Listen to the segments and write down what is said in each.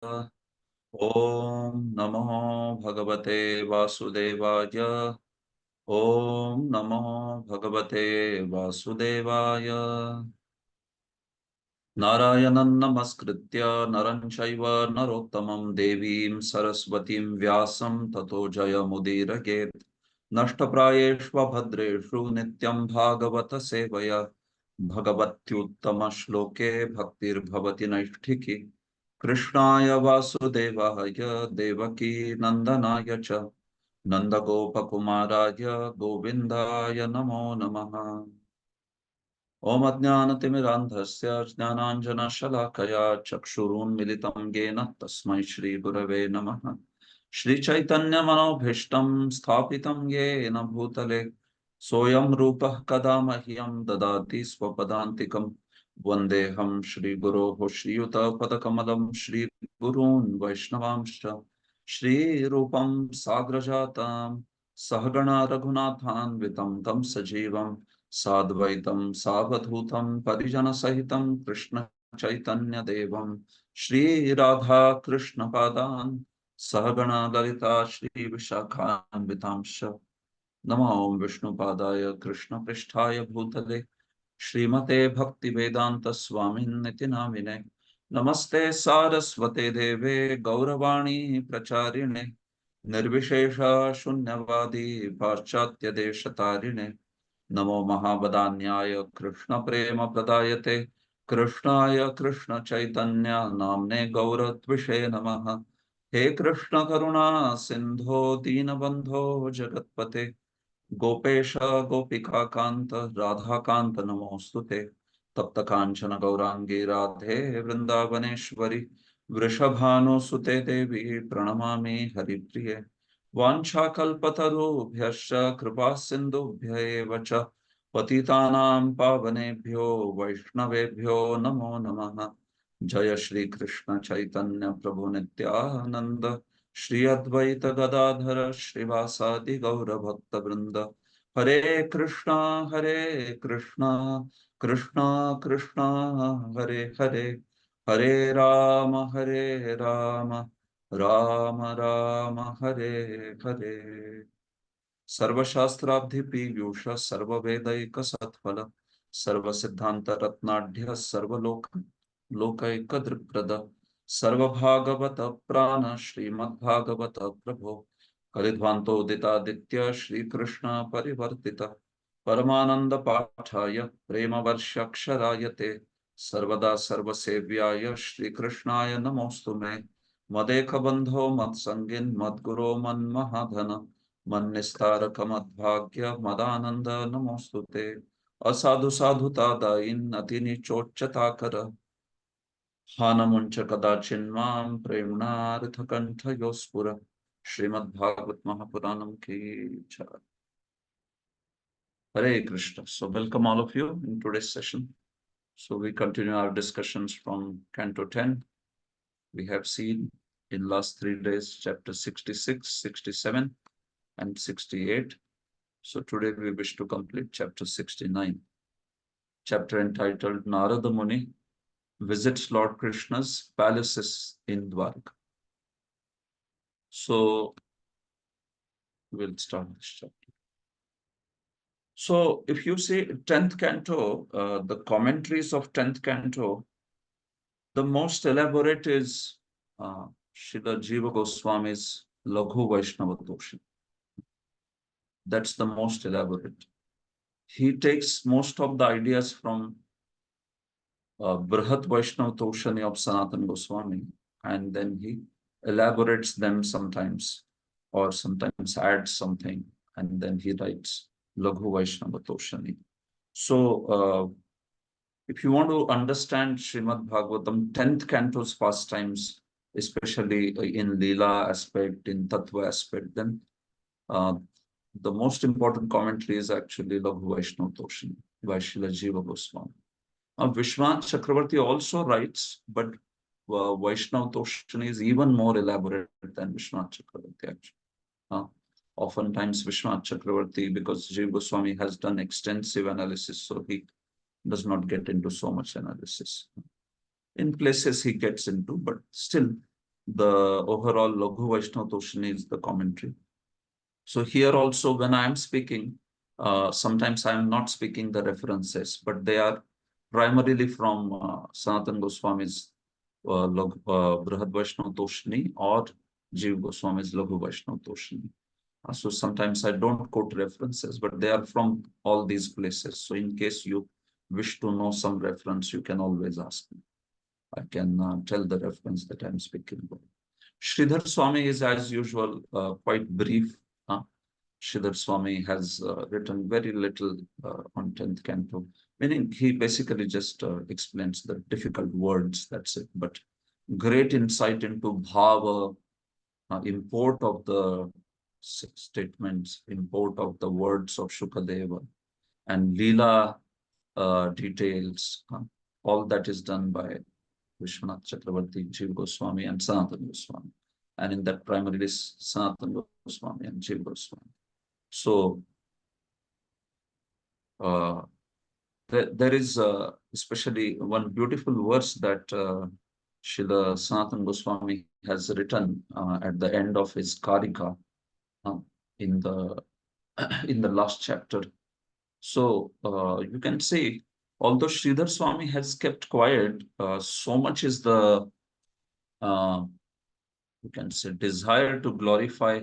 ओम नमो भगवते वासुदेवाय। ओम नमो भगवते वासुदेवाय। नारायणं नमस्कृत्य नरं चैव नरोत्तमं देवीं सरस्वतीं व्यासं ततो जयमुदीरयेत्। नष्टप्रायेष्वभद्रेषु नित्यं भागवत सेवया भगवत्युत्तमश्लोके भक्तिर्भवति नैष्ठिकी। कृष्णाय वासुदेवाय देवकी नंदनाय च नन्दगोपकुमाराय गोविन्दाय नमो नमः। ओम अज्ञानतिमिरान्धस्य ज्ञानाञ्जनशलाकया चक्षुरुन्मिलितं येन तस्मै श्रीगुरवे नमः। श्रीचैतन्यमनोभीष्टं स्थापितं येन भूतले सोऽयं रूपः कदा मह्यं ददाति स्वपदान्तिकम्। वन्देऽहं श्रीगुरोः श्रीयुतपदकमलं श्रीगुरून् वैष्णवांश्च श्रीरूपं साग्रजातं सहगणा रघुनाथान्वितं तं सजीवं साद्वैतं सावधूतं परिजनसहितं कृष्ण चैतन्य देवं श्रीराधा कृष्ण पादान् सहगणा ललिता श्री विशाखान्वितांश्च। नमो ओं विष्णुपादाय कृष्ण पृष्ठाय भूतले श्रीमते भक्ति वेदांत स्वामिन्निति नामिने। नमस्ते सारस्वते देवे गौरवाणी प्रचारिणे निर्विशेष शून्यवादी पाश्चात्य देशतारिणे। नमो महावदान्याय कृष्ण प्रेम प्रदायते कृष्णाय कृष्ण चैतन्य नामने गौरत्विषे नमः। हे कृष्ण करुणा सिंधो दीनबंधो जगत्पते गोपेश गोपिका कांत राधा कांत नमोस्तुते। तप्त कांचन गौरांगी राधे वृंदावनेश्वरी वृषभानुसुते देवी प्रणमामि हरिप्रिये। वाञ्छाकल्पतरुभ्यश्च कृपा सिन्धुभ्य एव च पतितानां पावनेभ्यो वैष्णवेभ्यो नमो नमः। जय श्री कृष्ण चैतन्य प्रभु नित्यानंद श्री अद्वैत गदाधर श्रीवासादि गौर भक्त वृंद। हरे कृष्णा कृष्णा कृष्णा हरे हरे हरे राम राम राम हरे हरे। सर्वशास्त्राब्धि पीयूष सर्ववेदैक सत्फल सर्वसिद्धांत रत्नाढ्य सर्वलोक लोकैक दृक्प्रद सर्वभागवत प्राण श्रीमद्भागवत प्रभो कलिध्वान्तोदितादित्य श्रीकृष्ण परिवर्तित परमानंद पाठाय प्रेमवर्षाक्षराय ते सर्वदा सर्वसेव्याय श्रीकृष्णाय नमोऽस्तु मे। मदेक बंधो मत्संगिन् मद्गुरो मन्महाधन मन्निस्तारक मद्भाग्य मदानंद नमोस्तुते। असाधु साधुता दायिन् अतिनिचोच्चताकर हानमुंच कदाचिन्मां प्रेम्णार्थकंठयोस्फुर। श्रीमद्भागवत महापुराणम की जय। Hare Krishna. So welcome all of you in today's session. So we continue our discussions from Canto 10. We have seen in last 3 days chapter 66, 67 and 68. So today we wish to complete chapter 69, chapter entitled Narada Muni visits Lord Krishna's palaces in Dwarka. So we'll start this chapter. So if you see 10th canto, the commentaries of 10th canto, the most elaborate is Srila Jiva Goswami's Laghu Vaishnava Toshan. That's the most elaborate. He takes most of the ideas from Brihat Vaishnava Toshani of Sanatana Goswami, and then he elaborates them sometimes, or sometimes adds something, and then he writes Laghu Vaishnava Toshani. So, if you want to understand Srimad Bhagavatam, 10th canto's pastimes, especially in Leela aspect, in Tattva aspect, then the most important commentary is actually Laghu Vaishnava Toshani by Srila Jiva Goswami. Vishwanath Chakravarti also writes, but Vaishnava Toshani is even more elaborate than Vishwanath Chakravarti actually. Oftentimes Vishwanath Chakravarti, because Jiva Goswami has done extensive analysis, so he does not get into so much analysis. In places he gets into, but still The overall Laghu Vaishnava Toshini is the commentary. So here also, when I am speaking, sometimes I am not speaking the references, but they are primarily from Sanatana Goswami's Brihad Vaishnava Toshini or Jiva Goswami's Laghu Vaishnava Toshini. So sometimes I don't quote references, but they are from all these places. So in case you wish to know some reference, you can always ask me. I can tell the reference that I'm speaking about. Sridhar Swami is, as usual, quite brief. Sridhar Swami has written very little on 10th canto, meaning he basically just explains the difficult words, that's it. But great insight into bhava, import of the statements, import of the words of Shukadeva, and Leela details. All that is done by Vishwanath Chakravarti, Jiva Goswami, and Sanatana Goswami. And in that primarily Sanatana Goswami and Jiva Goswami. So there is especially one beautiful verse that Srila Sanatana Goswami has written at the end of his Karika in the in the last chapter. So you can see, although Sridhar Swami has kept quiet, so much is the you can say desire to glorify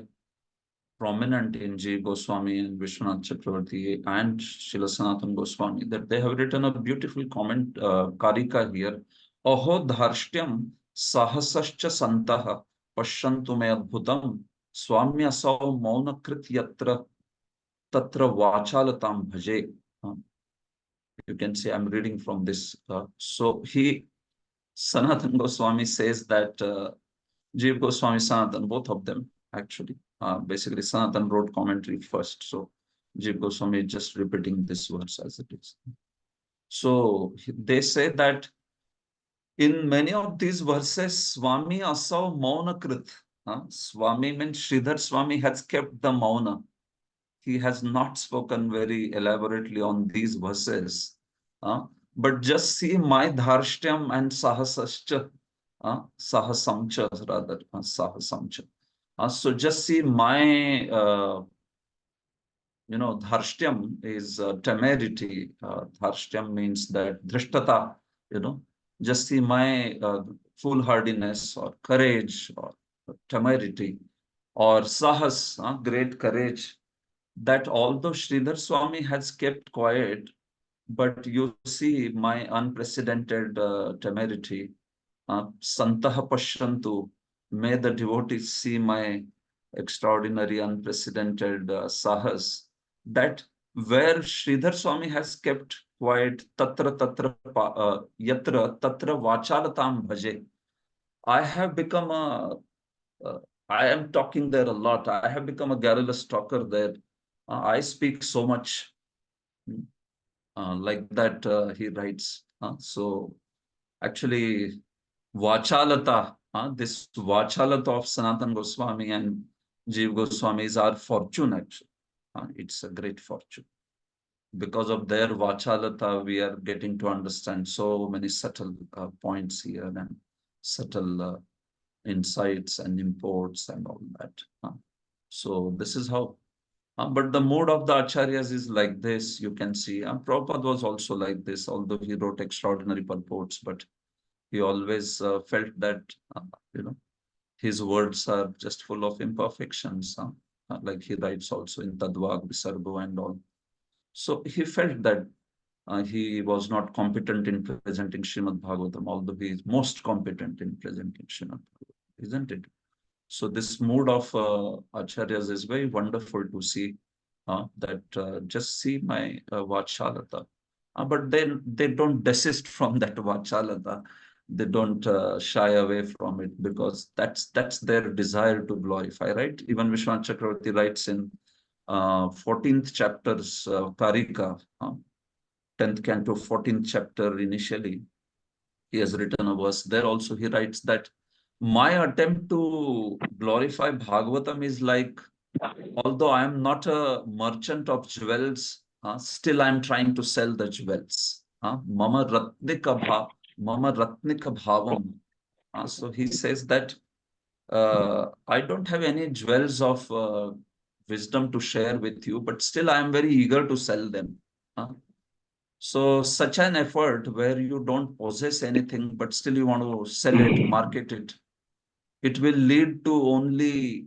prominent in G. Goswami and Vishwanath Chakravarti and Srila Sanatana Goswami that they have written a beautiful comment, Karika here. Aho dharshtyam sahasascha santaha pashyantu me adbhutam swamya sau mauna krit yatra tatra vachalatam bhaje. You can see I'm reading from this. So Sanatana Goswami says that Jiva Goswami, Sanatan, both of them actually. Basically, Sanatan wrote commentary first. So Jiva Goswami is just repeating this verse as it is. So they say that in many of these verses, Swami Asau Mauna Krit. Swami means Sridhar Swami has kept the Mauna. He has not spoken very elaborately on these verses. But just see my Dharshtyam and Sahasascha. Sahasamcha rather, Sahasamcha. So just see my, Dharshtyam is temerity. Dharshtyam means that Drishtata, just see my foolhardiness or courage or temerity or Sahas, great courage, that although Sridhar Swami has kept quiet, but you see my unprecedented temerity. Santaha Pashyantu, may the devotees see my extraordinary, unprecedented sahas, that where Sridhar Swami has kept quiet, tatra tatra yatra tatra vachalatam bhaje. I have become I am talking there a lot. I have become a garrulous talker there. I speak so much like that, he writes. So actually, Vachalata, this Vachalata of Sanatana Goswami and Jiva Goswami is our fortune actually. It's a great fortune. Because of their Vachalata, we are getting to understand so many subtle points here and subtle insights and imports and all that. So this is how. But the mood of the Acharyas is like this, you can see. Prabhupada was also like this, although he wrote extraordinary purports, but he always felt that, his words are just full of imperfections, like he writes also in Tadvag, Visargo and all. So he felt that he was not competent in presenting Srimad Bhagavatam, although he is most competent in presenting Srimad Bhagavatam, isn't it? So this mood of Acharyas is very wonderful to see, that just see my Vachalata. But then they don't desist from that Vachalata. They don't shy away from it because that's their desire to glorify, right? Even Vishwanath Chakravarti writes in 14th chapter's Karika, 10th canto, 14th chapter initially, he has written a verse. There also he writes that my attempt to glorify Bhagavatam is like, although I am not a merchant of jewels, still I am trying to sell the jewels. Mama ratnika bhavam. So he says that I don't have any jewels of wisdom to share with you, but still I am very eager to sell them. So such an effort where you don't possess anything, but still you want to sell it, market it will lead to only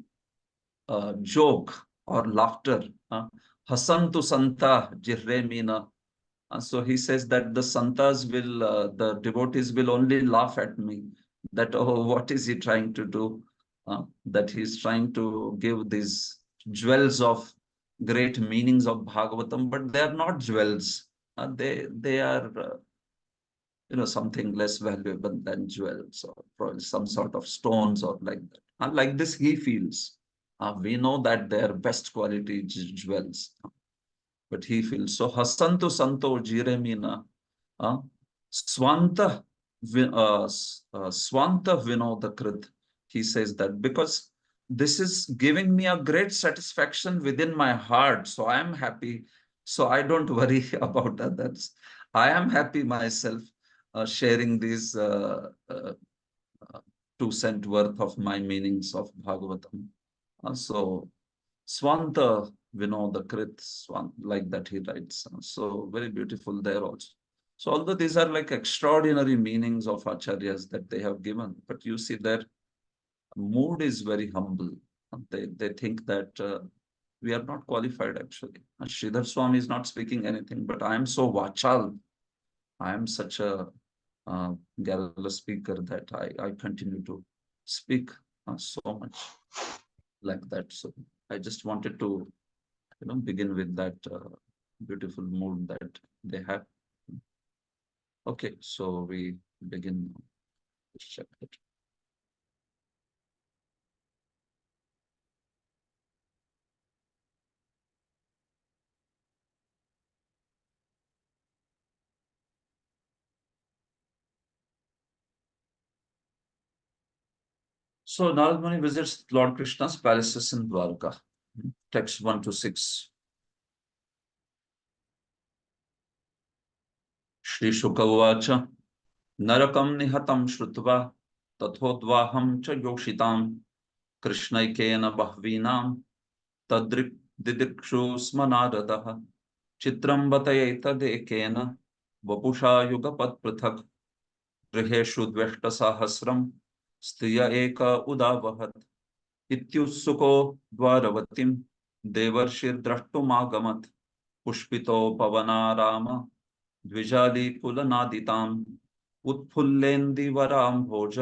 joke or laughter. Hasantu Santa Jirre Meena. So he says that the santas will, the devotees will only laugh at me. That, oh, what is he trying to do? That he's trying to give these jewels of great meanings of Bhagavatam, but they are not jewels. They are, something less valuable than jewels or probably some sort of stones or like that. Like this, he feels. We know that they are best quality jewels, but he feels so. Hasantu Santo Jiremina. Uh, Swanta Swanta Vinodakrit. He says that because this is giving me a great satisfaction within my heart. So I am happy. So I don't worry about others. I am happy myself sharing these 2 cent worth of my meanings of Bhagavatam. So Swanta Vinodakrit, like that he writes. So very beautiful there also. So although these are like extraordinary meanings of acharyas that they have given, but you see their mood is very humble. They think that we are not qualified actually. Sridhar Swami is not speaking anything, but I am so vachal. I am such a garrulous speaker that I continue to speak so much like that. So I just wanted to begin with that beautiful mood that they have. Okay, so we begin this chapter. So Narad Muni visits Lord Krishna's palaces in Dwarka. Text 1 to 6. Shri Shuka Uvacha Narakam Nihatam Shrutva Tathodvaham Cha Yoshitam Krishnakena Bahvinam Tadrik Didikshu Smanaradaha Chitram Batayetadekena Vapusha Yugapat Prathak गृहेषु द्वेष्टसाहस्रं स्त्रिय एक उदावहत् इत्युत्सुको द्वारवतीं देवर्षिर्द्रष्टुमागमत् पुष्पितो पवनाराम द्विजालीकुलनादिताम् उत्फुल्लेन्दिवराम्भोज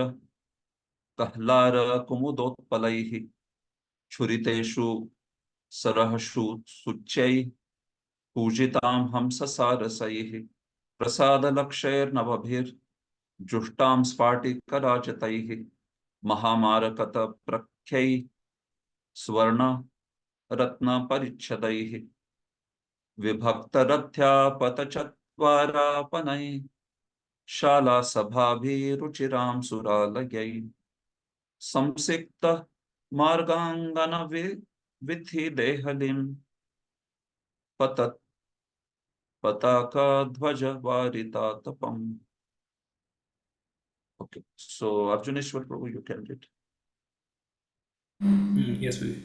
कह्लार कुमुदोत्पलैः छुरितेषु सरहषु सुच्चैः पूजितां हंससारसैः प्रसादलक्षैर्नवभिर् जुष्टां स्फाटिकराजतैः महामारकतप्रख्यै स्वर्ण रत्नपरिच्छदैः विभक्तरथ्यापतचत्वारापनै शालासभाभिरुचिरां सुरालयै संसिक्तः मार्गाङ्गनविधिदेहलीं पतत् पताकाध्वजवारितातपम्. Okay, so Arjuneshwar Prabhu, you can read. Yes, we.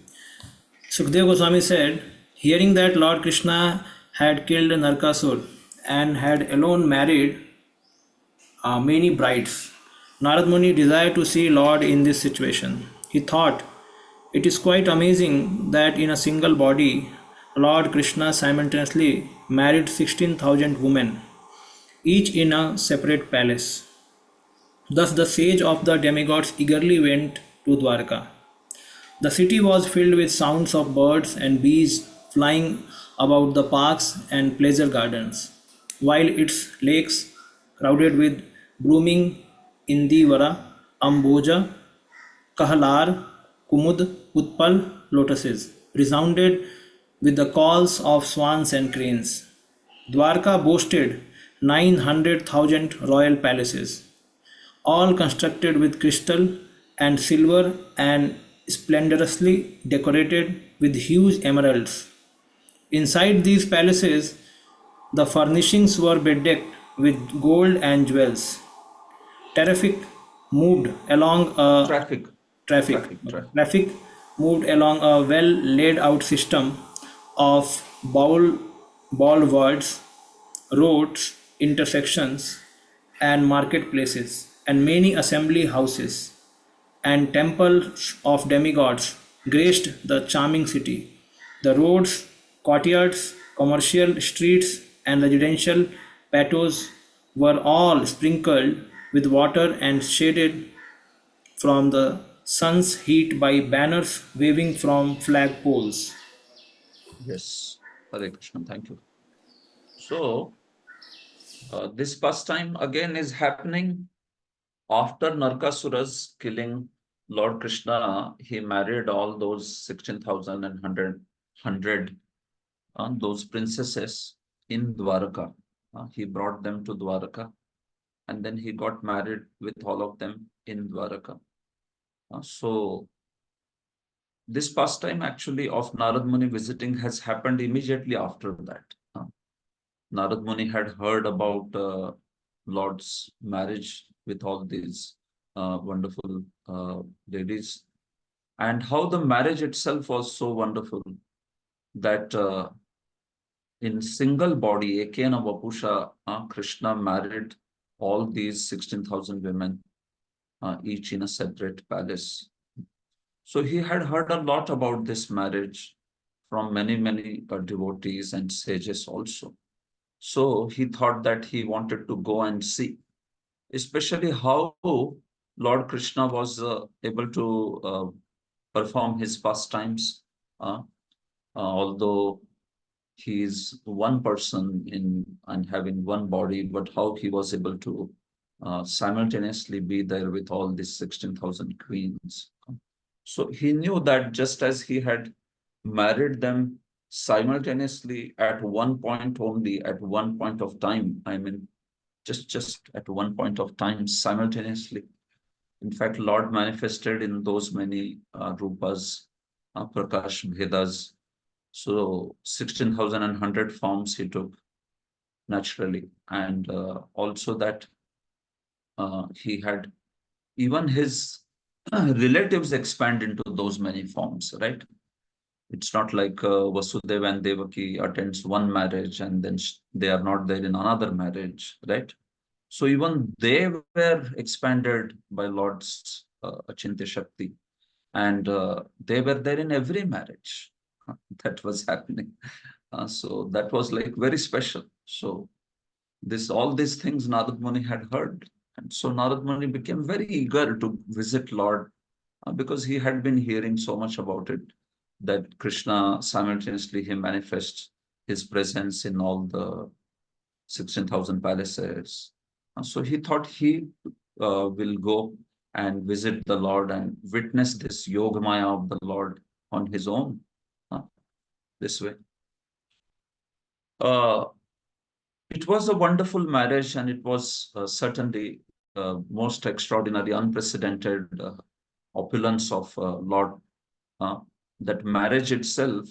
Sukadeva Goswami said, hearing that Lord Krishna had killed Narkasur and had alone married many brides, Narad Muni desired to see Lord in this situation. He thought, it is quite amazing that in a single body, Lord Krishna simultaneously married 16,000 women, each in a separate palace. Thus the sage of the demigods eagerly went to Dwarka. The city was filled with sounds of birds and bees flying about the parks and pleasure gardens, while its lakes, crowded with blooming Indivara, Amboja, Kahlar, Kumud, Utpal lotuses, resounded with the calls of swans and cranes. Dwarka boasted 900,000 royal palaces, all constructed with crystal and silver and splendorously decorated with huge emeralds. Inside these palaces, the furnishings were bedecked with gold and jewels. Traffic moved along a Traffic. traffic. Traffic. Traffic moved along a well laid out system of boulevards, roads, intersections, and marketplaces, and many assembly houses and temples of demigods graced the charming city. The roads, courtyards, commercial streets, and residential patios were all sprinkled with water and shaded from the sun's heat by banners waving from flag poles. Yes. Hare Krishna. Thank you. So, this pastime again is happening after Narkasura's killing Lord Krishna. He married all those 16,000 and 100 those princesses in Dwaraka. He brought them to Dwaraka, and then he got married with all of them in Dwaraka. So this pastime actually of Narad Muni visiting has happened immediately after that. Narad Muni had heard about Lord's marriage with all these wonderful ladies, and how the marriage itself was so wonderful that in single body, Ekena Vapusha, Krishna married all these 16,000 women, each in a separate palace. So he had heard a lot about this marriage from many devotees and sages also. So he thought that he wanted to go and see, especially how Lord Krishna was able to perform his pastimes, although he is one person in and having one body, but how he was able to simultaneously be there with all these 16,000 queens. So he knew that just as he had married them simultaneously at one point only, at one point of time, I mean, just at one point of time simultaneously. In fact, Lord manifested in those many rupas, prakash bhedas. So 16,000 and 100 forms he took naturally, and also that he had even his relatives expand into those many forms, right? It's not like Vasudeva and Devaki attends one marriage and then they are not there in another marriage, right? So even they were expanded by Lord's Achintya Shakti, and they were there in every marriage that was happening. So that was like very special. So all these things Narad Muni had heard, and so Narad Muni became very eager to visit Lord because he had been hearing so much about it, that Krishna simultaneously he manifests his presence in all the 16,000 palaces. So he thought he will go and visit the Lord and witness this Yogamaya of the Lord on his own, this way. It was a wonderful marriage, and it was certainly most extraordinary, unprecedented opulence of Lord. That marriage itself,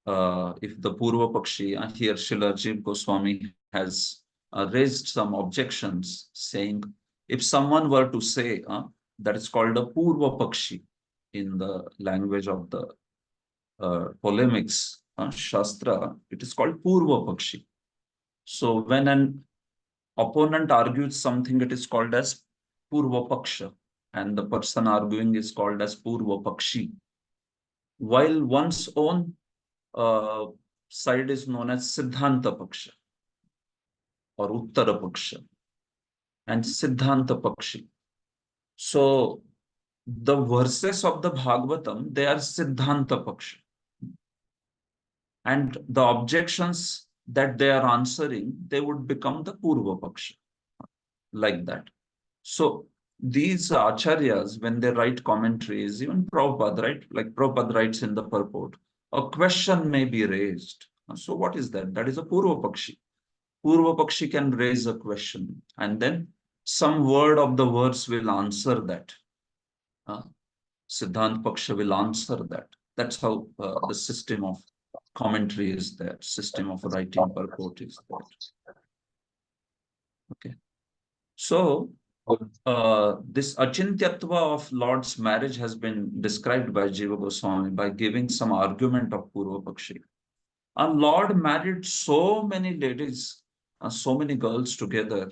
if the Purva Pakshi, here Srila Jiva Goswami has raised some objections, saying if someone were to say that it's called a Purva Pakshi in the language of the polemics, Shastra, it is called Purva Pakshi. So when an opponent argues something, it is called as Purva Paksha, and the person arguing is called as Purva Pakshi, while one's own side is known as Siddhanta Paksha or Uttara Paksha and Siddhanta Pakshi. So the verses of the Bhagavatam, they are Siddhanta Paksha, and the objections that they are answering, they would become the Purva Paksha, like that. So these acharyas, when they write commentaries, even Prabhupada, right? Like Prabhupada writes in the purport, a question may be raised. So what is that? That is a Purva Pakshi. Purva Pakshi can raise a question, and then some word of the verse will answer that. Siddhant Paksha will answer that. That's how the system of commentary is there, system of writing purport is there. Okay. So This Achintyatva of Lord's marriage has been described by Jiva Goswami by giving some argument of Purva Pakshi. Our Lord married so many ladies, so many girls together,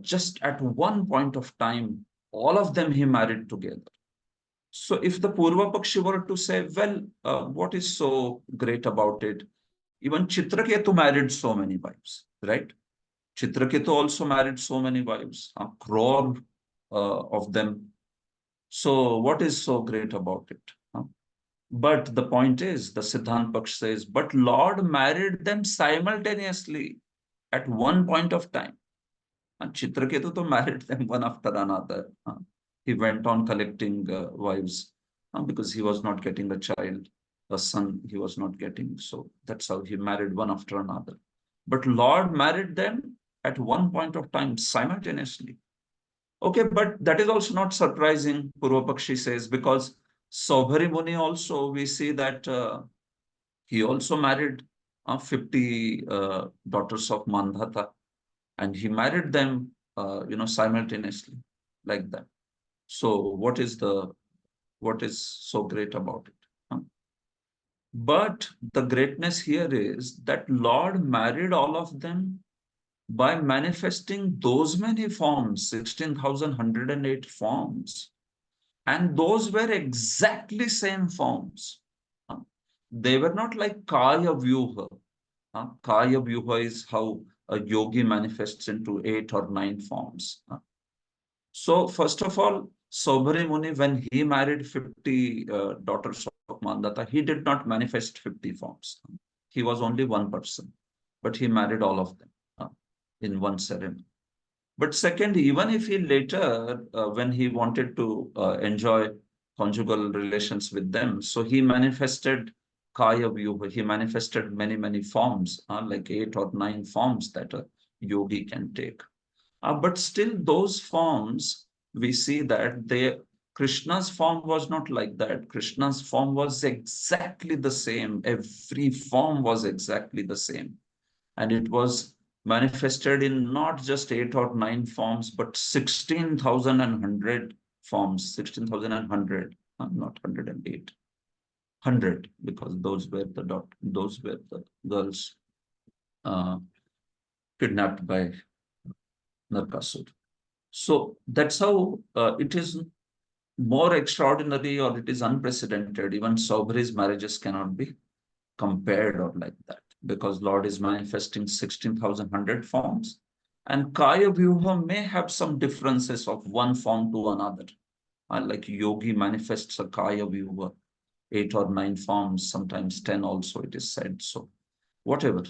just at one point of time, all of them he married together. So if the Purva Pakshi were to say, well, what is so great about it? Even Chitraketu married so many wives, right? Chitraketu also married so many wives, a crore of them. So what is so great about it? But the point is, the Siddhant Paksh says, but Lord married them simultaneously at one point of time. And Chitraketu to married them one after another. He went on collecting wives because he was not getting a child, a son he was not getting. So that's how he married one after another. But Lord married them at one point of time simultaneously. Okay, but that is also not surprising, Purvapakshi says, because Saubhari Muni also, we see that he also married 50 daughters of Mandhata, and he married them, simultaneously, like that. So what is so great about it? But the greatness here is that Lord married all of them by manifesting those many forms, 16,108 forms. And those were exactly same forms. They were not like Kaya Vyuha. Kaya Vyuha is how a yogi manifests into 8 or 9 forms. So first of all, Saubhari Muni, when he married 50 daughters of Mandata, he did not manifest 50 forms. He was only one person, but he married all of them in one ceremony. But second, even if he later, when he wanted to enjoy conjugal relations with them, so he manifested Kaya Vyuha, he manifested many, many forms, like 8 or 9 forms that a yogi can take. But still, those forms, we see that Krishna's form was not like that. Krishna's form was exactly the same. Every form was exactly the same. And it was manifested in not just 8 or 9 forms, but 16,100 forms, 16,100, not 108, 100, because those were the girls uh, kidnapped by Narkasur. So that's how it is more extraordinary, or it is unprecedented. Even Saubhari's marriages cannot be compared or like that, because Lord is manifesting 16,100 forms. And Kaya Vyuha may have some differences of one form to another. Like yogi manifests a Kaya Vyuha, 8 or 9 forms, sometimes 10 also, it is said. So whatever.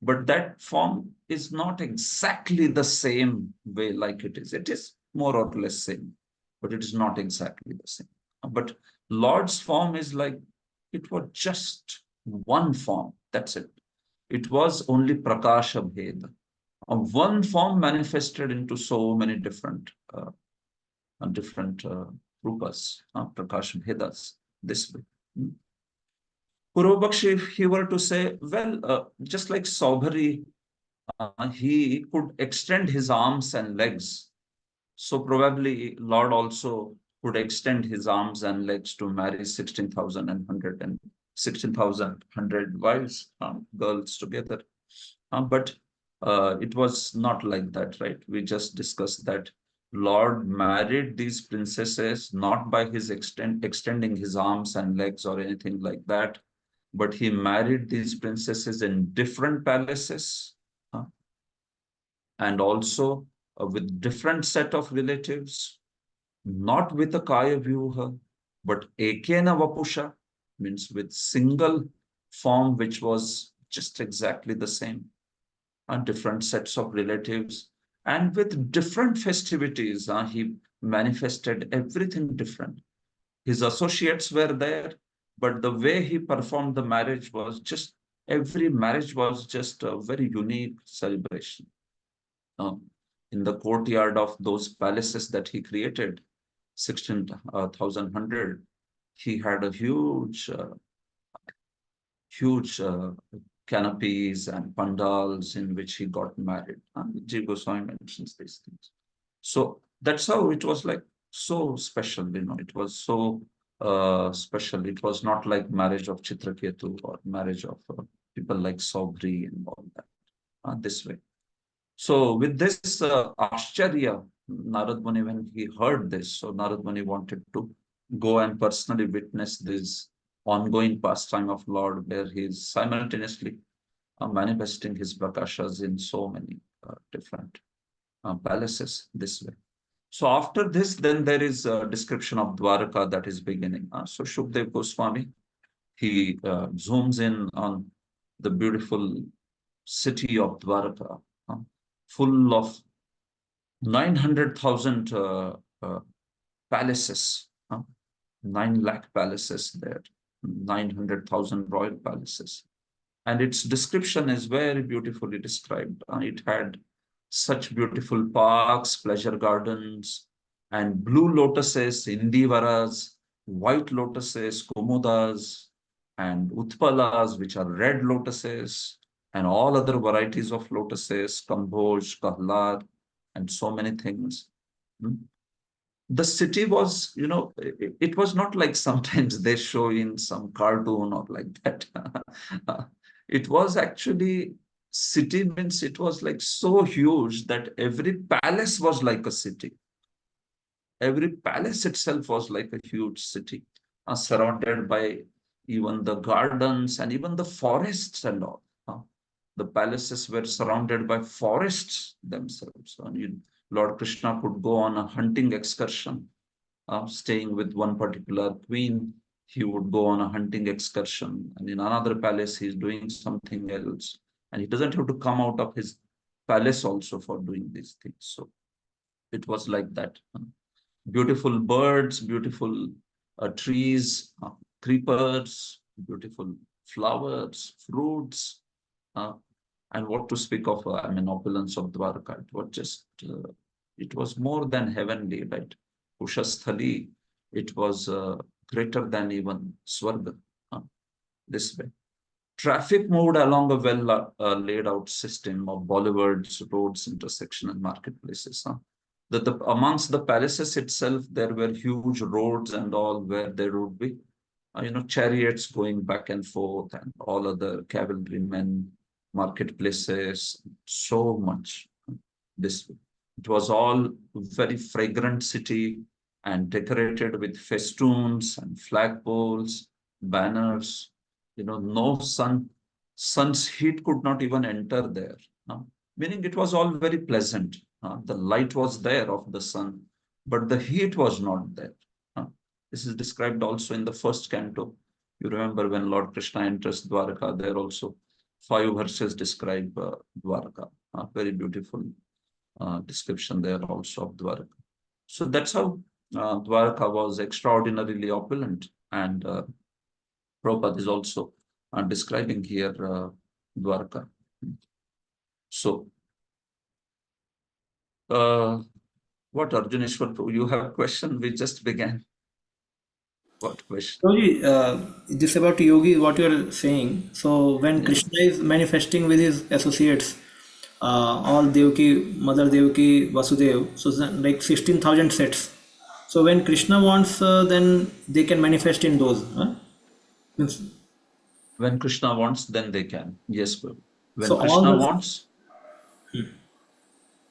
But that form is not exactly the same way like it is. It is more or less same, but it is not exactly the same. But Lord's form is like, it was just one form. That's it. It was only Prakasha Bheda. One form manifested into so many different rupas, Prakasha Bhedas, this way. Purvapakshi, if he were to say, well, just like Saubhari, he could extend his arms and legs. So probably Lord also could extend his arms and legs to marry 16,100 and 16,100 wives, girls together. But it was not like that, right? We just discussed that Lord married these princesses not by his extending his arms and legs or anything like that, but he married these princesses in different palaces, and also with different set of relatives, not with a Kaya Vyuha, but Ekena Vapusha, means with single form, which was just exactly the same, different sets of relatives, and with different festivities. He manifested everything different. His associates were there, but the way he performed the marriage was just, every marriage was just a very unique celebration. In the courtyard of those palaces that he created, 16,100, he had a huge canopies and pandals in which he got married. Jiva Goswami mentions these things. So that's how it was like so special, it was so special. It was not like marriage of Chitraketu or marriage of people like Saubri and all that, this way. So with this Ashcharya, Narad Muni, when he heard this, so Narad Muni wanted to go and personally witness this ongoing pastime of Lord, where he is simultaneously manifesting his prakashas in so many different palaces this way. So after this, then there is a description of Dwaraka that is beginning. So Shukdev Goswami, he zooms in on the beautiful city of Dwaraka, full of 900,000 palaces, 9 lakh palaces there, 900,000 royal palaces. And its description is very beautifully described. It had such beautiful parks, pleasure gardens, and blue lotuses, indivaras, white lotuses, komodas, and utpalas, which are red lotuses, and all other varieties of lotuses, kamboj, kahlar, and so many things. The city was, it was not like sometimes they show in some cartoon or like that. It was actually, city means it was like so huge that every palace was like a city. Every palace itself was like a huge city, surrounded by even the gardens and even the forests and all. The palaces were surrounded by forests themselves. Lord Krishna could go on a hunting excursion, staying with one particular queen. He would go on a hunting excursion, and in another palace, he's doing something else. And he doesn't have to come out of his palace also for doing these things. So it was like that. Beautiful birds, beautiful trees, creepers, beautiful flowers, fruits, and what to speak of, opulence of Dwarka. It was just, it was more than heavenly, right? Ushasthali, it was greater than even Swarga, this way. Traffic moved along a well laid out system of boulevards, roads, intersection, and marketplaces. Amongst the palaces itself, there were huge roads and all where there would be, chariots going back and forth and all other cavalrymen, marketplaces, so much. It was all very fragrant city and decorated with festoons and flagpoles, banners. No sun's heat could not even enter there. Meaning it was all very pleasant. The light was there of the sun, but the heat was not there. This is described also in the first canto. You remember when Lord Krishna enters Dwaraka, there also 5 verses describe Dwaraka. Very beautiful description there also of Dwaraka. So that's how Dwaraka was extraordinarily opulent. And Prabhupada is also describing here Dwaraka. So, what Arjuneshwar, you have a question? We just began. What question? Yogi, this about yogi, what you're saying. So when Yes. Krishna is manifesting with his associates, all Devaki, Mother Devaki, Vasudev, so like 16,000 sets. So when Krishna wants, then they can manifest in those. Huh? Means- When Krishna wants, then they can. Yes, Prabhu. When So all Krishna the wants,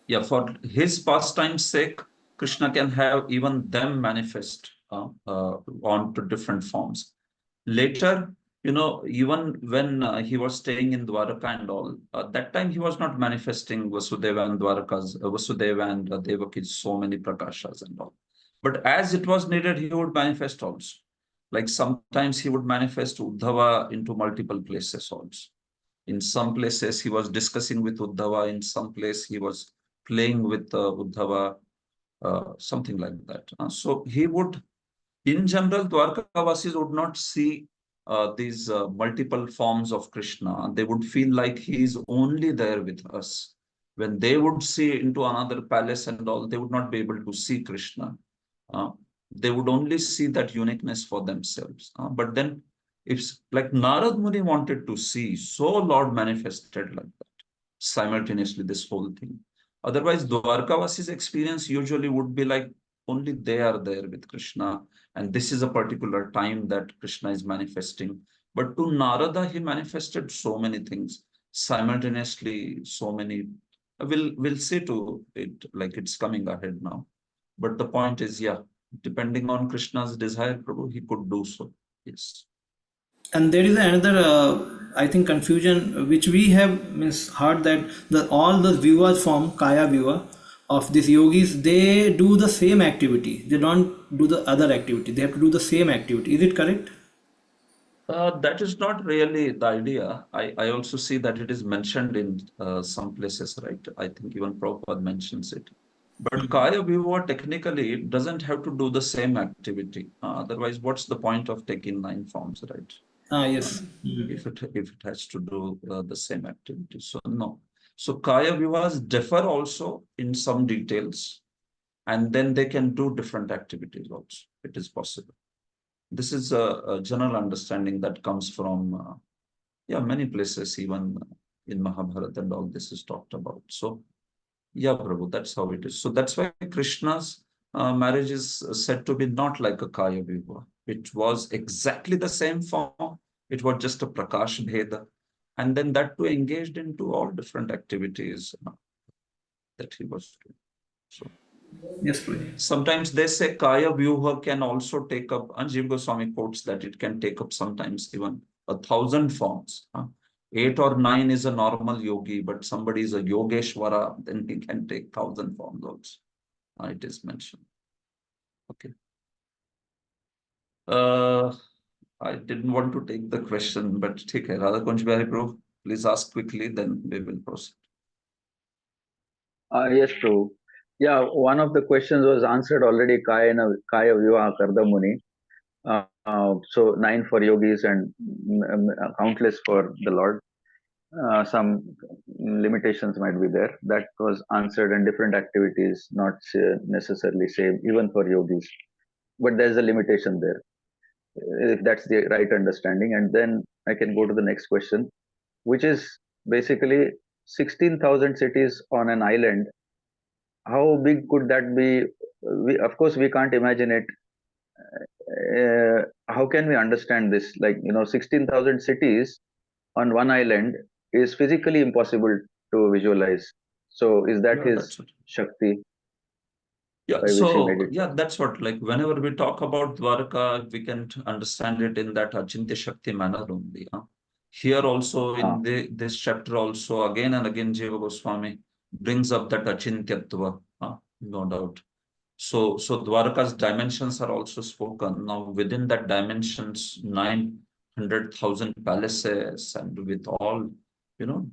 yeah, for his pastime's sake, Krishna can have even them manifest onto different forms. Later, even when he was staying in Dwaraka and all, that time he was not manifesting Vasudeva and Vasudeva and Devaki's so many prakashas and all. But as it was needed, he would manifest also. Like sometimes he would manifest Uddhava into multiple places also. In some places, he was discussing with Uddhava. In some place, he was playing with Uddhava, something like that. So he would, in general, Dwarkavasis would not see these multiple forms of Krishna. They would feel like he is only there with us. When they would see into another palace and all, they would not be able to see Krishna. They would only see that uniqueness for themselves. But then, if like Narad Muni wanted to see, so Lord manifested like that simultaneously, this whole thing. Otherwise, Dwarkavasi's experience usually would be like only they are there with Krishna, and this is a particular time that Krishna is manifesting. But to Narada, he manifested so many things simultaneously, so many. We'll see to it, like it's coming ahead now. But the point is, yeah, depending on Krishna's desire, Prabhu, he could do so. Yes. And there is another, I think, confusion which we have means heard that all the viewers from Kaya viewer of these yogis, they do the same activity. They don't do the other activity. They have to do the same activity. Is it correct? That is not really the idea. I also see that it is mentioned in some places, right? I think even Prabhupada mentions it. But Kaya Viva technically doesn't have to do the same activity. Otherwise, what's the point of taking 9 forms, right? Ah, Uh, yes. if it has to do the same activity. So no. So Kaya Vivas differ also in some details, and then they can do different activities also. It is possible. This is a general understanding that comes from many places, even in Mahabharata, and all this is talked about. So yeah, Prabhu, that's how it is. So that's why Krishna's marriage is said to be not like a Kaya Viva. It was exactly the same form. It was just a Prakash Bheda. And then that too engaged into all different activities that he was doing. So Yes, Prabhuji. sometimes they say Kaya Vyuha can also take up, and Jiva Goswami quotes that it can take up sometimes even 1,000 forms. 8 or 9 is a normal yogi, but somebody is a Yogeshwara, then he can take 1,000 forms also. It is mentioned. Okay. I didn't want to take the question, but take care. Radha Kunj Bihari Prabhu, please ask quickly, then we will proceed. Yes, true. Yeah, one of the questions was answered already. Kaya Vivaha Kardamuni. So 9 for yogis and countless for the Lord. Some limitations might be there. That was answered, and different activities not necessarily same even for yogis. But there's a limitation there, if that's the right understanding. And then I can go to the next question, which is basically 16,000 cities on an island. How big could that be? Of course, we can't imagine it. How can we understand this? Like, 16,000 cities on one island is physically impossible to visualize. So, is that Yeah, his that's it. Shakti Yeah, by which he made so it? yeah, that's what, like whenever we talk about Dwarka, we can understand it in that Achintya Shakti manner only. Here also Ah, in this chapter also again and again Jiva Goswami brings up that Achintyatva, no doubt. So Dwarka's dimensions are also spoken. Now within that dimensions, 900,000 palaces, and with all,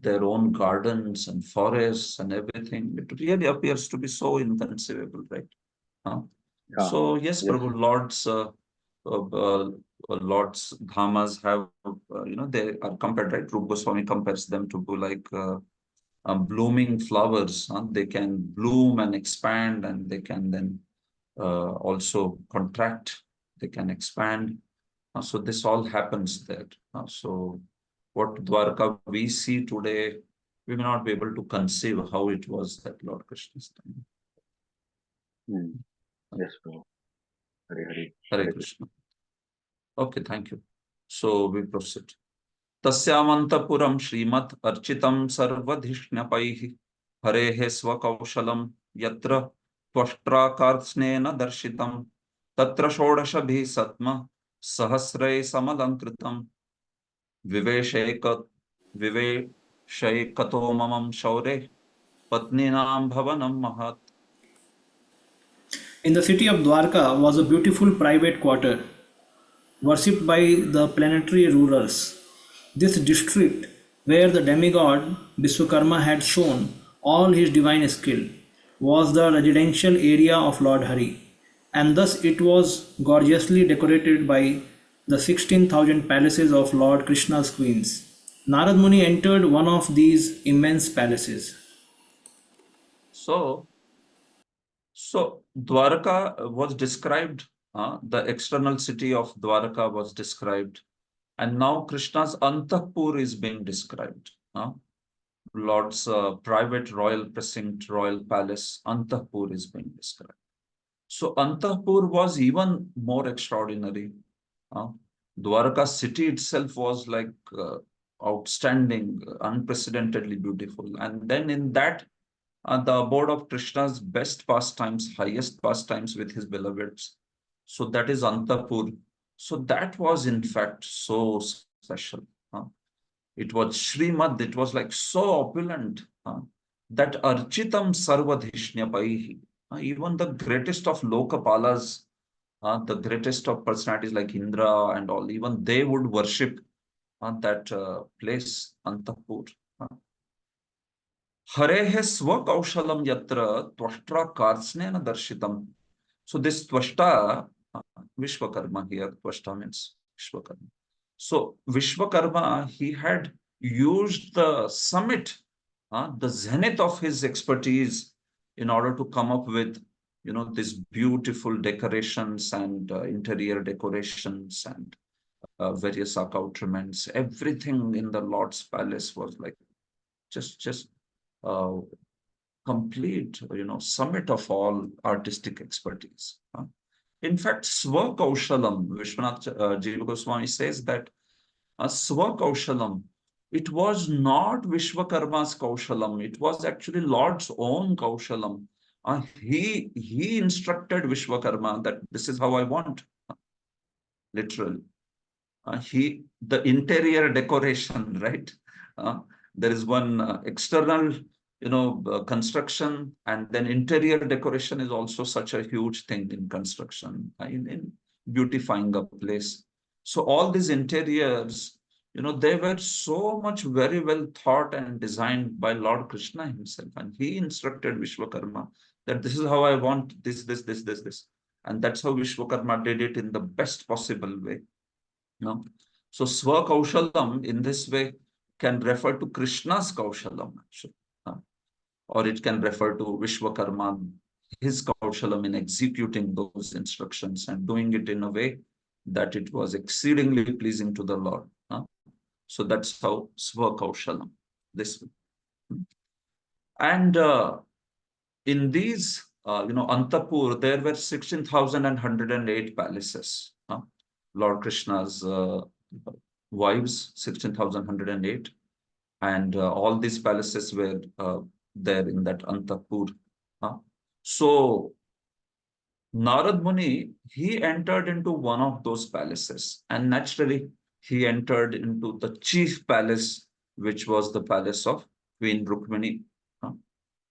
their own gardens and forests and everything, it really appears to be so inconceivable, right? Uh, ah, so yes, yes. Prabhu, Lord's Dhamas have, they are compared, right? Rupa Goswami compares them to be like blooming flowers. They can bloom and expand, and they can then also contract, they can expand. So this all happens there. So what Dwarka we see today, we may not be able to conceive how it was at Lord Krishna's time. Hmm. Yes, Prabhu. Hare Hare. Hare Hare Krishna. Okay, thank you. So we proceed. तस्यामन्तपुरं श्रीमत् अर्चितं सर्वधिष्ण्यपैः हरेः स्वकौशलं यत्र त्वष्ट्राकार्त्स्नेन दर्शितं तत्र षोडशभिः सत्म सहस्रैः समलङ्कृतं विवेशैक विवेशैकतो ममं शौरेः पत्नीनां भवनं महत्. In the city of Dwarka was a beautiful private quarter worshipped by the planetary rulers. This district, where the demigod Vishwakarma had shown all his divine skill, was the residential area of Lord Hari, and thus it was gorgeously decorated by the 16,000 palaces of Lord Krishna's queens. Narad Muni entered one of these immense palaces. So Dwarka was described, the external city of Dwarka was described, and now Krishna's Antapur is being described. Lord's private royal precinct, royal palace, Antahpur is being described. So Antahpur was even more extraordinary. Dwarka city itself was like outstanding, unprecedentedly beautiful. And then in that, the abode of Krishna's best pastimes, highest pastimes with his beloveds. So that is Antapur. So that was in fact so special. It was Srimad, it was like so opulent that Architam Sarvadhishnyapai, even the greatest of Lokapalas, the greatest of personalities like Indra and all, even they would worship that place, Antapur. Harehe Swakaushalam Yatra Twashtra Karsnena Darshitam. So this Twashta, Vishwakarma here, Twashta means Vishwakarma. So Vishwakarma, he had used the summit, the zenith of his expertise in order to come up with, these beautiful decorations and interior decorations and various accoutrements. Everything in the Lord's palace was like just uh, complete, summit of all artistic expertise. In fact, Swa Kaushalam, Vishwanath Jiva Goswami says that Swa Kaushalam, it was not Vishwakarma's Kaushalam, it was actually Lord's own Kaushalam. He instructed Vishwakarma that this is how I want, literally. The interior decoration, right? There is one external, construction, and then interior decoration is also such a huge thing in construction, in beautifying a place. So all these interiors, they were so much very well thought and designed by Lord Krishna himself, and he instructed Vishwakarma that this is how I want this, and that's how Vishwakarma did it in the best possible way. So Swa Kaushalam in this way can refer to Krishna's Kaushalam, actually. Or it can refer to Vishwakarma, his Kaushalam in executing those instructions and doing it in a way that it was exceedingly pleasing to the Lord. So that's how Swa Kaushalam, this way. And in these, Antapur, there were 16,108 palaces. Lord Krishna's wives, 16,108. And all these palaces were there in that Antapur. So Narad Muni, he entered into one of those palaces, and naturally he entered into the chief palace, which was the palace of Queen Rukmini.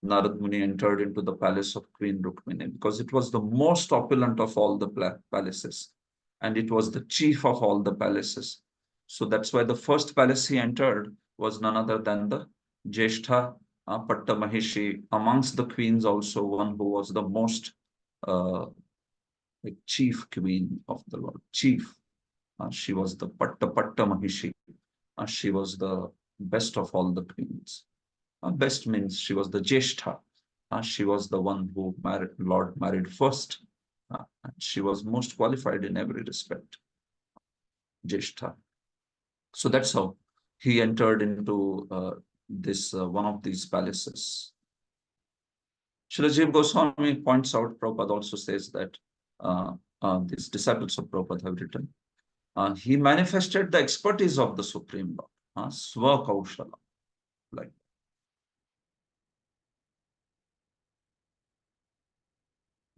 Narad Muni entered into the palace of Queen Rukmini because it was the most opulent of all the palaces, and it was the chief of all the palaces. So that's why the first palace he entered was none other than the Jeshtha Patta Mahishi, amongst the queens also one who was the most like chief queen of the Lord. Chief. She was the Patta Mahishi. She was the best of all the queens. Best means she was the Jeshtha. She was the one who Lord married first. And she was most qualified in every respect. Jeshtha. So that's how he entered into this one of these palaces. Srila Jiva Goswami points out, Prabhupada also says that these disciples of Prabhupada have written, he manifested the expertise of the Supreme Lord, Swa Kaushala, like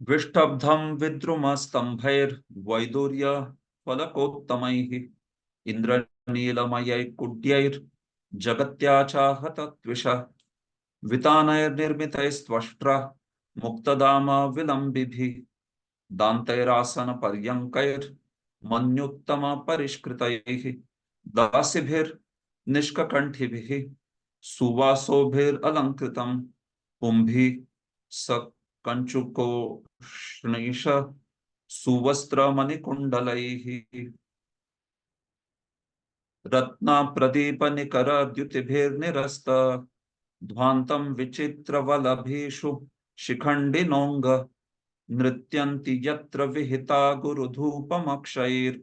Vishtabdham Vidrumastambhair Vaidurya Falakottamaihi Indranilamaye Kudyair Jagatyacha Tvisha Vitanayar Nirmitais Tvashtra Muktadama Vilambibhi Dantairasana Paryankair Manyuttama Parishkritaihi Dasibhir Nishkakantibhi Suvasobhir Alankritam Pumbhi Sakanchuko Shnaisha Suvastra Manikundalaihi Ratna Pradipa Nikara Dyutibhir Nirasta Dhvantam Vichitra Valabhishu Shikhandi Nrityanti Yatra Vihita Gurudhupam Akshair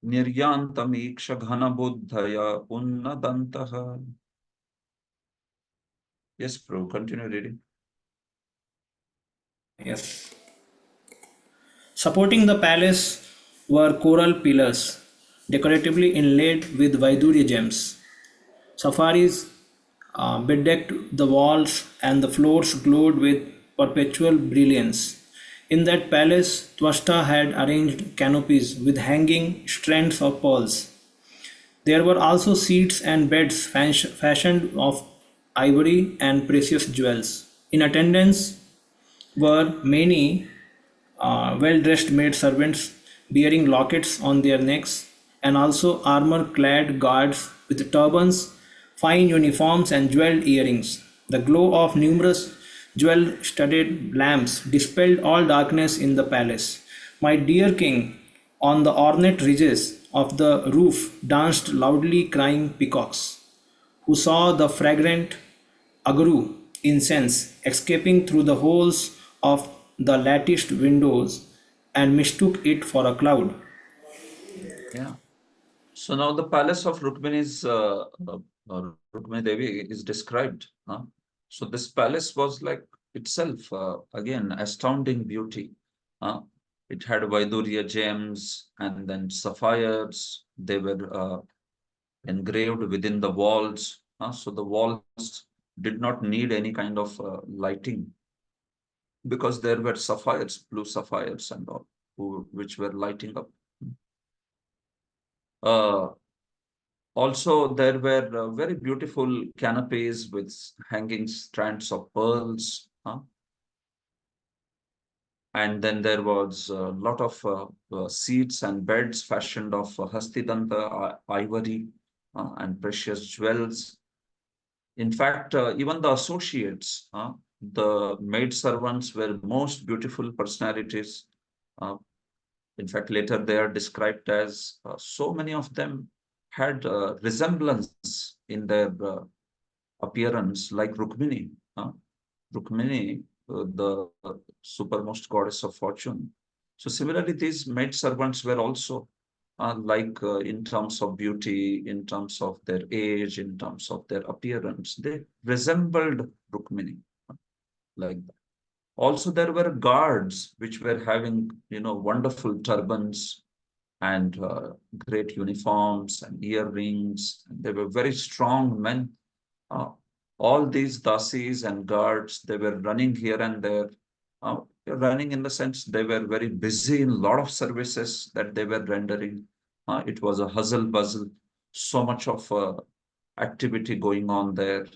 Niryantamiksh ghanabuddhaya unnadantaha. Yes, Prabhu, continue reading. Yes. Supporting the palace were coral pillars, decoratively inlaid with Vaidurya gems. Safaris bedecked the walls, and the floors glowed with perpetual brilliance. In that palace, Twasta had arranged canopies with hanging strands of pearls. There were also seats and beds fashioned of ivory and precious jewels. In attendance were many well dressed maid servants bearing lockets on their necks, and also armor clad guards with turbans, fine uniforms, and jeweled earrings. The glow of numerous jewel studded lamps dispelled all darkness in the palace. My dear king, on the ornate ridges of the roof danced loudly crying peacocks, who saw the fragrant agru incense escaping through the holes of the latticed windows and mistook it for a cloud. Yeah. So now the palace of Rukmini's Rukmini Devi is described. So this palace was like itself again astounding beauty. It had Vaidurya gems and then sapphires. They were engraved within the walls. So the walls did not need any kind of lighting because there were sapphires, blue sapphires and all, which were lighting up. Uh, Also, there were very beautiful canopies with hanging strands of pearls. And then there was a lot of seats and beds fashioned of Hastidanta ivory and precious jewels. In fact, even the associates, the maid servants were most beautiful personalities. Uh, In fact, later they are described as so many of them had resemblance in their appearance like Rukmini. Rukmini, the supermost goddess of fortune. So similarly, these maid servants were also like in terms of beauty, in terms of their age, in terms of their appearance, they resembled Rukmini like that. Also, there were guards which were having, wonderful turbans and great uniforms and earrings. They were very strong men. Uh, all these dasis and guards, they were running here and there. Running in the sense they were very busy in a lot of services that they were rendering. It was a hustle bustle, so much of activity going on there.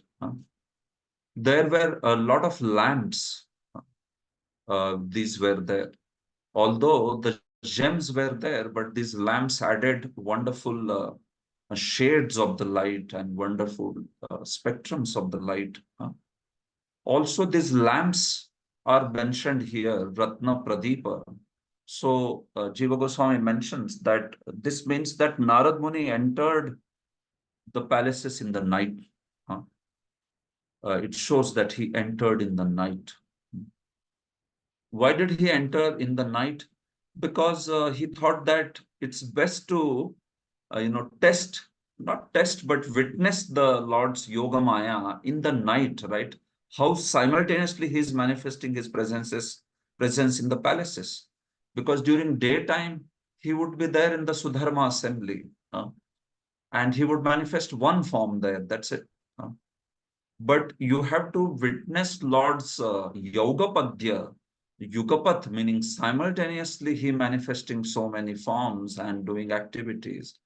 There were a lot of lamps. These were there. Although the gems were there, but these lamps added wonderful shades of the light and wonderful spectrums of the light. Also, these lamps are mentioned here, Ratna Pradeepa. So, Jiva Goswami mentions that this means that Narad Muni entered the palaces in the night. It shows that he entered in the night. Why did he enter in the night? Because he thought that it's best to, not test, but witness the Lord's Yoga Maya in the night, right? How simultaneously he is manifesting his presence in the palaces. Because during daytime, he would be there in the Sudharma assembly, and he would manifest one form there. That's it. But you have to witness Lord's Yoga Padya, Yugapath, meaning simultaneously he manifesting so many forms and doing activities.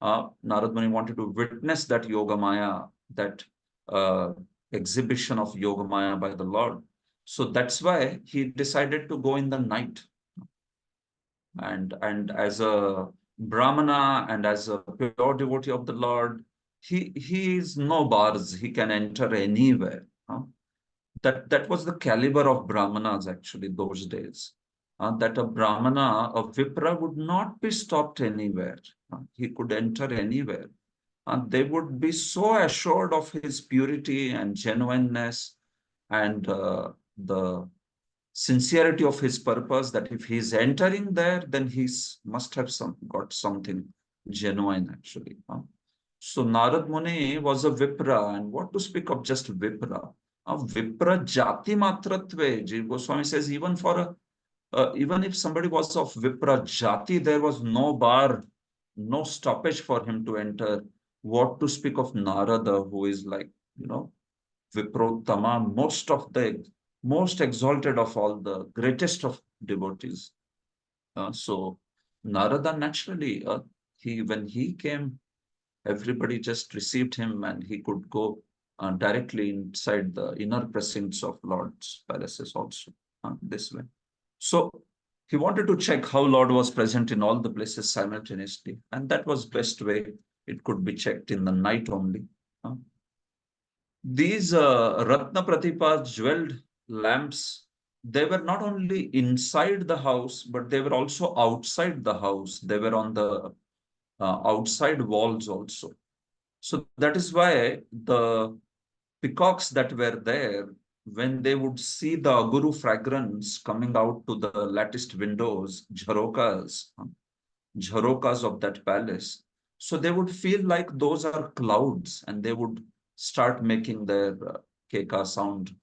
Narad Muni wanted to witness that Yoga Maya, that uh, exhibition of Yoga Maya by the Lord. So that's why he decided to go in the night. And as a Brahmana and as a pure devotee of the Lord, he is no bars. He can enter anywhere. That was the caliber of Brahmanas actually those days. That a Brahmana, a Vipra would not be stopped anywhere. He could enter anywhere. They would be so assured of his purity and genuineness and the sincerity of his purpose that if he's entering there, then he must have got something genuine actually. So Narad Muni was a Vipra, and what to speak of just Vipra? A Vipra Jati Matratve. Jiva Goswami says even if somebody was of Vipra Jati, there was no bar, no stoppage for him to enter. What to speak of Narada, who is like, Viprottama, most exalted of all the greatest of devotees. So Narada naturally, when he came, everybody just received him, and he could go directly inside the inner precincts of Lord's palaces also, this way. So he wanted to check how Lord was present in all the places simultaneously, and that was best way it could be checked in the night only. These Ratna Pratipa jeweled lamps, they were not only inside the house, but they were also outside the house. They were on the outside walls also. So that is why the peacocks that were there, when they would see the aguru fragrance coming out to the latticed windows, jharokas of that palace, so they would feel like those are clouds, and they would start making their keka sound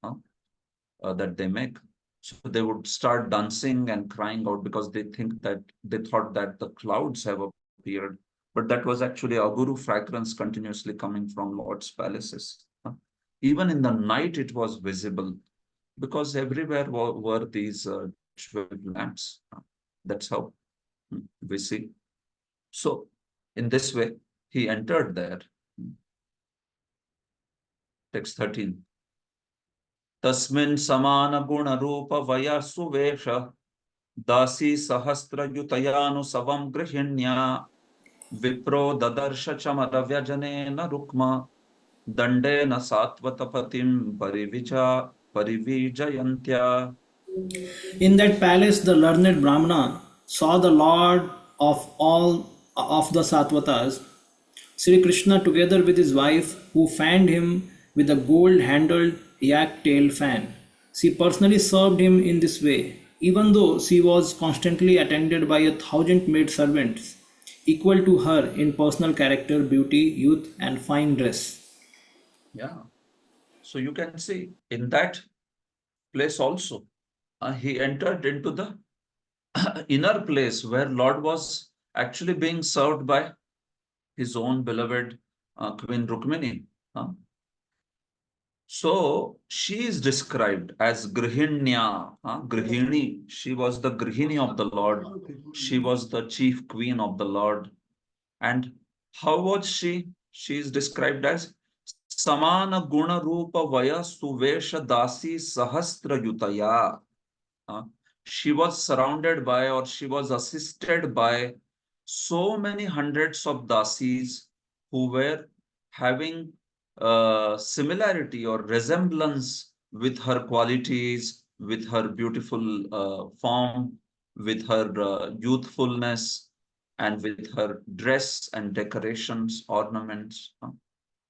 that they make. So they would start dancing and crying out because they thought that the clouds have appeared, but that was actually aguru fragrance continuously coming from Lord's palaces. Even in the night, it was visible because everywhere were these jeweled lamps. That's how we see. So, in this way, he entered there. Text 13. Tasmin samana guna rupa vaya suvesha dasi sahasra yutayanu savam grihinya vipro dadarsha chamara vyajanena rukma dandena satvatapatim parivijayantya. In that palace, the learned Brahmana saw the Lord of all of the Sattvatas, Sri Krishna, together with his wife, who fanned him with a gold handled yak tail fan. She personally served him in this way, even though she was constantly attended by 1,000 maid servants, equal to her in personal character, beauty, youth, and fine dress. Yeah. So you can see in that place also, he entered into the inner place where Lord was actually being served by his own beloved Queen Rukmini. So she is described as Grihinya, Grihini. She was the Grihini of the Lord. She was the chief queen of the Lord. And how was she? She is described as Samana Guna Rupa Vaya Suvesha Dasi Sahastra Yutaya. Uh, she was surrounded by, or she was assisted by, so many hundreds of dasis who were having similarity or resemblance with her qualities, with her beautiful form, with her youthfulness, and with her dress and decorations, ornaments.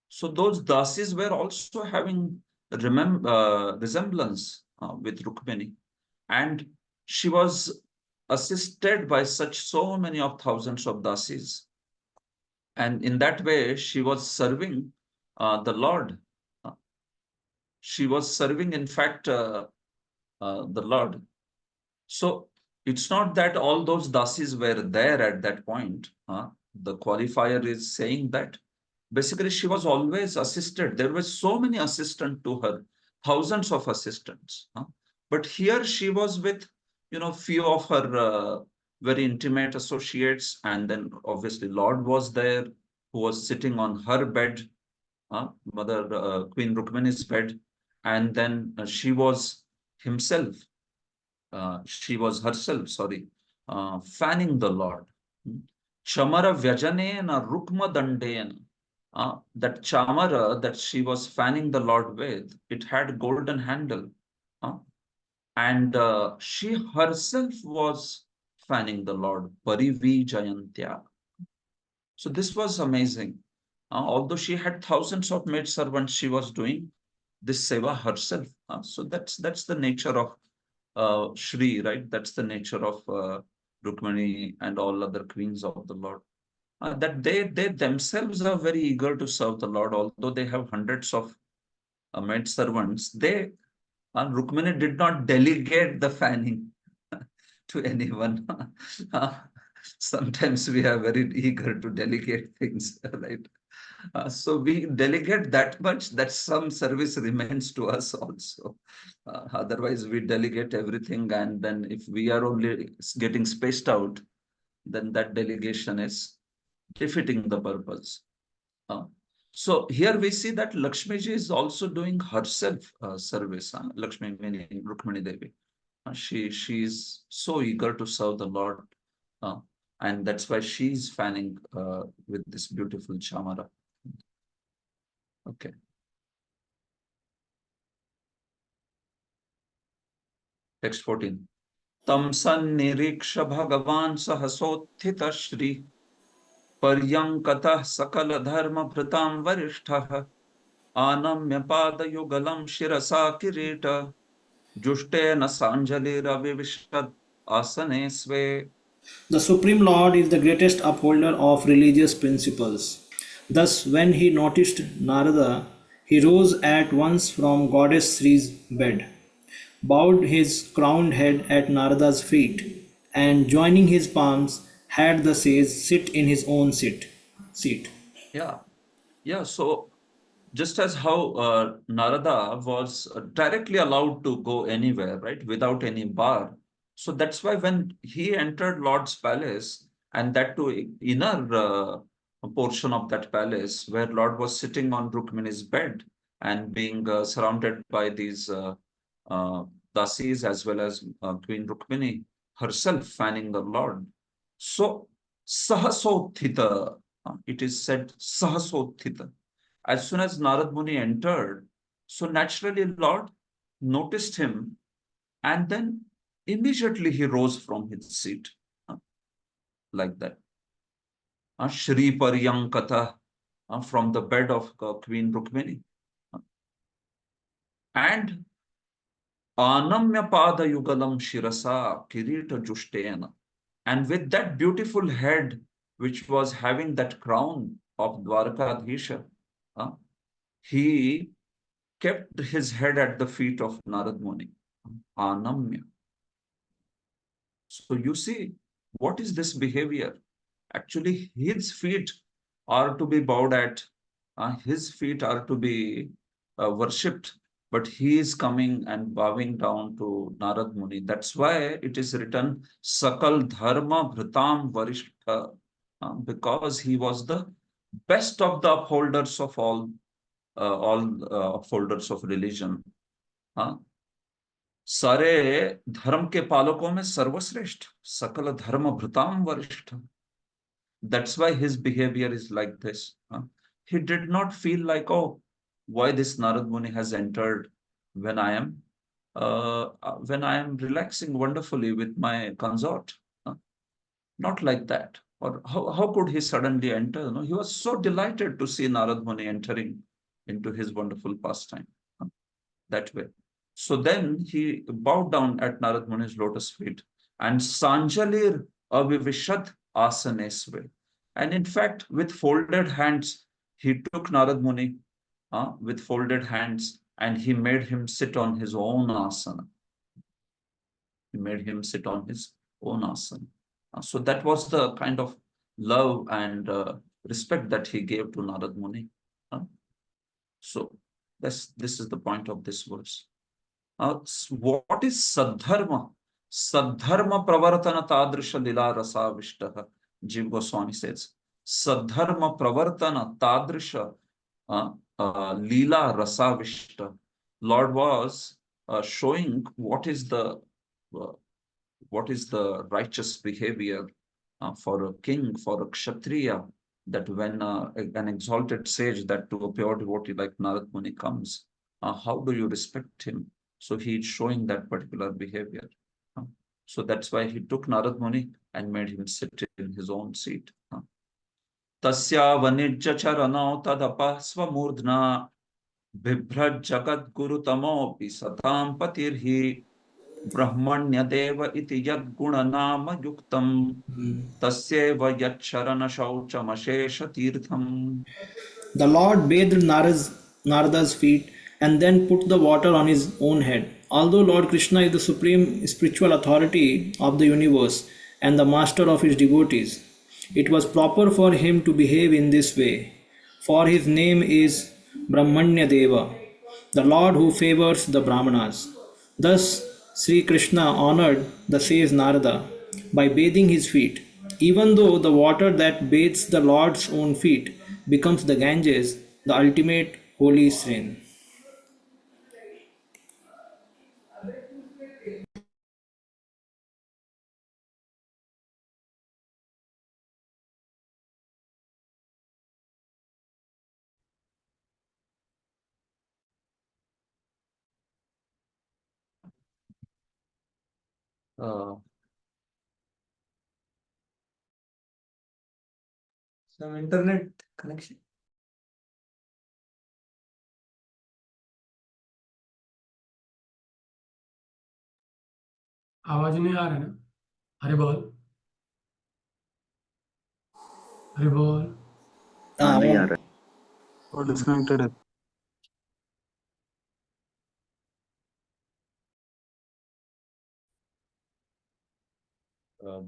So those dasis were also having resemblance with Rukmini, and she was assisted by such so many of thousands of dasis, and in that way she was serving the Lord. Uh, she was serving, in fact, the Lord. So it's not that all those dasis were there at that point. The qualifier is saying that basically she was always assisted. There were so many assistants to her, thousands of assistants. But here she was with, few of her very intimate associates, and then obviously Lord was there, who was sitting on her bed, Mother Queen Rukmini's bed, and then she was herself, sorry, fanning the Lord. Chamara Vyajanena Rukma Dandena. That chamara that she was fanning the Lord with, it had golden handle. And she herself was fanning the Lord. Parivi Jayantya. So this was amazing. Although she had thousands of maid servants, she was doing this seva herself. So that's the nature of Shri, right? That's the nature of Rukmani and all other queens of the Lord. that they themselves are very eager to serve the Lord, although they have hundreds of maid servants. Rukmini did not delegate the fanning to anyone. Sometimes we are very eager to delegate things, right? So we delegate that much that some service remains to us also. Otherwise, we delegate everything, and then if we are only getting spaced out, then that delegation is defeating the purpose. So here we see that Lakshmi ji is also doing herself service. Lakshmi meaning Rukmini Devi. She is so eager to serve the Lord, and that's why she is fanning with this beautiful chamara. Okay. Text 14. Tam sanniriksha bhagavan sahasotthita shri पर्यंकतः सकल धर्म भृतां वरिष्ठः आनम्य पादयुगलं शिरसा किरीट जुष्टेन सांजलिरविविशद आसने स्वे. The Supreme Lord is the greatest upholder of religious principles. Thus, when he noticed Narada, he rose at once from Goddess Sri's bed, bowed his crowned head at Narada's feet, and joining his palms, had the sage sit in his own seat. Yeah. So just as how Narada was directly allowed to go anywhere, right, without any bar. So that's why when he entered Lord's palace, and that to inner portion of that palace, where Lord was sitting on Rukmini's bed and being surrounded by these dasis as well as Queen Rukmini herself fanning the Lord. So Sahasothita, it is said Sahasothita. As soon as Narad Muni entered, so naturally Lord noticed him, and then immediately he rose from his seat, like that. Shri Paryankata, from the bed of Queen Rukmini. And Anamya Pada Yugalam Shirasa Kirita Jushtena. And with that beautiful head, which was having that crown of Dwarakadhisha, he kept his head at the feet of Narad Muni. Anamya. So you see, what is this behavior? Actually, his feet are to be bowed at, his feet are to be worshipped, but he is coming and bowing down to Narad Muni. That's why it is written, Sakal Dharma Bhritam Varishtha, because he was the best of the upholders of all upholders of religion. सारे धर्म के पालकों में सर्वश्रेष्ठ, सकल धर्म भृताम वरिष्ठ. That's why his behavior is like this. He did not feel like, oh, why this Narad Muni has entered when I am relaxing wonderfully with my consort. Not like that. Or how could he suddenly enter? No, he was so delighted to see Narad Muni entering into his wonderful pastime that way. So then he bowed down at Narad Muni's lotus feet and Sanjalir Avivishad Asanesve. And in fact, with folded hands, he took Narad Muni with folded hands and he made him sit on his own asana. He made him sit on his own asana. So that was the kind of love and respect that he gave to Narad Muni. So this is the point of this verse. What is Sadharma? Sadharma Pravartana Tadrisha Lila Rasa Vishtaha. Jiva Goswami says, Sadharma Pravartana Tadrisha Lila Rasa Vishta. Lord was showing what is the righteous behavior for a king, for a kshatriya, that when an exalted sage, that to a pure devotee like Narad Muni comes, how do you respect him? So he is showing that particular behavior. So that's why he took Narad Muni and made him sit in his own seat. Tasya vanijja charano tadapa swamurdhna bibhraj jagat guru tamopi satam patirhi ब्रह्मण्यदेव इति यद्गुणनाम युक्तम् तस्यैव यच्छरणशौचमशेषतीर्थम्. The Lord bathed Narada's feet and then put the water on his own head. Although Lord Krishna is the supreme spiritual authority of the universe and the master of his devotees, it was proper for him to behave in this way. For his name is Brahmanya Deva, the Lord who favors the Brahmanas. Thus, Sri Krishna honored the sage Narada by bathing his feet. Even though the water that bathes the Lord's own feet becomes the Ganges, the ultimate holy stream. Uh, some internet connection. आवाज नहीं आ रहा है ना? हरि बोल, हरि बोल. नहीं आ रहा है. और डिस्कनेक्टेड है.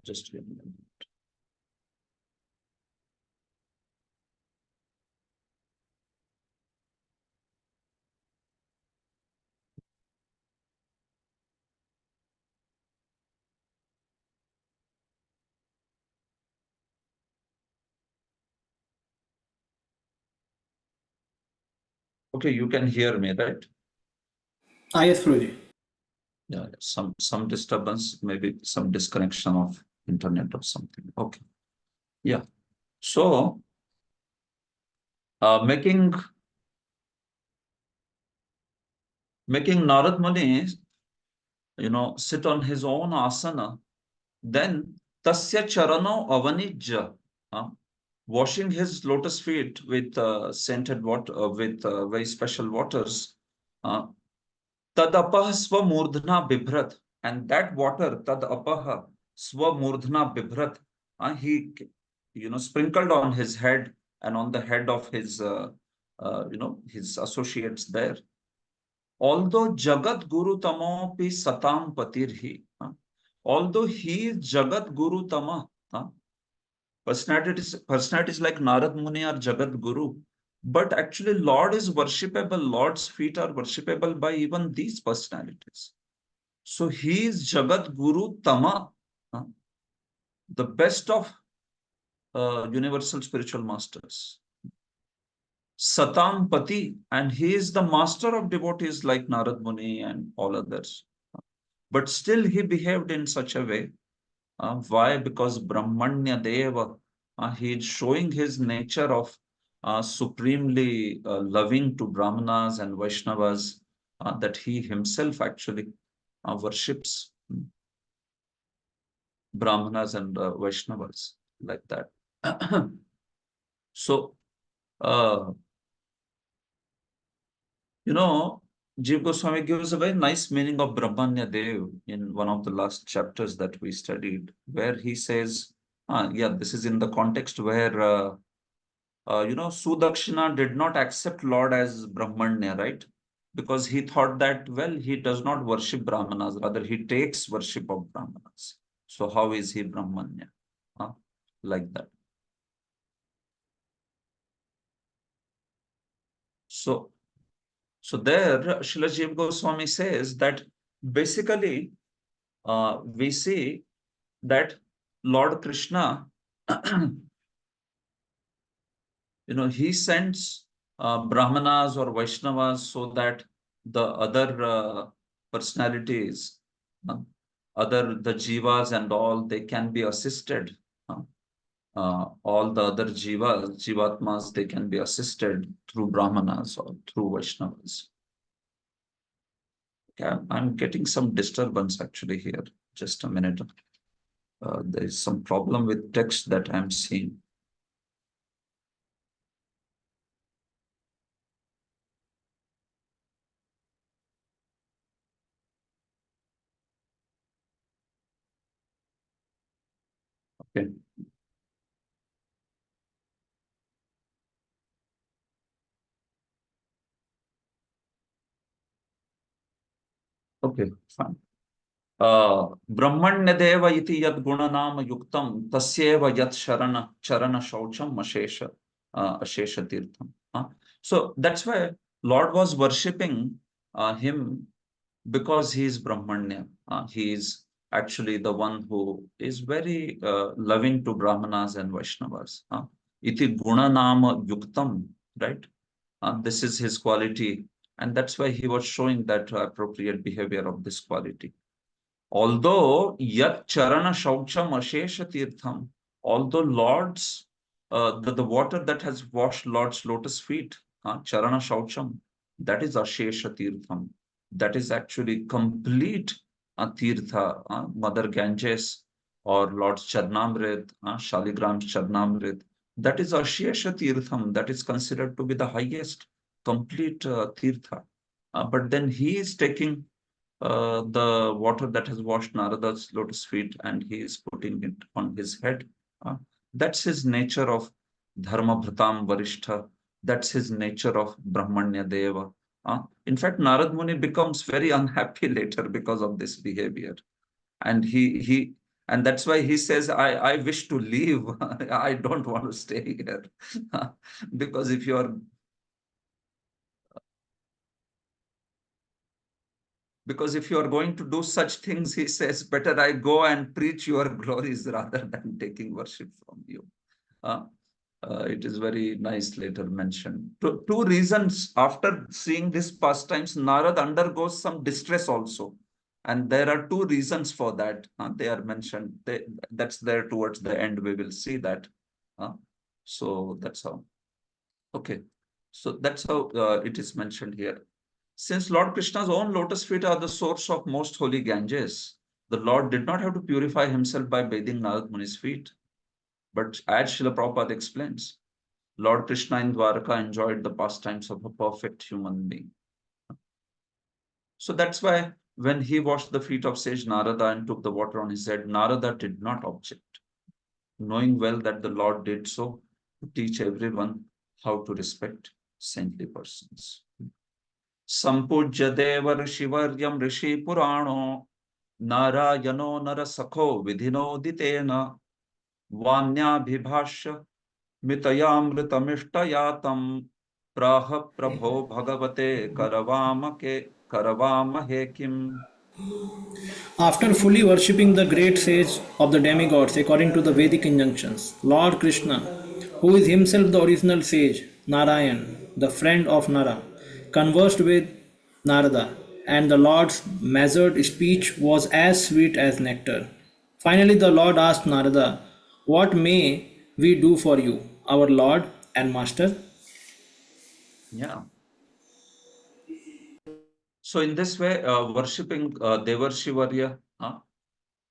Just a minute. Okay, you can hear me, right? Ah, yes, Prabhuji. Yeah, some disturbance, maybe some disconnection of internet or something. Okay. Yeah. So making Narad Muni, sit on his own asana, then tasya charano avanijya, washing his lotus feet with scented water, with very special waters. Tadapah swamurdhna bibhrat, and that water, tadapah swamurdhna bibhrat, he, sprinkled on his head and on the head of his, his associates there. Although Jagat Guru Tamopi Satam Patirhi, although he is Jagat Guru Tama, personalities like Narad Muni are Jagat Guru, but actually Lord is worshipable, Lord's feet are worshipable by even these personalities. So he is Jagat Guru Tama, the best of universal spiritual masters. Satam Pati, and he is the master of devotees like Narad Muni and all others. But still he behaved in such a way. Why? Because Brahmanya Deva, he is showing his nature of supremely loving to Brahmanas and Vaishnavas, that he himself actually worships Brahmanas and Vaishnavas like that. So, Jiva Goswami gives a very nice meaning of Brahmanya Dev in one of the last chapters that we studied, where he says, this is in the context where, Sudakshina did not accept Lord as Brahmanya, right? Because he thought that, well, he does not worship Brahmanas, rather he takes worship of Brahmanas. So how is he Brahmanya? Like that. So there, Srila Jiva Goswami says that basically we see that Lord Krishna, he sends Brahmanas or Vaishnavas so that the other personalities, the jivas and all, they can be assisted. All the other jivatmas, they can be assisted through Brahmanas or through Vaishnavas. Okay, I'm getting some disturbance actually here. Just a minute. There is some problem with text that I'm seeing. Okay. Okay, fine. ब्रह्मण्यदेव इति यद् गुणनाम युक्तं तस्यैव यत् चरण शौचम अशेष Theertham. So that's why Lord was worshipping him because he is Brahmanya. He is actually the one who is very loving to Brahmanas and Vaishnavas. Iti gunanama yuktam, right? This is his quality, and that's why he was showing that appropriate behavior of this quality. Although yat charana shaucham ashesha tirtham, although Lord's the water that has washed Lord's lotus feet, charana shaucham, that is ashesha tirtham. That is actually complete tirtha, Mother Ganges or Lord's Charnamrit, Shaligram's Charnamrit. That is ashesha tirtham. That is considered to be the highest complete tirtha. But then he is taking the water that has washed Narada's lotus feet and he is putting it on his head. That's his nature of Dharma Bhratam Varishtha. That's his nature of Brahmanya Deva. In fact, Narad Muni becomes very unhappy later because of this behavior. And and that's why he says, I wish to leave. I don't want to stay here. Because if you are going to do such things, he says, better I go and preach your glories rather than taking worship from you. It is very nice later mentioned. Two reasons. After seeing this pastimes, Narad undergoes some distress also. And there are two reasons for that. They are mentioned. That's there towards the end. We will see that. So that's how. Okay. So that's how it is mentioned here. Since Lord Krishna's own lotus feet are the source of most holy Ganges, the Lord did not have to purify himself by bathing Narad Muni's feet. But as Srila Prabhupada explains, Lord Krishna in Dwarka enjoyed the pastimes of a perfect human being. So that's why when he washed the feet of sage Narada and took the water on his head, Narada did not object, knowing well that the Lord did so to teach everyone how to respect saintly persons. Sampujya Deva Rishivaryam Rishi Purano Narayano Narasakho Vidhinoditena Vanyabhibhashya Mitayamritamirtayatam Praha Prabho Bhagavate Karavamahe Kim. After fully worshipping the great sage of the demigods according to the Vedic injunctions, Lord Krishna, who is himself the original sage, Narayan, the friend of Nara, conversed with Narada, and the Lord's measured speech was as sweet as nectar. Finally, the Lord asked Narada, "What may we do for you, our Lord and Master?" Yeah. So in this way, worshipping Devarshivarya.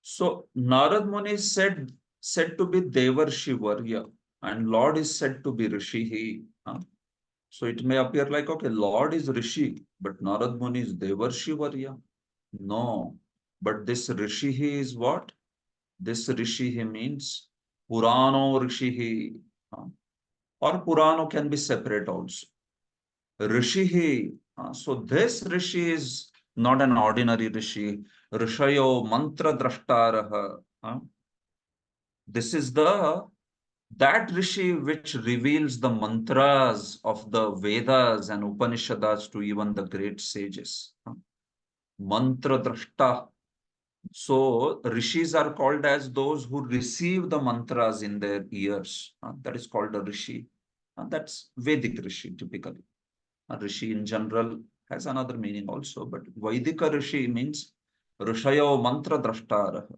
So Narad Muni is said to be Devarshivarya, and Lord is said to be Rishi. So it may appear like, okay, Lord is Rishi, but Narad Muni is Devarshivarya. No, but this Rishi is what? This Rishi means Purano Rishi. Or Purano can be separate also. Rishi. So this Rishi is not an ordinary Rishi. Rishayo mantra drashtaraha. This is that Rishi which reveals the mantras of the Vedas and Upanishads to even the great sages. Mantra drashta. So Rishis are called as those who receive the mantras in their ears. That is called a Rishi. That's Vedic Rishi typically. Rishi in general has another meaning also, but Vaidika Rishi means Rishayo mantra drashtar.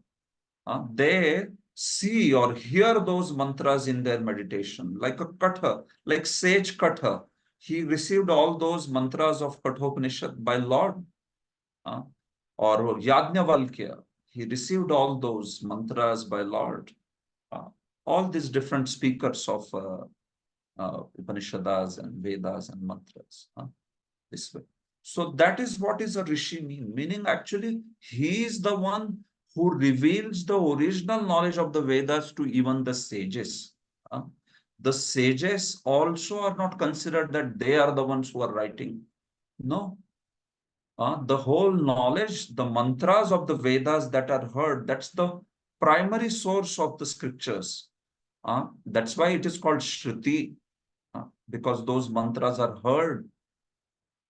They see or hear those mantras in their meditation, like a Katha, like sage Katha. He received all those mantras of Kathopanishad by Lord. Or Yajnavalkya, he received all those mantras by Lord. All these different speakers of Upanishads and Vedas and mantras. This way. So that is what is a Rishi mean. Meaning actually, he is the one who reveals the original knowledge of the Vedas to even the sages. The sages also are not considered that they are the ones who are writing. No. The whole knowledge, the mantras of the Vedas that are heard, that's the primary source of the scriptures. That's why it is called Shruti, because those mantras are heard.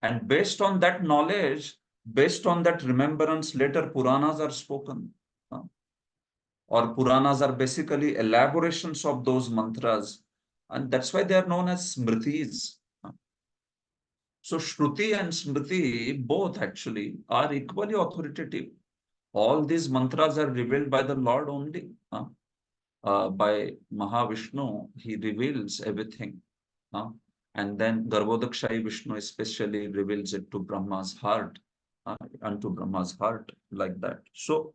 And based on that knowledge, based on that remembrance, later Puranas are spoken. Or Puranas are basically elaborations of those mantras. And that's why they are known as Smritis. So Shruti and Smriti, both actually, are equally authoritative. All these mantras are revealed by the Lord only. By Mahavishnu, he reveals everything. And then Garbhodakshai Vishnu especially reveals it to Brahma's heart, unto Brahma's heart, like that. So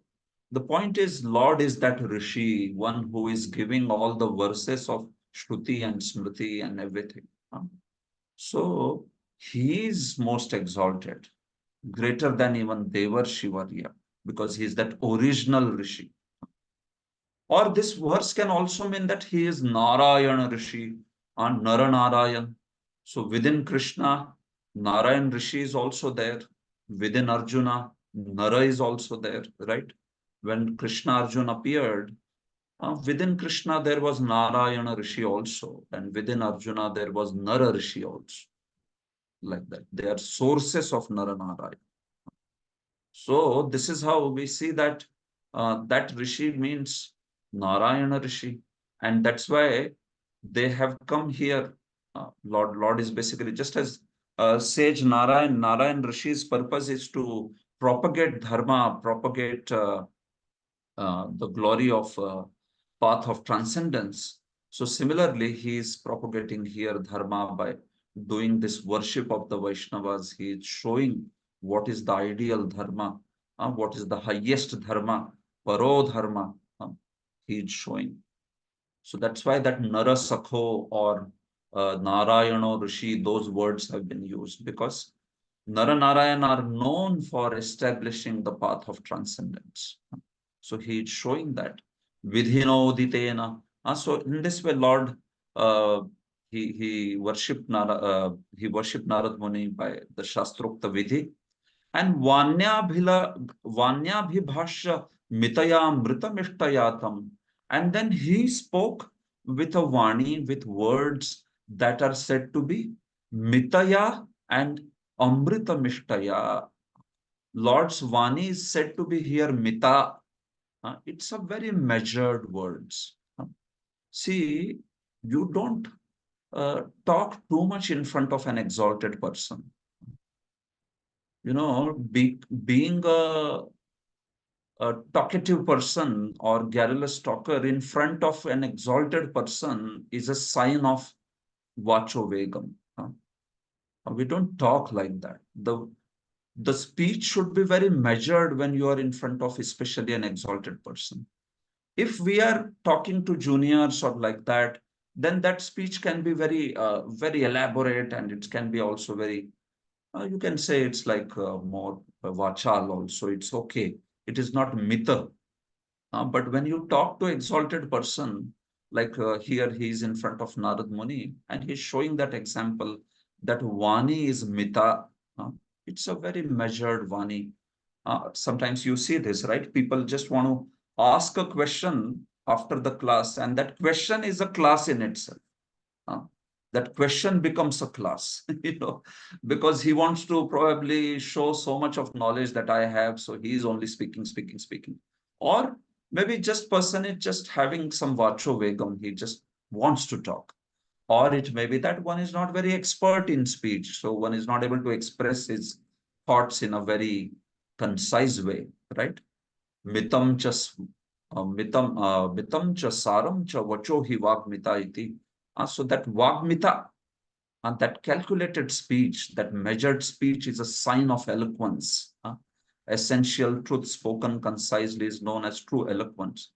the point is, Lord is that Rishi, one who is giving all the verses of Shruti and Smriti and everything. So he is most exalted, greater than even Deva Shivarya, because he is that original Rishi. Or this verse can also mean that he is Narayana Rishi and Naranarayan. So within Krishna, Narayan Rishi is also there. Within Arjuna, Nara is also there, right? When Krishna Arjuna appeared, within Krishna there was Narayana Rishi also, and within Arjuna there was Nara Rishi also. Like that. They are sources of Naranarayan. So this is how we see that that Rishi means Narayana Rishi. And that's why they have come here. Lord is basically just as sage Narayan Rishi's purpose is to propagate dharma, propagate the glory of path of transcendence. So similarly, he is propagating here dharma by doing this worship of the Vaishnavas. He is showing what is the ideal dharma, what is the highest dharma, paro dharma. He is showing. So that's why that Narasakho or Narayano Rishi, those words have been used, because Naranarayan are known for establishing the path of transcendence. So he is showing that vidhinoditena. So in this way, Lord, he worshipped Narad Muni by the Shastrokta Vidhi, and Vanyabhibhashya mitaya mritamishtayatam. And then he spoke with a Vani, with words that are said to be mitaya and amritamishhtaya. Lord's Vani is said to be here mita. It's a very measured words. See, you don't talk too much in front of an exalted person. You know, being a talkative person or garrulous talker in front of an exalted person is a sign of vacho vegam. We don't talk like that. The speech should be very measured when you are in front of especially an exalted person. If we are talking to juniors or like that, then that speech can be very very elaborate, and it can be also very you can say it's like more vachal also. It's okay. It is not mita. But when you talk to exalted person, like here he is in front of Narad Muni, and he's showing that example that Vani is mita. It's a very measured Vani. Sometimes you see this, right? People just want to ask a question after the class, and that question is a class in itself. That question becomes a class, because he wants to probably show so much of knowledge that I have, so he is only speaking. Or maybe just person is just having some vacho vegam, he just wants to talk. Or it may be that one is not very expert in speech, so one is not able to express his thoughts in a very concise way, right? Mitam cha saram cha vacho hi vagmita iti. So that vagmita, and that calculated speech, that measured speech is a sign of eloquence. Essential truth spoken concisely is known as true eloquence.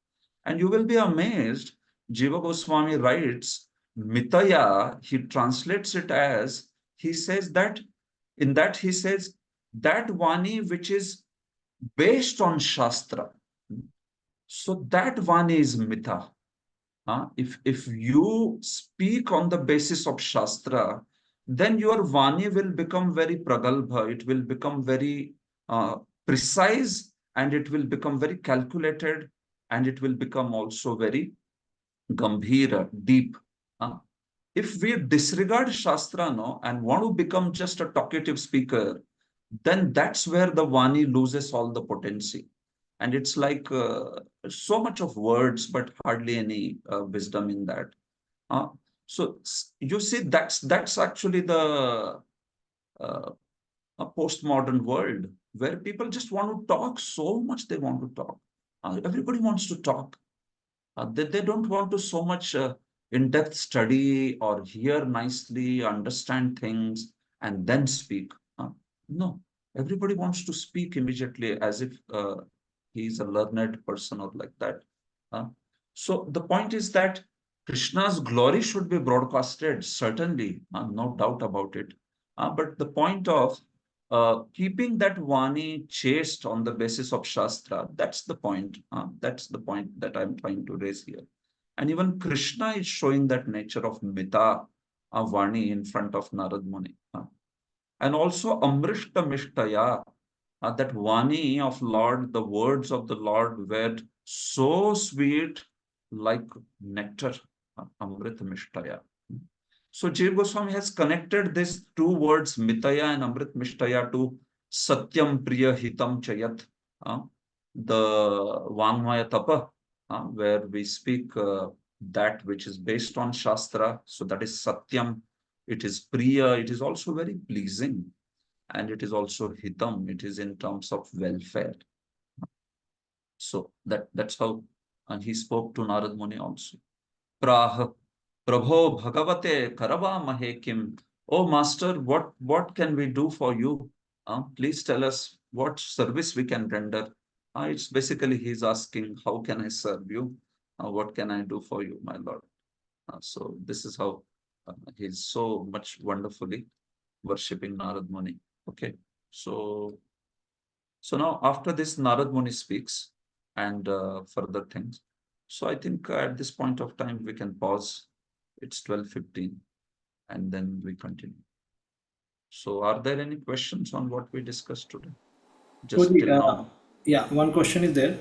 And you will be amazed, Jiva Goswami writes, mitaya, he translates it as, he says that, in that he says, that Vani which is based on Shastra. So that Vani is Mitha. If you speak on the basis of Shastra, then your Vani will become very pragalbha, it will become very precise, and it will become very calculated, and it will become also very gambhira, deep. If we disregard Shastra and want to become just a talkative speaker, then that's where the Vani loses all the potency. And it's like so much of words, but hardly any wisdom in that. So you see, that's actually the a postmodern world where people just want to talk so much. They want to talk. Everybody wants to talk. They don't want to so much in-depth study or hear nicely, understand things, and then speak. No, everybody wants to speak immediately as if he's a learned person or like that. So the point is that Krishna's glory should be broadcasted, certainly, no doubt about it. But the point of keeping that Vani chaste on the basis of Shastra, that's the point. That's the point that I'm trying to raise here. And even Krishna is showing that nature of Mita Vani in front of Narad Muni. And also Amrishta Mishtaya, that Vani of Lord, the words of the Lord were so sweet like nectar, Amrit Mishtaya. So Jiva Goswami has connected these two words, Mitaya and Amrit Mishtaya, to Satyam Priya Hitam Chayat, the Vangmaya Tapa, where we speak that which is based on Shastra. So that is Satyam, it is Priya, it is also very pleasing, and it is also Hitam, it is in terms of welfare. So that's how he spoke to Narad Muni also. Prah Prabho Bhagavate Karavamahe Kim. Oh Master, what can we do for you? Please tell us what service we can render. It's basically he's asking, how can I serve you? What can I do for you, my Lord? So this is how he's so much wonderfully worshipping Narad Muni. Okay, so now after this Narad Muni speaks and further things. So I think at this point of time we can pause. It's 12:15 and then we continue. So are there any questions on what we discussed today? Just Prabhuji, till now. yeah, one question is there.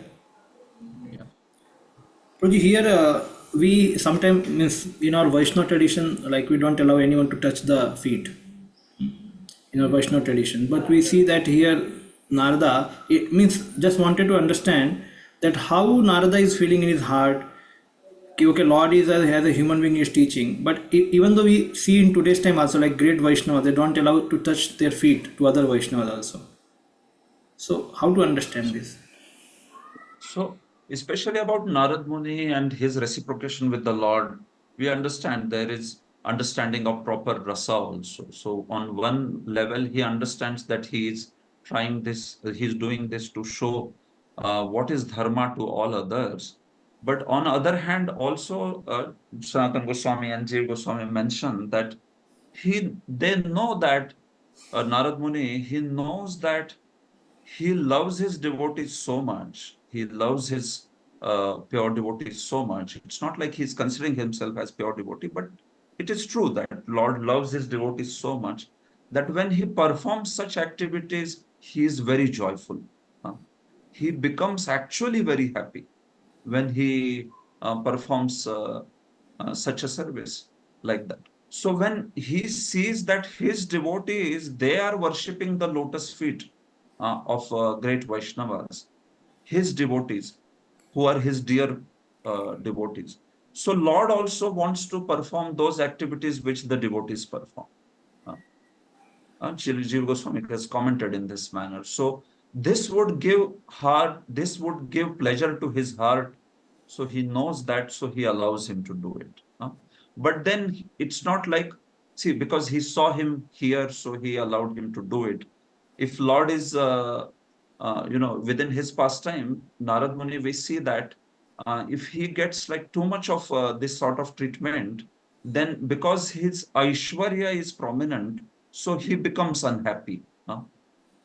Yeah. Prabhuji, here we sometimes means in our Vaishnava tradition, like we don't allow anyone to touch the feet in our Vaishnava tradition. But we see that here Narada, it means just wanted to understand that how Narada is feeling in his heart. Okay, Lord is as a human being is teaching, but even though we see in today's time also like great Vaishnava, they don't allow to touch their feet to other Vaishnavas also. So how to understand this? So especially about Narad Muni and his reciprocation with the Lord, we understand there is understanding of proper rasa also. So on one level, he understands that he is trying this, he's doing this to show what is dharma to all others. But on other hand, also Sanatana Goswami and Jiva Goswami mentioned that they know that Narad Muni, he knows that he loves his devotees so much. He loves his pure devotees so much. It's not like he's considering himself as pure devotee, but it is true that Lord loves his devotees so much that when he performs such activities, he is very joyful. He becomes actually very happy when he performs such a service like that. So when he sees that his devotees, they are worshipping the lotus feet of great Vaishnavas, his devotees, who are his dear devotees. So Lord also wants to perform those activities which the devotees perform. Jiva Goswami has commented in this manner. So this would give pleasure to his heart. So he knows that, so he allows him to do it. But then it's not like, see, because he saw him here, so he allowed him to do it. If Lord is, within his pastime, Narad Muni, we see that if he gets like too much of this sort of treatment, then because his Aishwarya is prominent, so he becomes unhappy.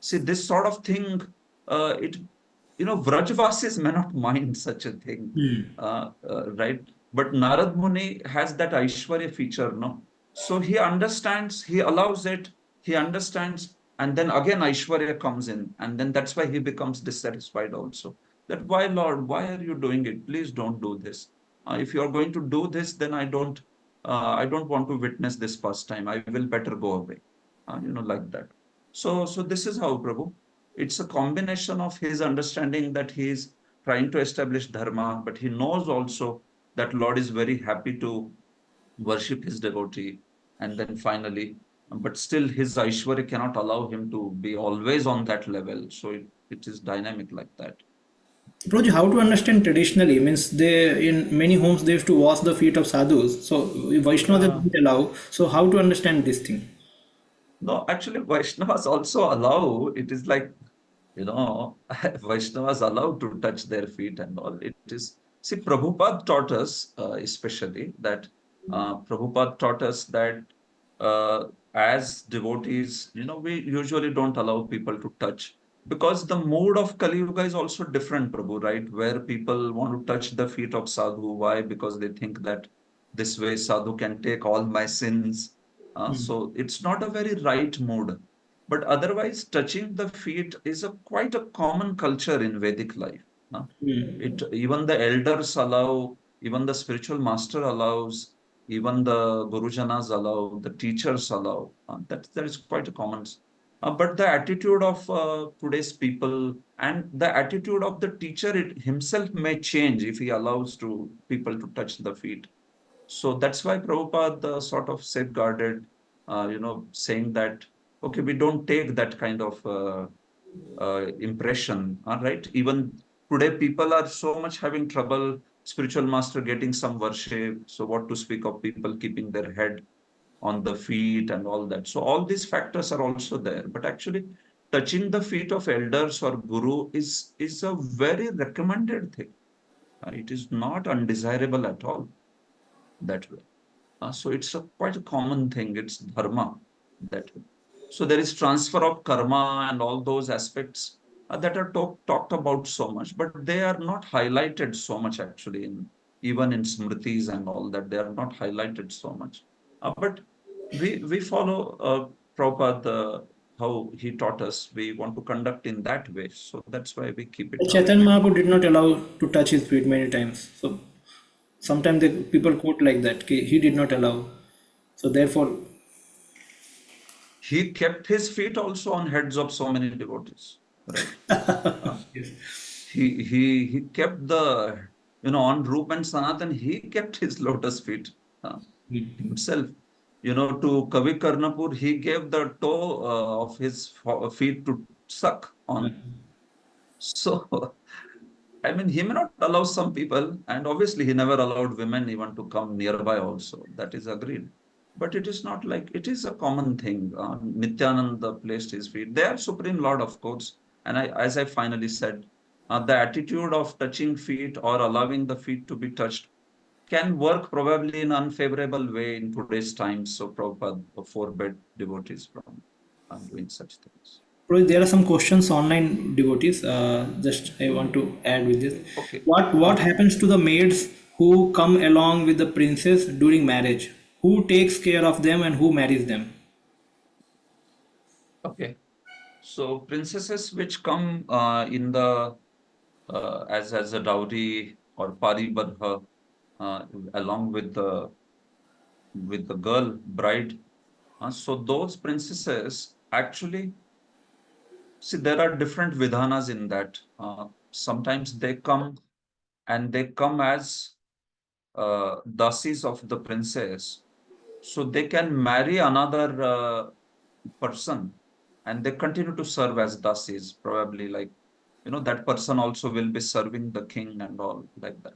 See, this sort of thing, it Vrajvasis may not mind such a thing, right? But Narad Muni has that Aishwarya feature, no? So he understands, he allows it, he understands, and then again Aishwarya comes in, and then that's why he becomes dissatisfied also. That why, Lord, why are you doing it? Please don't do this. If you are going to do this, then I don't want to witness this first time. I will better go away. Like that. So this is how, Prabhu. It's a combination of his understanding that he is trying to establish dharma, but he knows also that Lord is very happy to worship his devotee. And then finally, but still his Aishwarya cannot allow him to be always on that level. So it is dynamic like that. Prabhuji, how to understand traditionally? Means they in many homes they used to wash the feet of sadhus. So Vaishnava they Yeah. don't allow. So how to understand this thing? No, actually, Vaishnavas also allow, it is like, Vaishnavas allowed to touch their feet and all. It is, see, Prabhupada taught us, especially that Prabhupada taught us that as devotees, we usually don't allow people to touch because the mood of Kali Yuga is also different, Prabhu, right? Where people want to touch the feet of sadhu. Why? Because they think that this way sadhu can take all my sins. So it's not a very right mood. But otherwise, touching the feet is quite a common culture in Vedic life. It even the elders allow, even the spiritual master allows, even the gurujanas allow, the teachers allow. That is quite a common. But the attitude of today's people and the attitude of the teacher himself may change if he allows to people to touch the feet. So that's why Prabhupada sort of safeguarded, saying that, okay, we don't take that kind of impression, all right? Even today, people are so much having trouble, spiritual master getting some worship. So what to speak of people keeping their head on the feet and all that. So all these factors are also there. But actually, touching the feet of elders or guru is a very recommended thing. It is not undesirable at all that way. So it's quite a common thing. It's dharma that way. So there is transfer of karma and all those aspects that are talked about so much, but they are not highlighted so much actually even in smritis and all that. They are not highlighted so much. But we follow Prabhupada, how he taught us. We want to conduct in that way. So that's why we keep it up. Chaitanya Mahaprabhu did not allow to touch his feet many times. So sometimes the people quote like that. He did not allow. So therefore, He kept his feet also on heads of so many devotees, right? Uh, yes. he kept the on Rup and Sanatan, he kept his lotus feet himself. To Kavi Karnapur, he gave the toe of his feet to suck on. So I mean, he may not allow some people, and obviously he never allowed women even to come nearby also. That is agreed. But it is not like, it is a common thing. Nityananda placed his feet. They are Supreme Lord, of course. And as I finally said, the attitude of touching feet or allowing the feet to be touched can work probably in unfavorable way in today's times. So Prabhupada forbade devotees from doing such things. Rohit, there are some questions online devotees. Just I want to add with this. Okay. What happens to the maids who come along with the princess during marriage? Who takes care of them and who marries them? Okay. So princesses which come in the as a dowry or paribadha along with the girl bride. So those princesses actually, see, there are different vidhanas in that. Sometimes they come and they come as dasis of the princess, so they can marry another person and they continue to serve as dasis, probably like, that person also will be serving the king and all like that.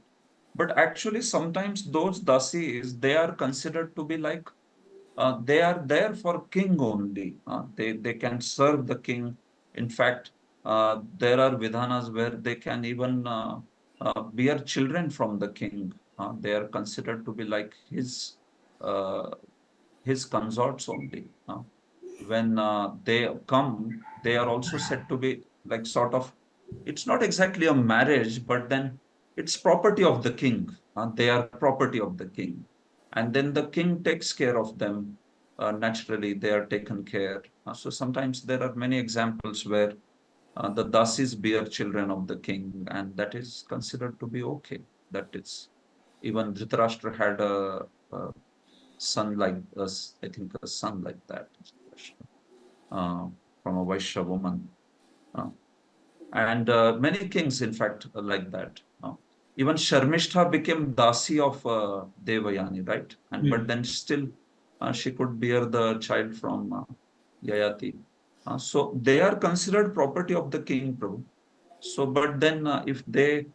But actually, sometimes those dasis, they are considered to be like, they are there for king only. They can serve the king. In fact, there are vidhanas where they can even bear children from the king. They are considered to be like uh, his consorts only. When they come, they are also said to be like sort of It's not exactly a marriage, but then it's property of the king. They are property of the king. And then the king takes care of them. Naturally, they are taken care. So sometimes there are many examples where the dasis bear children of the king, and that is considered to be okay. That is, even Dhritarashtra had a son like us, I think a son like that, uh, from a Vaishya woman. Uh, and many kings, in fact, are like that. Even Sharmishtha became Dasi of Devayani, right? And but then still she could bear the child from Yayati. So they are considered property of the king, Prabhu. So, but then if they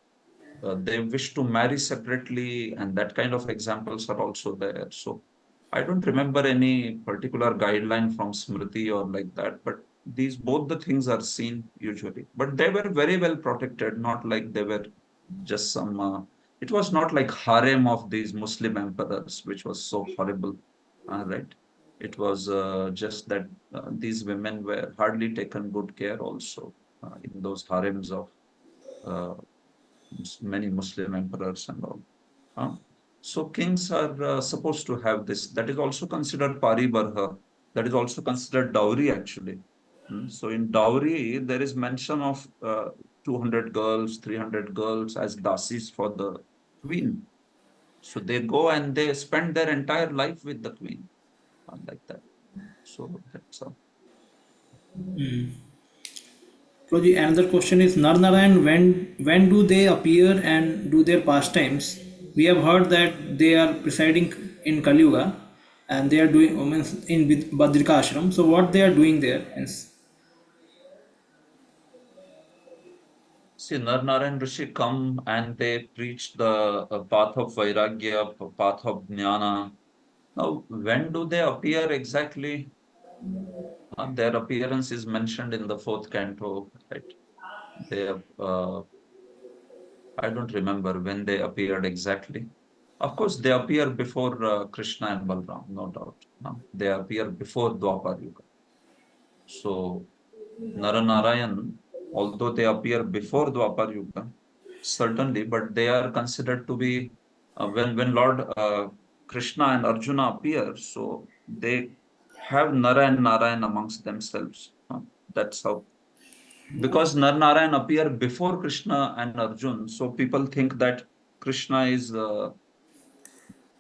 wish to marry separately, and that kind of examples are also there. So I don't remember any particular guideline from Smriti or like that, but these both the things are seen usually. But they were very well protected, not like they were just some. It was not like harem of these Muslim emperors, which was so horrible, right? It was just that these women were hardly taken good care also in those harems of uh, many Muslim emperors and all. Huh? So kings are supposed to have this. That is also considered paribarha. That is also considered dowry actually. So in dowry, there is mention of 200 girls, 300 girls as dasis for the queen. So they go and they spend their entire life with the queen, like that. So that's all. Prabhuji, another question is Nar Narayan, when do they appear and do their pastimes? We have heard that they are presiding in Kali Yuga and they are doing means in Badrika Ashram. So what they are doing there? Means, See, Narayan Rishi come and they preach the path of Vairagya, path of Jnana. Now, when do they appear exactly? Their appearance is mentioned in the fourth canto, right? They, I don't remember when they appeared exactly. Of course, they appear before Krishna and Balram, no doubt. No? They appear before Dwapar Yuga. So, Naranarayan, although they appear before Dwapar Yuga, certainly, but they are considered to be when Lord Krishna and Arjuna appear, so they have Nara and Narayan amongst themselves. That's how. Because Nar Narayan appear before Krishna and Arjun, so people think that Krishna is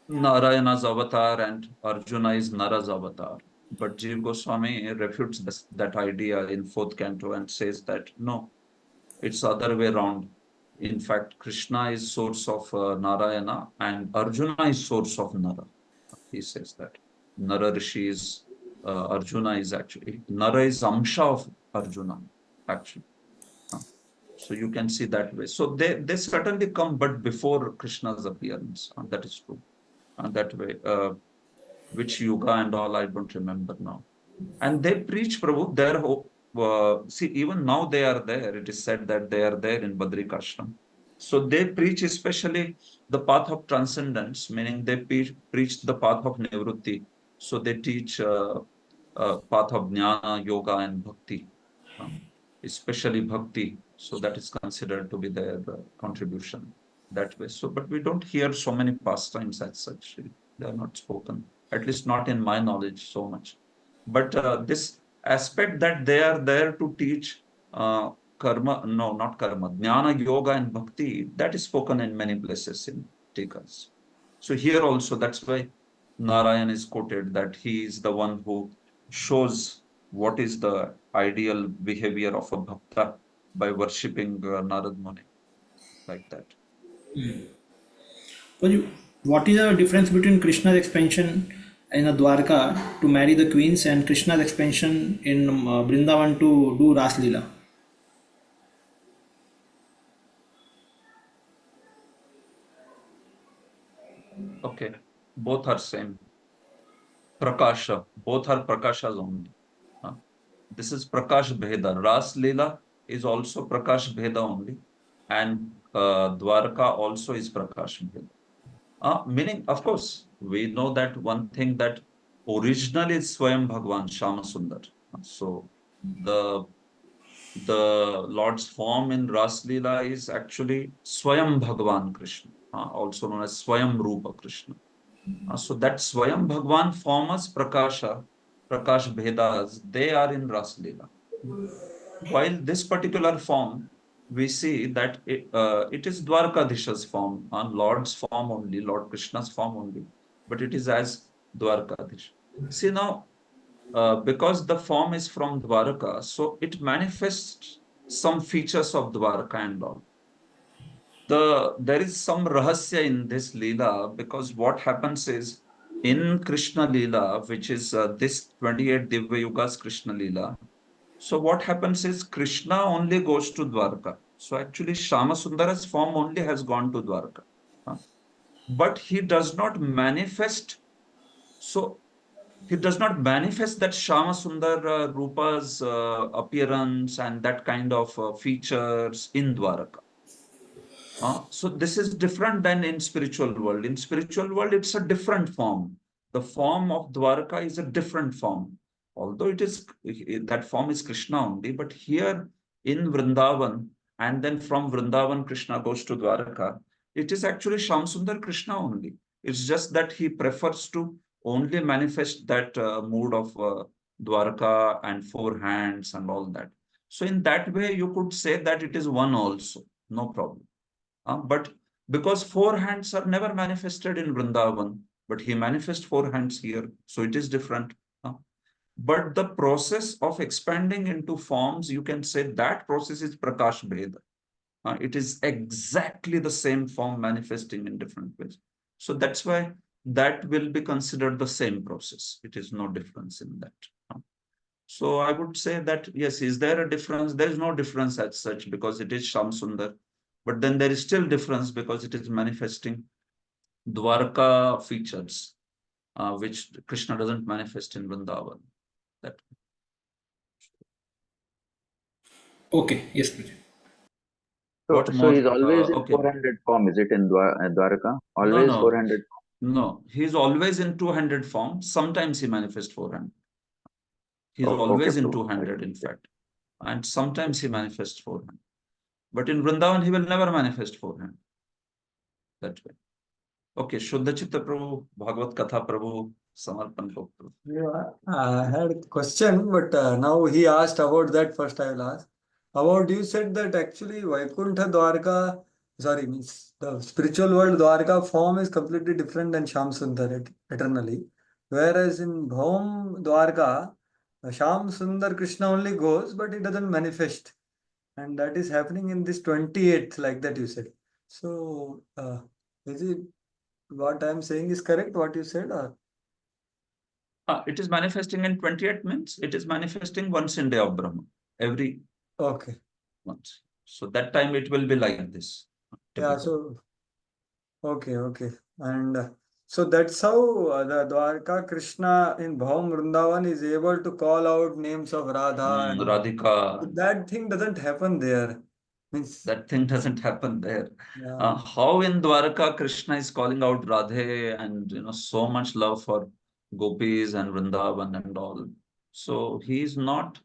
Narayana's avatar and Arjuna is Nara's avatar. But Jiva Goswami refutes that idea in fourth canto and says that no, it's the other way around. In fact, Krishna is source of Narayana and Arjuna is source of Nara. He says that Nara Rishi is Arjuna is actually Nara is Amsha of Arjuna actually. So you can see that way. So they certainly come, but before Krishna's appearance. That is true. That way, which yuga and all, I don't remember now. And they preach Prabhu. Their see, even now they are there. It is said that they are there in Badrikashram. So they preach especially the path of transcendence, meaning they preach the path of Nivrutti. So they teach path of Jnana, Yoga, and Bhakti, uh, especially Bhakti. So that is considered to be their contribution that way. So, but we don't hear so many pastimes as such. They are not spoken, at least not in my knowledge so much. But this aspect that they are there to teach karma, no, not karma, jnana, yoga, and bhakti, that is spoken in many places in Tikas. So here also, that's why Narayan is quoted that he is the one who shows what is the ideal behavior of a bhakta by worshipping Narad Muni, like that. Prabhuji, what is the difference between Krishna's expansion in Dwarka to marry the queens and Krishna's expansion in Vrindavan to do Ras Leela? Okay, both are same. Prakasha, both are Prakashas only. This is Prakash Bheda. Ras Leela is also Prakash Bheda only. And Dwarka also is Prakash Bheda. Meaning, of course, we know that one thing that originally is Swayam Bhagwan, Shama Sundar. So the the Lord's form in Ras Leela is actually Swayam Bhagavan Krishna, also known as Swayam Rupa Krishna. So that Swayam Bhagavan form as Prakasha, Prakash Bhedas, they are in Ras Leela. While this particular form, we see that it is Dwarkadhisha's form, Lord's form only, Lord Krishna's form only, but it is as Dwarkadhish. See now, because the form is from Dwarka, so it manifests some features of Dwarka and all. There is some rahasya in this Leela, because what happens is in Krishna Leela, which is this 28 Divya Yugas Krishna Leela, so what happens is Krishna only goes to Dwarka. So actually Shama Sundara's form only has gone to Dwarka. But he does not manifest, so he does not manifest that Shama Sundar Rupa's appearance and that kind of features in Dwaraka. So this is different than in spiritual world. In spiritual world, it's a different form. The form of Dwarka is a different form. Although it is that form is Krishna only, but here in Vrindavan, and then from Vrindavan, Krishna goes to Dwaraka, it is actually Shamsundar Krishna only. It's just that he prefers to only manifest that mood of Dwarka and four hands and all that. So in that way, you could say that it is one also, no problem. But because four hands are never manifested in Vrindavan, but he manifests four hands here, so it is different. But the process of expanding into forms, you can say that process is Prakash Bheda. It is exactly the same form manifesting in different ways. So that's why that will be considered the same process. It is no difference in that. So I would say that, yes, is there a difference? There is no difference as such, because it is Shamsundar. But then there is still difference because it is manifesting Dwarka features, which Krishna doesn't manifest in Vrindavan. That. Okay, yes, Praji. What So more? he's always in Okay. 400 form, is it in Dwaraka? No, Always no. 400. No, he's always in 200 form. Sometimes he manifests 400. He's Oh, okay, always in Prabhu. 200, in fact. And sometimes he manifests 400. But in Vrindavan, he will never manifest 400. That way. Okay, Shuddha Chitta Prabhu, Bhagavad Katha Prabhu, Samarpan Prabhu. Yeah, I had a question, but now he asked about that. First, I will ask about, you said that actually Vaikuntha Dwarka, sorry, means the spiritual world Dwarka form is completely different than Sham Sundar eternally. Whereas in Bhaum Dwarka, Sham Sundar Krishna only goes, but it doesn't manifest. And that is happening in this 28th, like that you said. So, is it what I am saying is correct, what you said? Or? It is manifesting in 28 means it is manifesting once in day of Brahma, every Okay. once. So that time it will be like this. Yeah, Typical. so okay. And so that's how the Dwarka Krishna in Bhaum Vrindavan is able to call out names of Radha and all. Radhika, That thing doesn't happen there. Means, that thing doesn't happen there. yeah, How in Dwaraka Krishna is calling out Radhe and so much love for gopis and Vrindavan and all. So he is not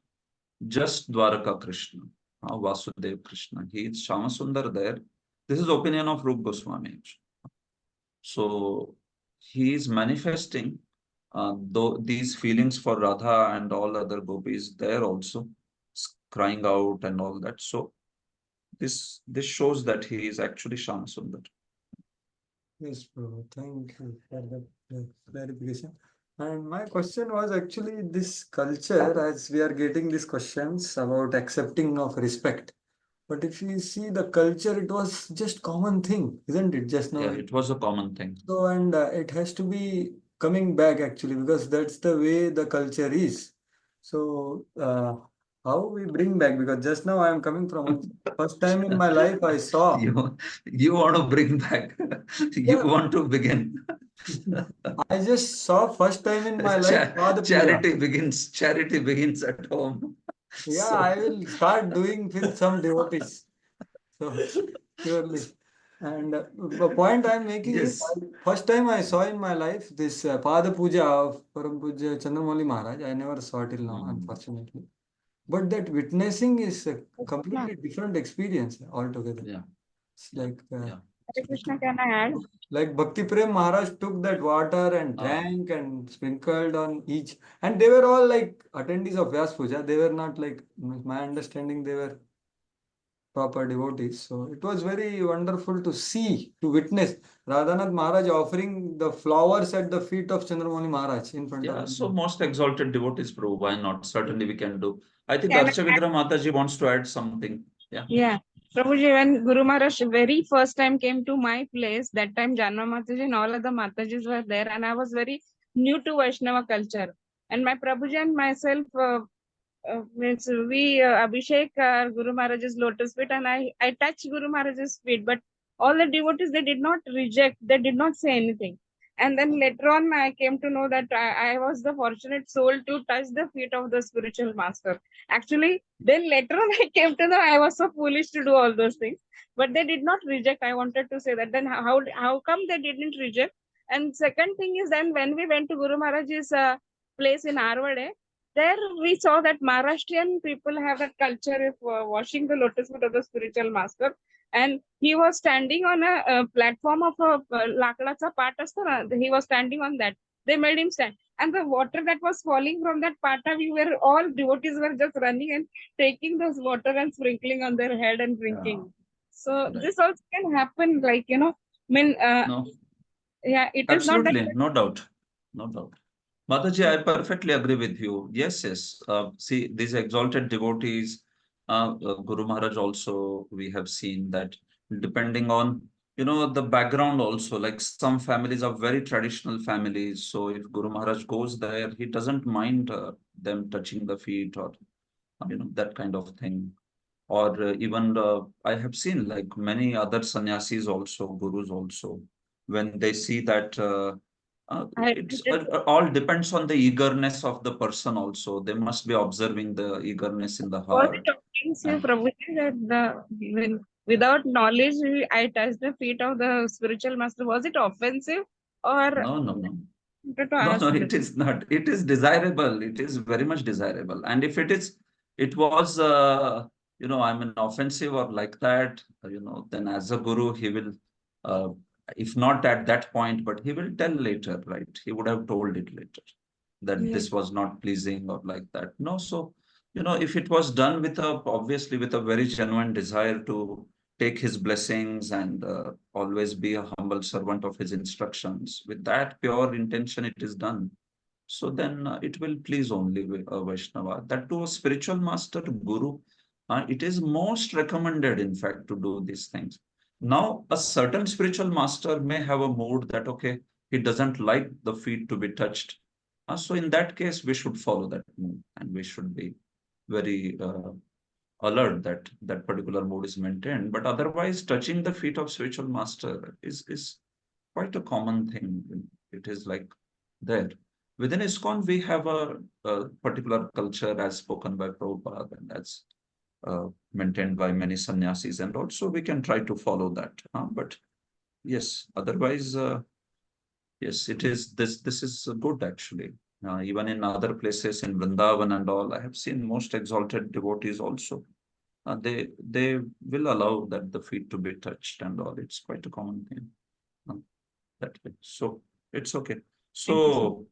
just Dwaraka Krishna, Vasudev Krishna. He is Shamasundar there. This is opinion of Rup Goswami. So he is manifesting these feelings for Radha and all other gopis there also, crying out and all that. So this shows that he is actually Shama Sundar. yes, bro. Thank you for that clarification. And my question was actually this culture, as we are getting these questions about accepting of respect. But if you see the culture, it was just common thing, isn't it? Just now. Yeah, it was a common thing. So, and it has to be coming back actually, because that's the way the culture is. So, how we bring back? Because just now I am coming from first time in my life I saw. You want to bring back, you Yeah, want to begin. I just saw first time in my life Pada Puja. Charity begins at home. Yeah, So I will start doing with some devotees. So, surely. And the point I'm making is, yes. first time I saw in my life this Pada Puja of Param Puja Chandramauli Maharaj. I never saw till now, Mm. unfortunately. But that witnessing is a completely different experience altogether. Yeah. It's like Yeah. Hare Krishna, can I add? like Bhakti Prem Maharaj took that water and Ah. drank and sprinkled on each, and they were all like attendees of Vyas Puja. They were not like, my understanding, they were proper devotees. So it was very wonderful to see, to witness Radhanath Maharaj offering the flowers at the feet of Chandramani Maharaj in front Yeah, of so him. most exalted devotees, Prabhu, why not? Certainly we can do. I think Can I Archavidra Mataji wants to add something. Yeah. Yeah. Prabhuji, when Guru Maharaj very first time came to my place, that time Janma Mataji and all other Matajis were there, and I was very new to Vaishnava culture. And my Prabhuji and myself, means we Abhishek Guru Maharaj's lotus feet, and I touched Guru Maharaj's feet, but all the devotees, they did not reject, they did not say anything. And then later on, I came to know that I was the fortunate soul to touch the feet of the spiritual master. Actually, then later on, I came to know I was so foolish to do all those things, but they did not reject. I wanted to say that. Then how come they didn't reject? And second thing is, then when we went to Guru Maharaj's place in Arvade, there we saw that Maharashtrian people have that culture of washing the lotus feet of the spiritual master. And he was standing on a platform of a lakdacha pata. He was standing on that. They made him stand. And the water that was falling from that pata, we were all devotees were just running and taking those water and sprinkling on their head and drinking. So Right. this also can happen, like, No, yeah, it is not that. absolutely, no doubt. No doubt. Mataji, I perfectly agree with you. Yes, yes. See, these exalted devotees, Guru Maharaj also, we have seen that depending on, the background also, like some families are very traditional families. So if Guru Maharaj goes there, he doesn't mind them touching the feet or, that kind of thing. Or even I have seen like many other sannyasis also, gurus also, when they see that it's all depends on the eagerness of the person also. They must be observing the eagerness in the Was it heart. offensive, And Prabhuji, that without knowledge I touched the feet of the spiritual master? Was it offensive, or no, no, no. wanted to No, ask no, this? it is not. It is desirable. It is very much desirable. And if it was, I mean, offensive or like that, then as a guru, he will, uh, if not at that point, but he will tell later, right? He would have told it later that Yes. this was not pleasing or like that. No, so, if it was done with obviously with a very genuine desire to take his blessings and always be a humble servant of his instructions. With that pure intention, it is done. So then it will please only Vaishnava. That to a spiritual master, guru, it is most recommended, in fact, to do these things. Now, a certain spiritual master may have a mood that, okay, he doesn't like the feet to be touched. So in that case, we should follow that mood and we should be very alert that that particular mood is maintained. But otherwise, touching the feet of spiritual master is quite a common thing. It is like there. Within ISKCON, we have a particular culture as spoken by Prabhupada and as maintained by many sannyasis, and also we can try to follow that. But yes, otherwise, yes, it is. This is good actually. Even in other places in Vrindavan and all, I have seen most exalted devotees also they will allow that the feet to be touched and all. It's quite a common thing that way. So it's okay. Thank you, sir. So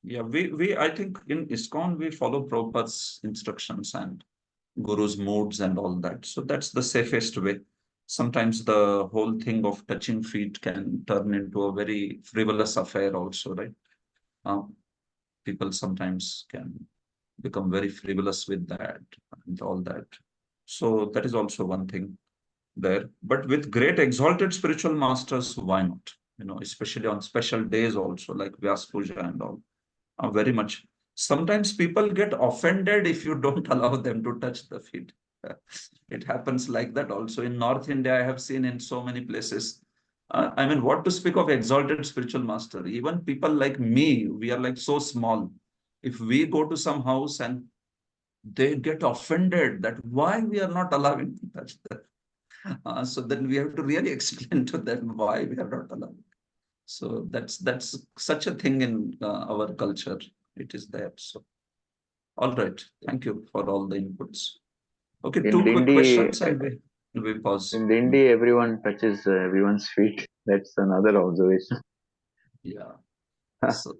yeah, we I think in ISKCON we follow Prabhupada's instructions and Guru's moods and all that. So that's the safest way. Sometimes the whole thing of touching feet can turn into a very frivolous affair also, right? People sometimes can become very frivolous with that and all that. So that is also one thing there. But with great exalted spiritual masters, why not? Especially on special days also, like Vyas Puja and all. Very much. Sometimes people get offended if you don't allow them to touch the feet. It happens like that also. In North India, I have seen in so many places. I mean, what to speak of exalted spiritual master? Even people like me, we are like so small. If we go to some house and they get offended that why we are not allowing to touch them. So then we have to really explain to them why we are not allowing. So that's such a thing in our culture. It is there. So All right. Thank you for all the inputs. Okay, In two quick Dindi, questions and we pause. in Dindi, everyone touches everyone's feet. That's another observation. Yeah. So,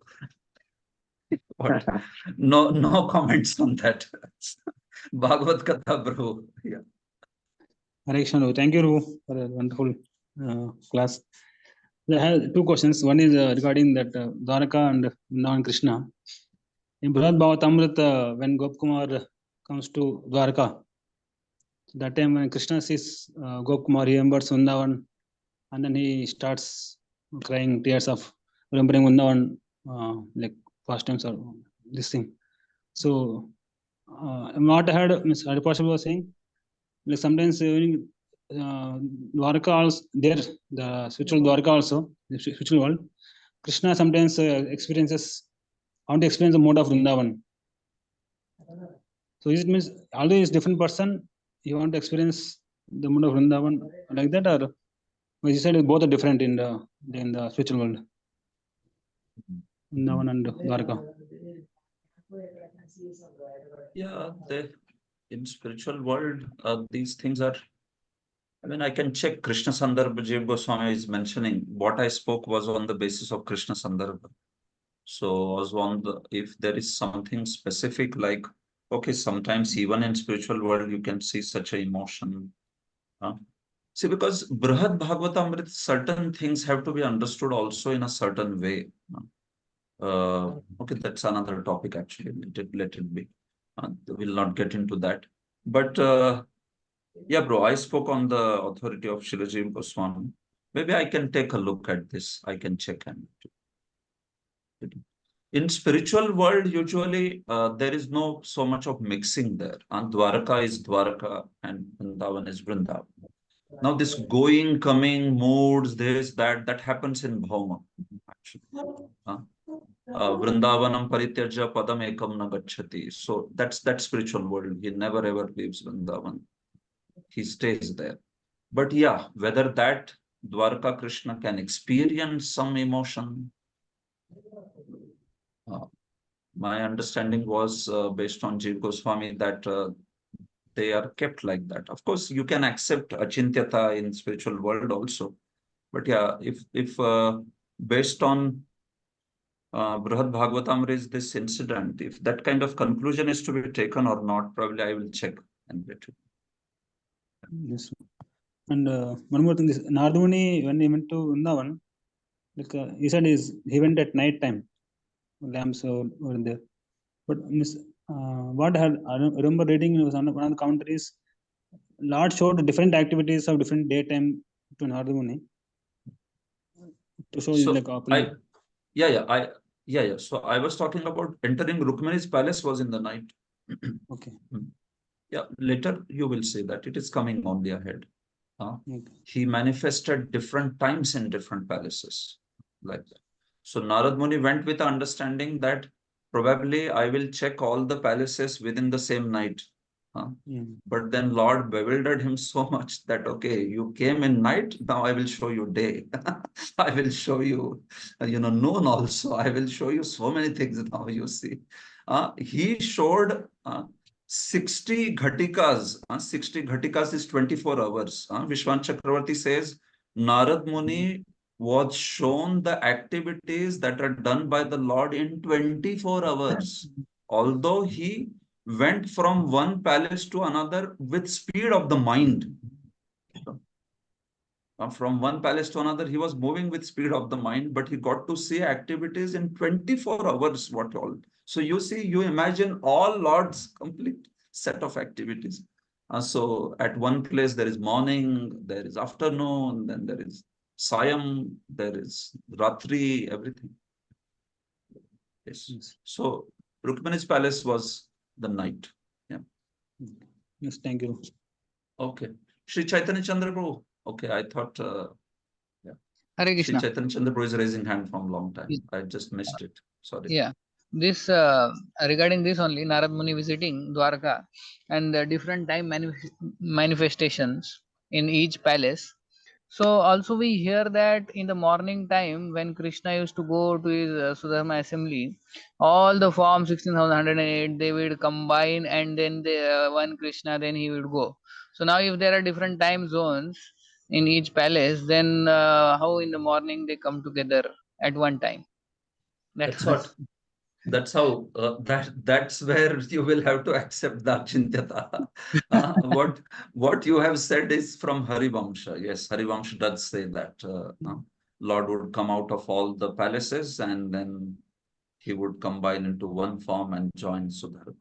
what? No comments on that. Bhagavad Katha, bro. Yeah. Hare Krishna. Thank you, Ru, for a wonderful class. I have two questions. One is regarding that Dwaraka and Vrindavan Krishna. In Brihad Bhavatamrita, when Gopkumar comes to Dwarka, that time when Krishna sees Gopkumar, he remembers Vrindavan, and then he starts crying tears of remembering Vrindavan, like past times or this thing. So, what I heard, Ms. Hariprasad was saying, like sometimes Dwarka also, there, the spiritual Dwarka also, the spiritual world, Krishna sometimes experiences, want to experience the mode of Vrindavan. So it means, although he is different person, you want to experience the mode of Vrindavan like that, or you said both are different in the spiritual world, Vrindavan and Dwarka. Yeah, in spiritual world, these things are, I mean, I can check. Krishna Sandarbha Jiva Goswami is mentioning what I spoke was on the basis of Krishna Sandarbha. So was on the, if there is something specific like, okay, sometimes even in spiritual world, you can see such a emotion. See, because Brihad Bhagavatamrita, certain things have to be understood also in a certain way. Okay, that's another topic actually. Let it be. We'll not get into that. But yeah, bro, I spoke on the authority of Shilaji Goswami. Maybe I can take a look at this. I can check and in spiritual world, usually there is no so much of mixing there. And Dwaraka is Dwaraka and Vrindavan is Vrindavan. Now this going, coming, moods, this, that happens in Bhauma. Actually. Vrindavanam parityaja padam ekam na gacchati. So that's that spiritual world. He never ever leaves Vrindavan. He stays there. But yeah, whether that Dwarka Krishna can experience some emotion, my understanding was based on Jiva Goswami that they are kept like that. Of course, you can accept achintyata in spiritual world also. But yeah, if based on Brihad Bhagavatamrita is this incident, if that kind of conclusion is to be taken or not, probably I will check and let you. Yes. And one more thing, this Nardamuni, when he went to Vrindavan, like he said, he went at night time. Lamps were there. But what I remember reading was one of the commentaries, Lord showed different activities of different daytime to Nardamuni to show So like opulent. yeah. So I was talking about entering Rukmani's palace was in the night. Okay. Yeah, later you will see that it is coming only ahead. Okay. He manifested different times in different palaces, like that. So Narad Muni went with the understanding that probably I will check all the palaces within the same night. But then Lord bewildered him so much that, okay, you came in night, now I will show you day. I will show you, noon also. I will show you so many things now, you see. He showed 60 ghatikas. 60 ghatikas is 24 hours. Vishwan Chakravarti says, Narad Muni was shown the activities that are done by the Lord in 24 hours. Although he went from one palace to another with speed of the mind. From one palace to another, he was moving with speed of the mind, but he got to see activities in 24 hours, what all. So you see, you imagine all Lord's complete set of activities. So at one place, there is morning, there is afternoon, then there is Sayam, there is Ratri, everything. Yes. So Rukmani's palace was the night. Yeah. Yes, thank you. Okay. Sri Chaitanya Chandra Prabhu. Okay, I thought yeah. Hare Sri Krishna. Chaitanya Chandra Prabhu is raising hand from long time. I just missed it. Sorry. Yeah. This regarding this only, Narad Muni visiting Dwarka and the different time manifestations in each palace. So also we hear that in the morning time when Krishna used to go to his Sudharma assembly, all the forms 16,108 they would combine, and then the one Krishna, then he would go. So now if there are different time zones in each palace, then how in the morning they come together at one time? That's what. That's how that's where you will have to accept the Achintyata. What you have said is from Harivamsha. Yes, Harivamsha does say that Lord would come out of all the palaces and then he would combine into one form and join Sudharma.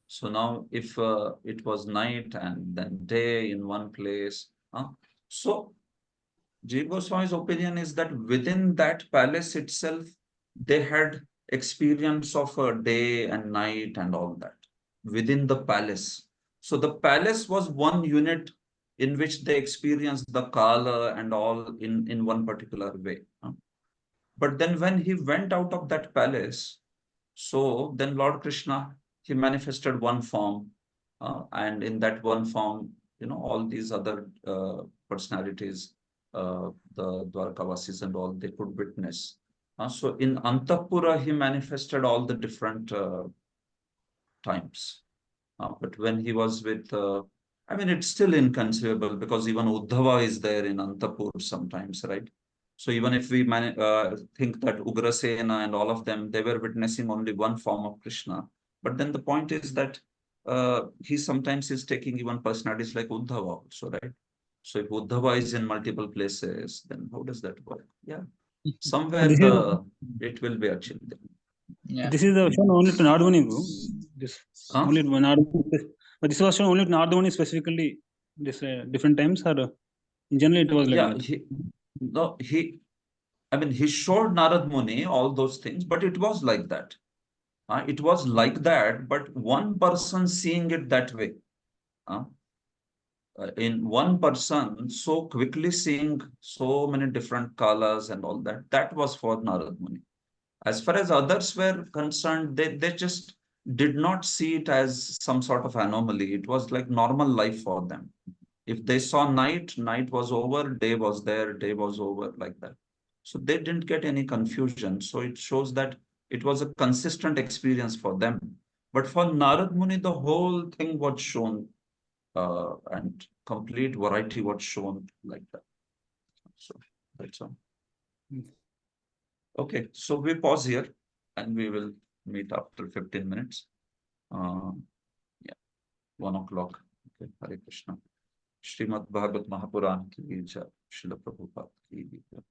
So now if it was night and then day in one place, so Jiva Goswami's opinion is that within that palace itself, they had experience of a day and night and all that within the palace. So the palace was one unit in which they experienced the Kala and all in one particular way. But then when he went out of that palace, so then Lord Krishna, he manifested one form, and in that one form, all these other personalities, the Dwarkavasis and all, they could witness. So in Antapura, he manifested all the different times. But when he was with, I mean, it's still inconceivable because even Uddhava is there in Antapur sometimes, right? So even if we think that Ugrasena and all of them, they were witnessing only one form of Krishna. But then the point is that he sometimes is taking even personalities like Uddhava also, right? So if Uddhava is in multiple places, then how does that work? Yeah, somewhere This is it will be actually there. Yeah. this is shown only to Nardmuni, bro. This Huh? only Nardmuni, but this was shown only to Nardmuni specifically. This different times, or in general it was like Yeah, that. no, I mean, he showed Narad Muni all those things, but it was like that. It was like that, but one person seeing it that way. Uh, in one person, so quickly seeing so many different colors and all that, that was for Narad Muni. As far as others were concerned, they just did not see it as some sort of anomaly. It was like normal life for them. If they saw night, night was over, day was there, day was over, like that. So they didn't get any confusion. So it shows that it was a consistent experience for them. But for Narad Muni, the whole thing was shown and complete variety was shown like that. So that's all. Okay, so we pause here and we will meet after 15 minutes. Yeah, 1 o'clock. Okay, Hare Krishna. Shrimad Bhagavat Mahapuran की जय, श्रील प्रभुपाद की जय।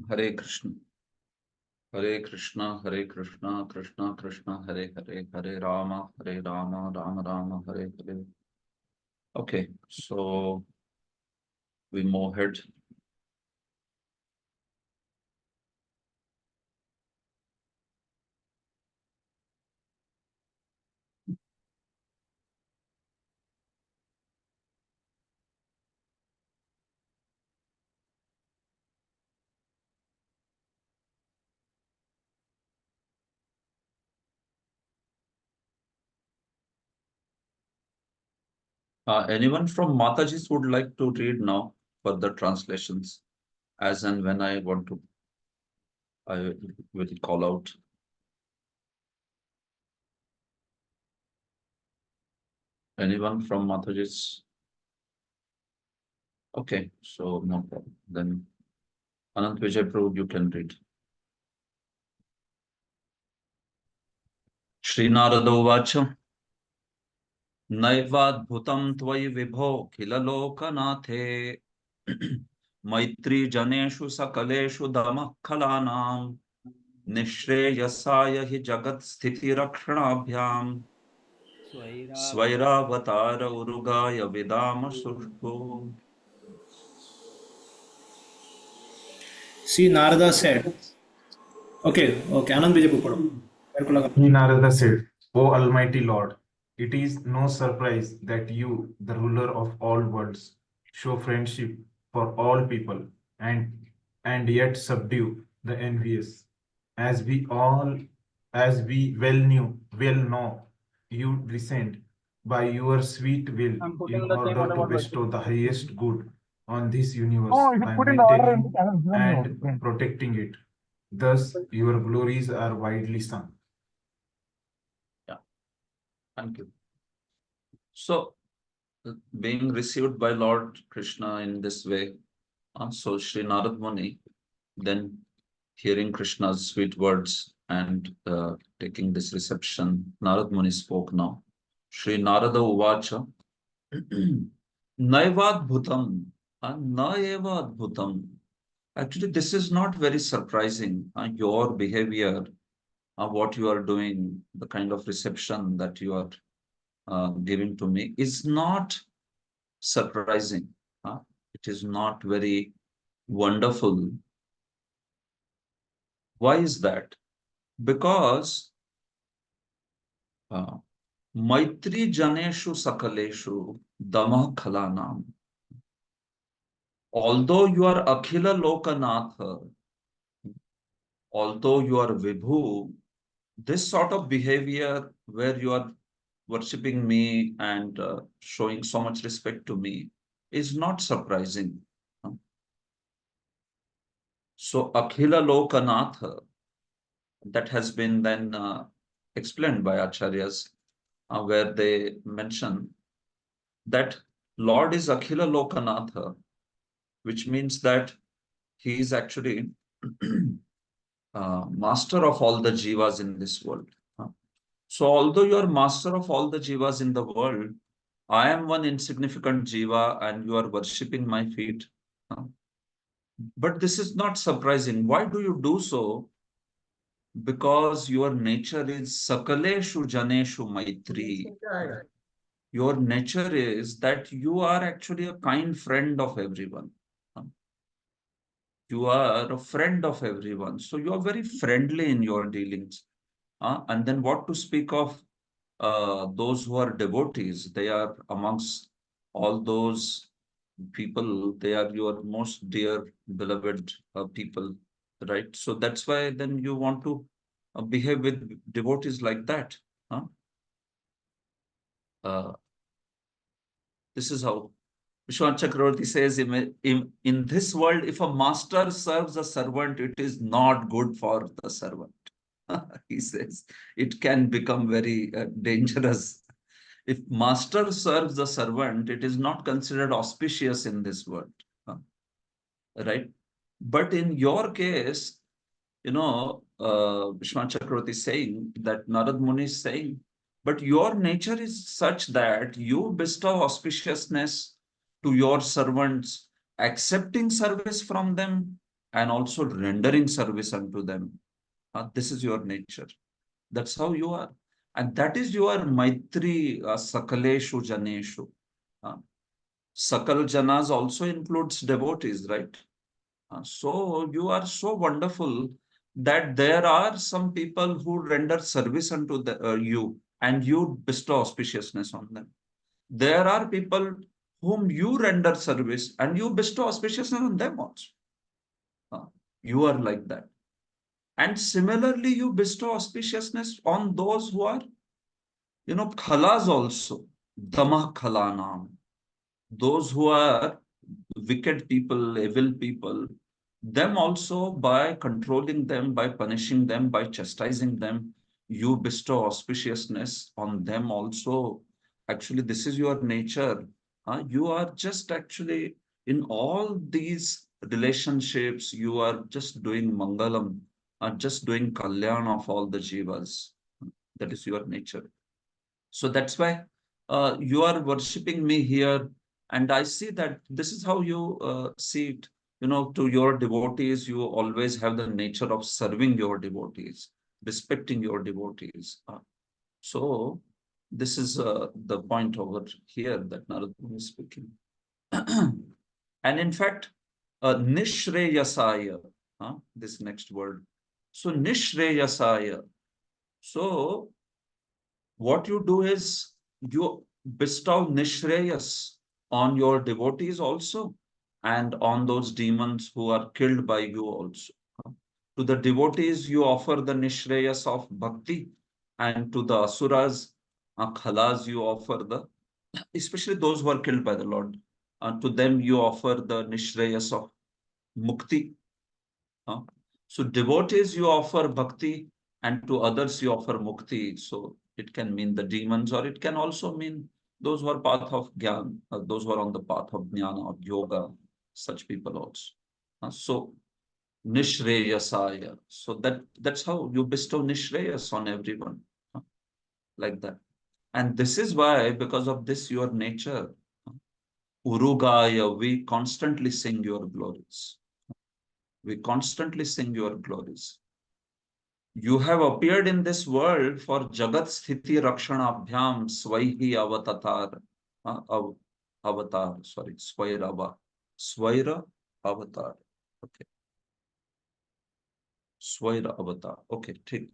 Hare Krishna. Hare Krishna, Hare Krishna, Krishna Krishna, Hare Hare, Hare Rama, Rama Rama, Hare Hare. Okay, so we move ahead. Anyone from Mataji's would like to read now for the translations, as and when I want to, I will call out. Anyone from Mataji's? Okay, so no problem. Then Anant Vijay Prabhu, you can read. Shri Narada Uvacha Naivadbhutam Tvai Vibho Kilalokanathe Maitri Janeshu Sakaleshu Damakhalanam Nishreyasaya hi Jagat Sthiti Rakshanabhyam Svairavata Urugaya Vidama Sushko. See, Narada said, okay, Anand Vijay Pupadu. He Narada said, O Almighty Lord, it is no surprise that you, the ruler of all worlds, show friendship for all people and yet subdue the envious. As we well know, you descend by your sweet will in order to bestow the highest good on this universe by maintaining and protecting it. Thus, your glories are widely sung. Thank you. So, being received by Lord Krishna in this way, so Sri Narad Muni, then hearing Krishna's sweet words and taking this reception, Narad Muni spoke now. Sri Narada Uvacha Naivadbhutam, Naivadbhutam. Actually, this is not very surprising. Your behavior, what you are doing, the kind of reception that you are giving to me is not surprising. It is not very wonderful. Why is that? Because Maitri Janeshu Sakaleshu Dama Khalanam. Although you are Akhila Lokanatha, although you are Vibhu, this sort of behavior where you are worshipping me and showing so much respect to me is not surprising. So Akhila Lokanatha, that has been then explained by Acharyas, where they mention that Lord is Akhila Lokanatha, which means that he is actually master of all the jivas in this world. So although you are master of all the jivas in the world, I am one insignificant jiva and you are worshipping my feet. But this is not surprising. Why do you do so? Because your nature is Sakaleshu Janeshu Maitri. Your nature is that you are actually a kind friend of everyone. You are a friend of everyone. So you are very friendly in your dealings. And then what to speak of those who are devotees? They are amongst all those people, they are your most dear, beloved people, right? So that's why then you want to behave with devotees like that. This is how Vishwan Chakravarti says, in this world, if a master serves a servant, it is not good for the servant. He says, it can become very dangerous. If master serves the servant, it is not considered auspicious in this world. Right? But in your case, Vishwan Chakravarti is saying that Narad Muni is saying, but your nature is such that you bestow auspiciousness to your servants, accepting service from them and also rendering service unto them. This is your nature. That's how you are. And that is your Maitri Sakaleshu Janeshu. Sakal Janas also includes devotees, right? So you are so wonderful that there are some people who render service unto you, and you bestow auspiciousness on them. There are people whom you render service and you bestow auspiciousness on them also. You are like that. And similarly, you bestow auspiciousness on those who are, khalas also. Damah khalanam. Those who are wicked people, evil people, them also, by controlling them, by punishing them, by chastising them, you bestow auspiciousness on them also. Actually, this is your nature. You are just actually in all these relationships, you are just doing mangalam, just doing kalyan of all the jivas. That is your nature. So that's why you are worshipping me here. And I see that this is how you see it. To your devotees, you always have the nature of serving your devotees, respecting your devotees. So this is the point over here that Narada is speaking. And in fact, Nishreyasaya, this next word. So Nishreyasaya. So what you do is you bestow Nishreyas on your devotees also, and on those demons who are killed by you also. To the devotees, you offer the Nishreyas of bhakti, and to the asuras, khalas, you offer especially those who are killed by the Lord, to them you offer the Nishreyas of mukti. So devotees, you offer bhakti, and to others you offer mukti. So it can mean the demons, or it can also mean those who are path of Gyan, those who are on the path of Jnana or Yoga, such people also. So Nishreyasaya. So that's how you bestow Nishreyas on everyone. Like that. And this is why, because of this, your nature, Urugaya, we constantly sing your glories. We constantly sing your glories. You have appeared in this world for Jagat Sthiti Rakshanabhyam Swaihi Avatatar. Avatar, sorry, Swairava. Swaira Avatar. Okay. Swaira Avatar. Okay, take.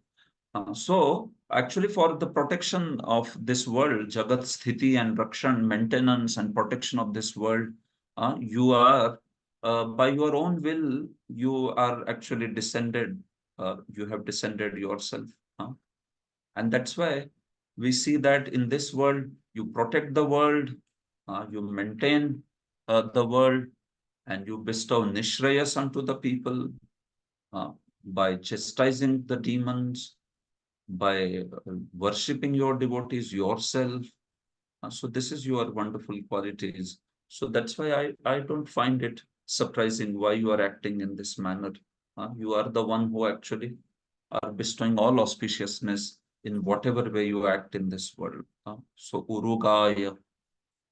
So actually, for the protection of this world, Jagat Sthiti and Rakshan, maintenance and protection of this world, you are, by your own will, you are actually descended. You have descended yourself. And that's why we see that in this world, you protect the world, you maintain the world, and you bestow Nishrayas unto the people by chastising the demons, by worshipping your devotees yourself. So this is your wonderful qualities. So that's why I don't find it surprising why you are acting in this manner. You are the one who actually are bestowing all auspiciousness in whatever way you act in this world. So Urugaya,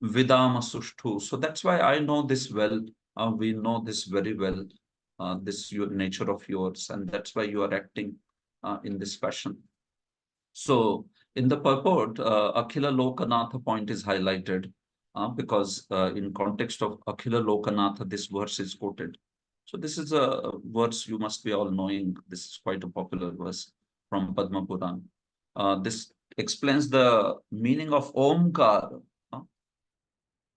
Vidama Sushtu. So that's why I know this well. We know this very well. This your nature of yours, and that's why you are acting in this fashion. So in the purport, Akhila Lokanatha point is highlighted because in context of Akhila Lokanatha, this verse is quoted. So this is a verse you must be all knowing. This is quite a popular verse from Padma Puran. This explains the meaning of Omkar.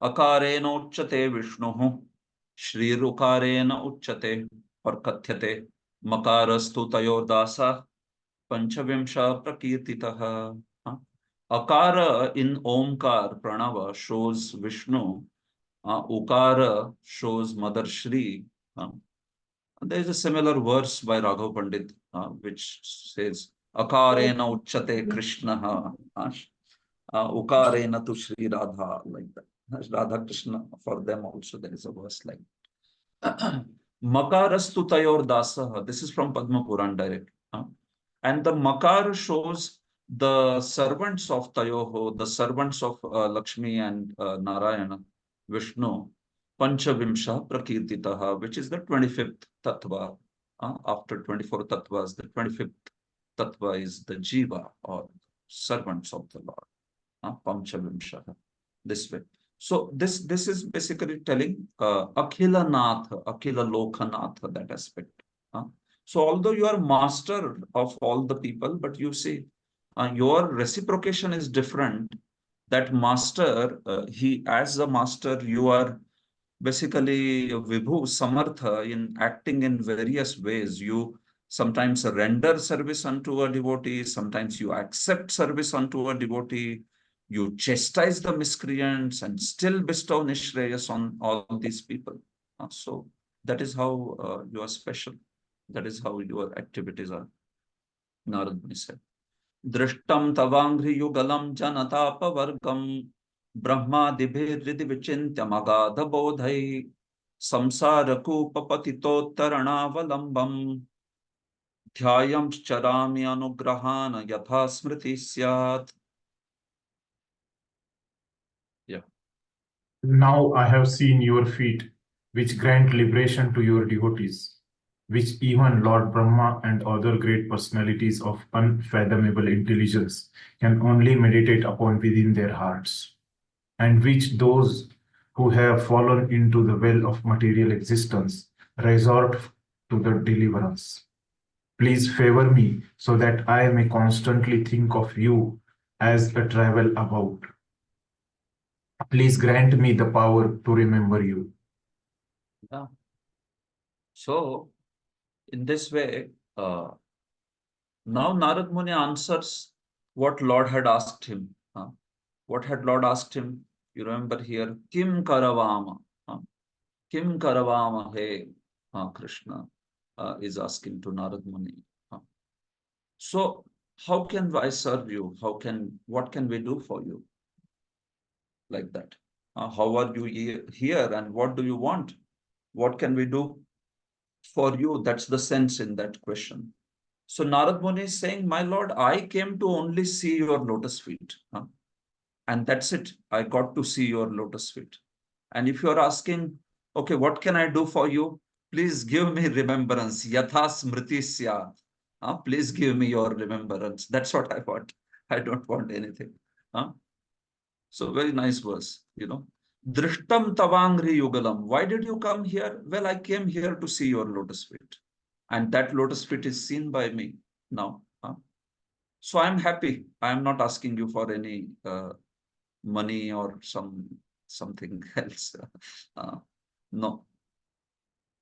Akarena uchate Vishnuhu, Shri Rukarena uchate or Kathyate, Makarastu Tayodasa, Panchavimsha Prakirtitaha. Akara in Omkar Pranava shows Vishnu. Ukara shows Mother Shri. There is a similar verse by Raghav Pandit which says Akarena Uchate Krishna. Ukarena tu Shri Radha, like that. Radha Krishna, for them also there is a verse like that. Makarastu Tayor Dasaha. This is from Padma Puran direct. And the Makar shows the servants of Tayoho, the servants of Lakshmi and Narayana, Vishnu. Panchavimsha Prakirtitaha, which is the 25th Tattva. After 24 Tattvas, the 25th Tattva is the Jiva, or servants of the Lord. Panchavimsha, this way. So this is basically telling Akhila Nath, Akhila Lokanath, that aspect. So although you are master of all the people, but you see your reciprocation is different. That master, he as a master, you are basically Vibhu Samartha in acting in various ways. You sometimes render service unto a devotee, sometimes you accept service unto a devotee, you chastise the miscreants and still bestow Nishreyas on all these people. So that is how you are special. That is how your activities are. Narad Muni said. Drishtam tavangri yugalam janatapavargam brahmadivirridhi vicintyam agadha bodhai samsara kupa patitottaranavalambam dhyayam charami anugrahana yatha smriti syat. Yeah. Now I have seen your feet, which grant liberation to your devotees, which even Lord Brahma and other great personalities of unfathomable intelligence can only meditate upon within their hearts, and which those who have fallen into the well of material existence resort to the deliverance. Please favor me so that I may constantly think of you as a travel about. Please grant me the power to remember you. Yeah. So, in this way, now Narad Muni answers what Lord had asked him. What had Lord asked him? You remember here, Kim Karavama. Kim Karavama He Krishna is asking to Narad Muni. So, how can I serve you? What can we do for you? Like that. How are you here and what do you want? What can we do for you? That's the sense in that question. So Narad Muni is saying, my Lord, I came to only see your lotus feet. And that's it. I got to see your lotus feet. And if you're asking, okay, what can I do for you? Please give me remembrance. Yatha smriti syat. Please give me your remembrance. That's what I want. I don't want anything. So very nice verse, Drishtam tavangri yugalam. Why did you come here? Well, I came here to see your lotus feet. And that lotus feet is seen by me now. So I'm happy. I'm not asking you for any money or something else. No.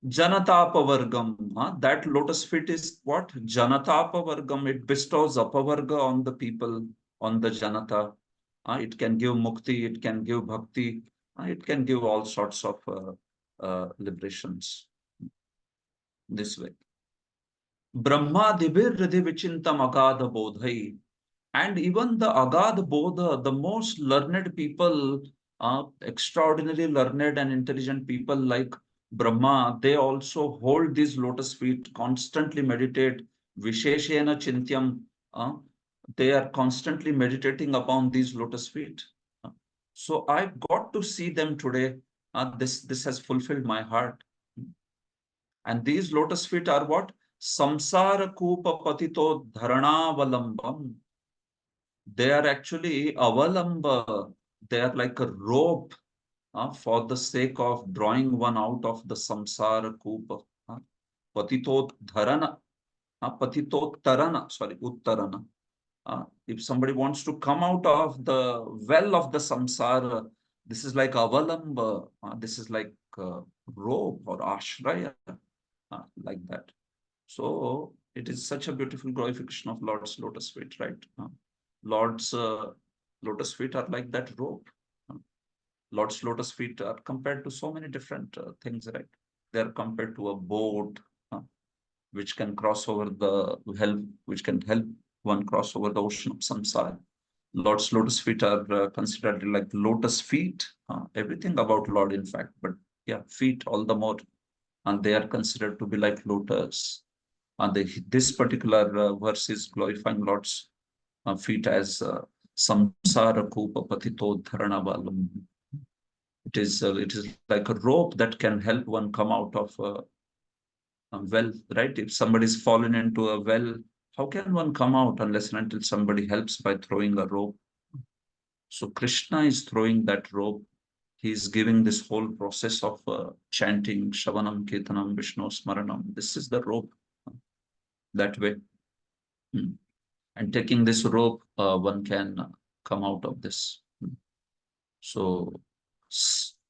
Janatapavargam. That lotus feet is what? Janatapavargam. It bestows apavarga on the people, on the Janata. It can give mukti, it can give bhakti, it can give all sorts of liberations this way. Brahma dibir hridhi vichintam agadha bodhai. And even the agadha bodha, the most learned people, extraordinarily learned and intelligent people like Brahma, they also hold these lotus feet, constantly meditate, visheshena chintyam. They are constantly meditating upon these lotus feet. So I got to see them today. This has fulfilled my heart. And these lotus feet are what? Samsara kupa patito dharanavalambam. They are actually avalamba. They are like a rope for the sake of drawing one out of the samsara kupa. Patito dharana. Patito tarana. Sorry, uttarana. If somebody wants to come out of the well of the samsara, this is like avalamba, this is like rope or ashraya, like that. So it is such a beautiful glorification of Lord's lotus feet, right? Lord's lotus feet are like that rope. Lord's lotus feet are compared to so many different things, right? They are compared to a boat, which can cross over which can help one cross over the ocean of samsara. Lord's lotus feet are considered like lotus feet. Everything about Lord, in fact, but yeah, feet all the more, and they are considered to be like lotus. And this particular verse is glorifying Lord's feet as samsara kupa patito dharana valam. It is like a rope that can help one come out of a well, right? If somebody's fallen into a well, how can one come out unless and until somebody helps by throwing a rope? So Krishna is throwing that rope. He is giving this whole process of chanting Shavanam, Kirtanam, Vishnu Smaranam. This is the rope that way. And taking this rope, one can come out of this. So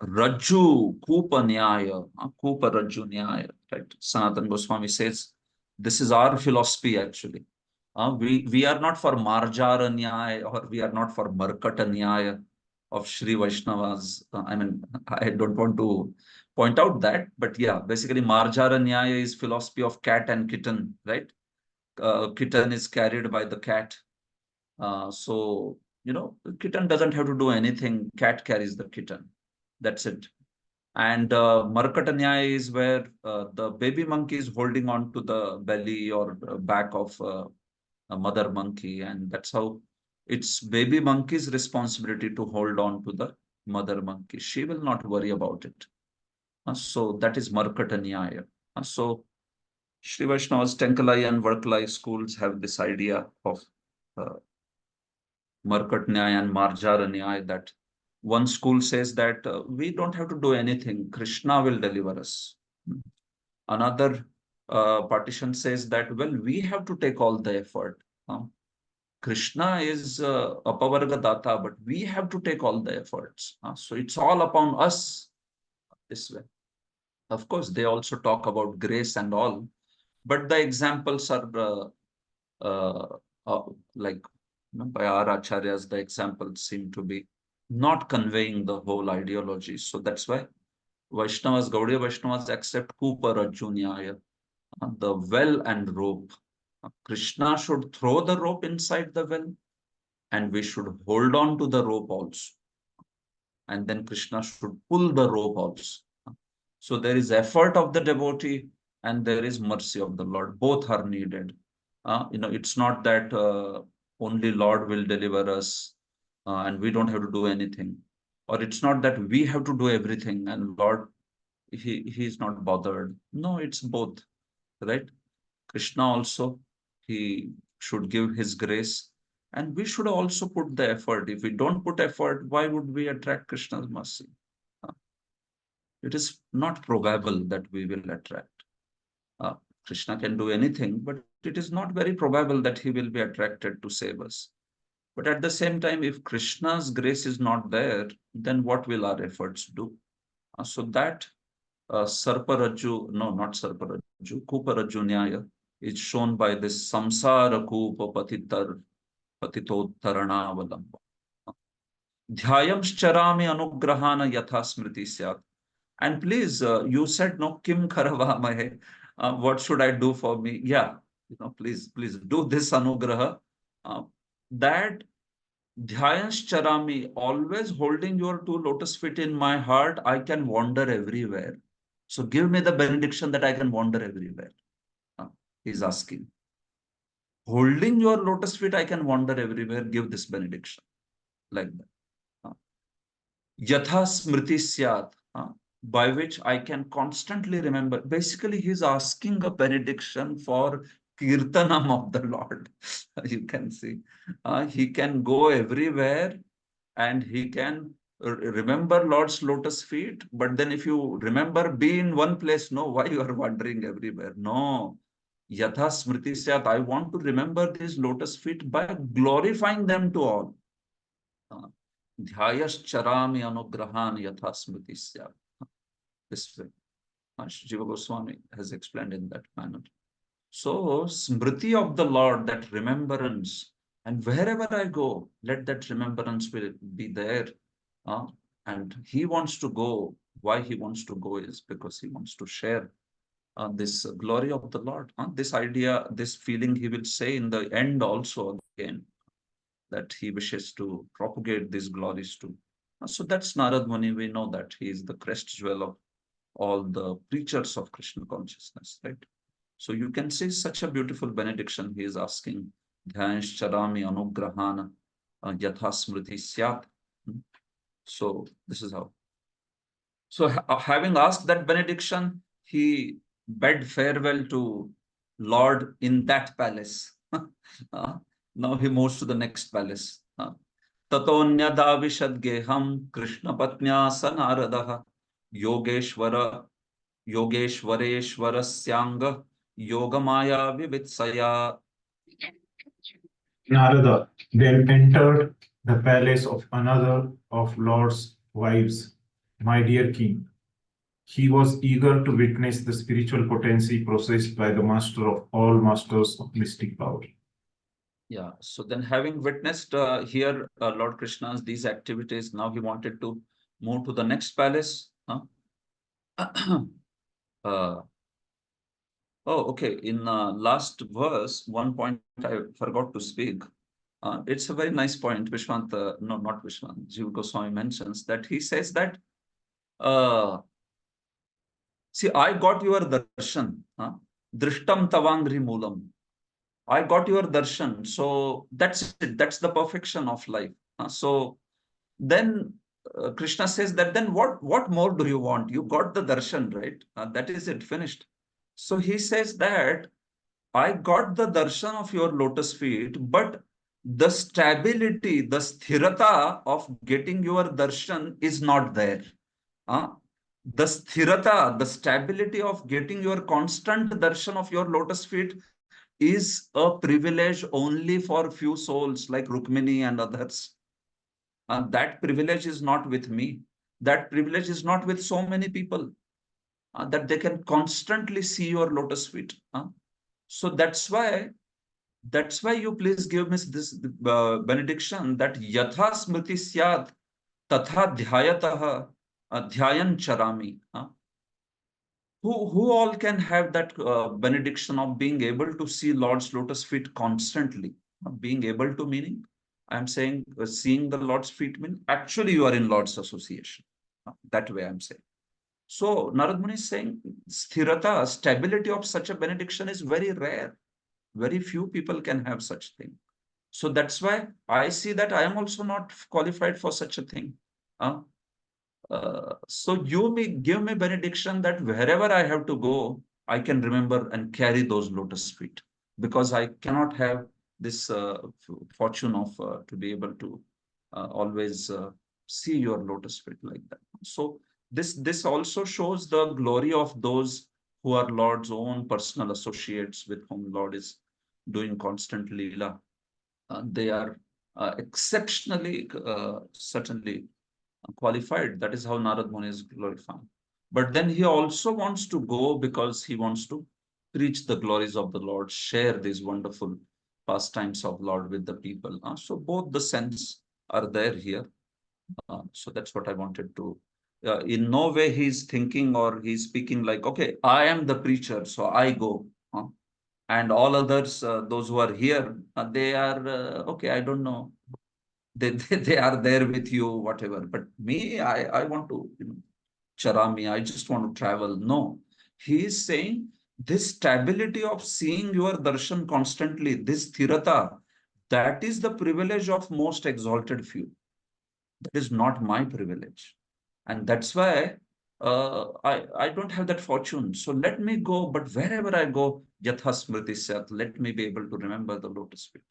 Rajju Kupa Nyaya, Kupa Rajju Nyaya, right? Sanatana Goswami says, this is our philosophy actually. We are not for Marjara Nyaya, or we are not for Markata Nyaya of Sri Vaishnavas. I mean, I don't want to point out that, but yeah, basically Marjara Nyaya is philosophy of cat and kitten, right? Kitten is carried by the cat. So, you know, the kitten doesn't have to do anything. Cat carries the kitten. That's it. And Markata Nyaya is where the baby monkey is holding on to the belly or back of a mother monkey. And that's how it's baby monkey's responsibility to hold on to the mother monkey. She will not worry about it. So that is Markata Nyaya. So Sri Vaishnavas, Tenkalai and Varkalai schools have this idea of Markat Nyaya and Marjara Nyaya, that one school says that we don't have to do anything, Krishna will deliver us. Another partition says that, well, we have to take all the effort. Krishna is Apavarga Data, but we have to take all the efforts. So it's all upon us this way. Of course, they also talk about grace and all, but the examples are like, you know, by our acharyas, the examples seem to be not conveying the whole ideology. So that's why Vaishnavas, Gaudiya Vaishnavas accept Kupa Rajju Nyaya, the well and rope. Krishna should throw the rope inside the well, and we should hold on to the rope also. And then Krishna should pull the rope also. So there is effort of the devotee and there is mercy of the Lord. Both are needed. You know, it's not that only Lord will deliver us and we don't have to do anything. Or it's not that we have to do everything and Lord, he is not bothered. No, it's both, right? Krishna also, he should give his grace and we should also put the effort. If we don't put effort, why would we attract Krishna's mercy? It is not probable that we will attract. Krishna can do anything, but it is not very probable that he will be attracted to save us. But at the same time, if Krishna's grace is not there, then what will our efforts do? So that Sarparaju, no, not Sarparaju, Kuparaju Nyaya is shown by this Samsara Kupa Patitottarana Valamba. Dhyayamscharami anugrahana yatha smriti syat. And please, you said no, Kim Karavamahe. What should I do for me? Yeah, you know, please do this anugraha. That Dhyayanscharami, always holding your two lotus feet in my heart, I can wander everywhere. So give me the benediction that I can wander everywhere. He's asking. Holding your lotus feet, I can wander everywhere. Give this benediction. Like that. Yatha smriti syat. By which I can constantly remember. Basically, he's asking a benediction for Kirtanam of the Lord. You can see. He can go everywhere and he can remember Lord's lotus feet. But then if you remember, be in one place, no, why you are wandering everywhere? No. Yatha smriti syat. I want to remember these lotus feet by glorifying them to all. Dhyayascharami anugrahan yatha smriti syat. This way. Jiva Goswami has explained in that manner. So, smriti of the Lord, that remembrance, and wherever I go, let that remembrance will be there. And he wants to go. Why he wants to go is because he wants to share this glory of the Lord. This idea, this feeling he will say in the end also again, that he wishes to propagate these glories too. So that's Narad Muni. We know that he is the crest jewel of all the preachers of Krishna consciousness, right? So you can see such a beautiful benediction he is asking. Dhyanscharami anugrahana yatha smriti syat. So this is how. So having asked that benediction, he bade farewell to Lord in that palace. Now he moves to the next palace. Tatonyada vishadgeham Krishna patnya sanaradaha Yogeshwara Yogeshwareshwarasyanga Yogamaya Vivitsaya. Narada then entered the palace of another of Lord's wives, my dear king. He was eager to witness the spiritual potency possessed by the master of all masters of mystic power. Yeah, so then having witnessed here Lord Krishna's these activities, now he wanted to move to the next palace. Oh, okay. In last verse, one point I forgot to speak. It's a very nice point. Vishwant, no, not Vishwant, Jiva Goswami mentions that he says that, see, I got your darshan, drishtam tavangri moolam. I got your darshan. So that's it. That's the perfection of life. So then Krishna says that then what more do you want? You got the darshan, right? That is it, finished. So he says that I got the darshan of your lotus feet, but the stability, the sthirata of getting your darshan is not there. The sthirata, the stability of getting your constant darshan of your lotus feet is a privilege only for few souls like Rukmini and others. That privilege is not with me. That privilege is not with so many people that they can constantly see your lotus feet. So that's why you please give me this benediction that yatha smriti syat tatha dhyayatah dhyayan charami. Who all can have that benediction of being able to see Lord's lotus feet constantly? Being able to meaning, I'm saying seeing the Lord's feet mean actually you are in Lord's association. That way I'm saying. So Narad Muni is saying sthirata, stability of such a benediction is very rare. Very few people can have such thing. So that's why I see that I am also not qualified for such a thing. So you may give me benediction that wherever I have to go, I can remember and carry those lotus feet, because I cannot have this fortune of to be able to always see your lotus feet like that. So this also shows the glory of those who are Lord's own personal associates with whom Lord is doing constant Leela. They are exceptionally, certainly qualified. That is how Narad Muni is glorifying. But then he also wants to go because he wants to preach the glories of the Lord, share these wonderful pastimes of Lord with the people. So both the sense are there here. So that's what I wanted to. In no way he's thinking or he's speaking like, okay, I am the preacher, so I go. And all others, those who are here, they are, okay, I don't know. They are there with you, whatever. But me, I want to, charami, I just want to travel. No, he is saying this stability of seeing your darshan constantly, this thirata, that is the privilege of most exalted few. That is not my privilege. And that's why I don't have that fortune. So let me go, but wherever I go, yatha smriti syat, let me be able to remember the lotus feet.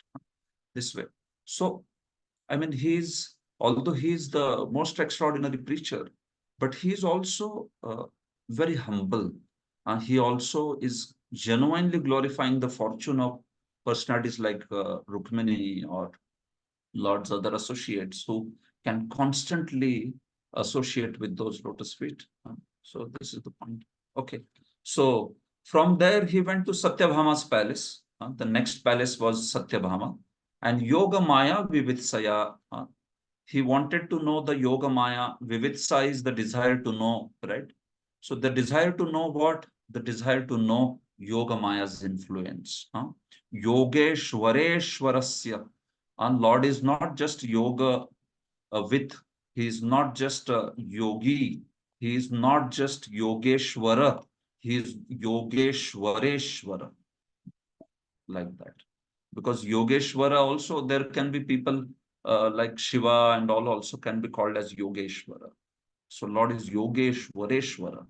This way. So I mean, although he's the most extraordinary preacher, but he's also very humble. He also is genuinely glorifying the fortune of personalities like Rukmini or Lord's other associates who can constantly associate with those lotus feet. So this is the point. Okay. So from there, he went to Satyabhama's palace. The next palace was Satyabhama. And Yoga Maya Vivitsaya. He wanted to know the Yoga Maya. Vivitsa is the desire to know, right? So the desire to know what? The desire to know Yoga Maya's influence. Yogeshwareshwarasya. And Lord is not just yoga with, he is not just a yogi, he is not just Yogeshwara, he is Yogeshwareshwara, like that. Because Yogeshwara also, there can be people like Shiva and all also can be called as Yogeshwara. So Lord is Yogeshwareshwara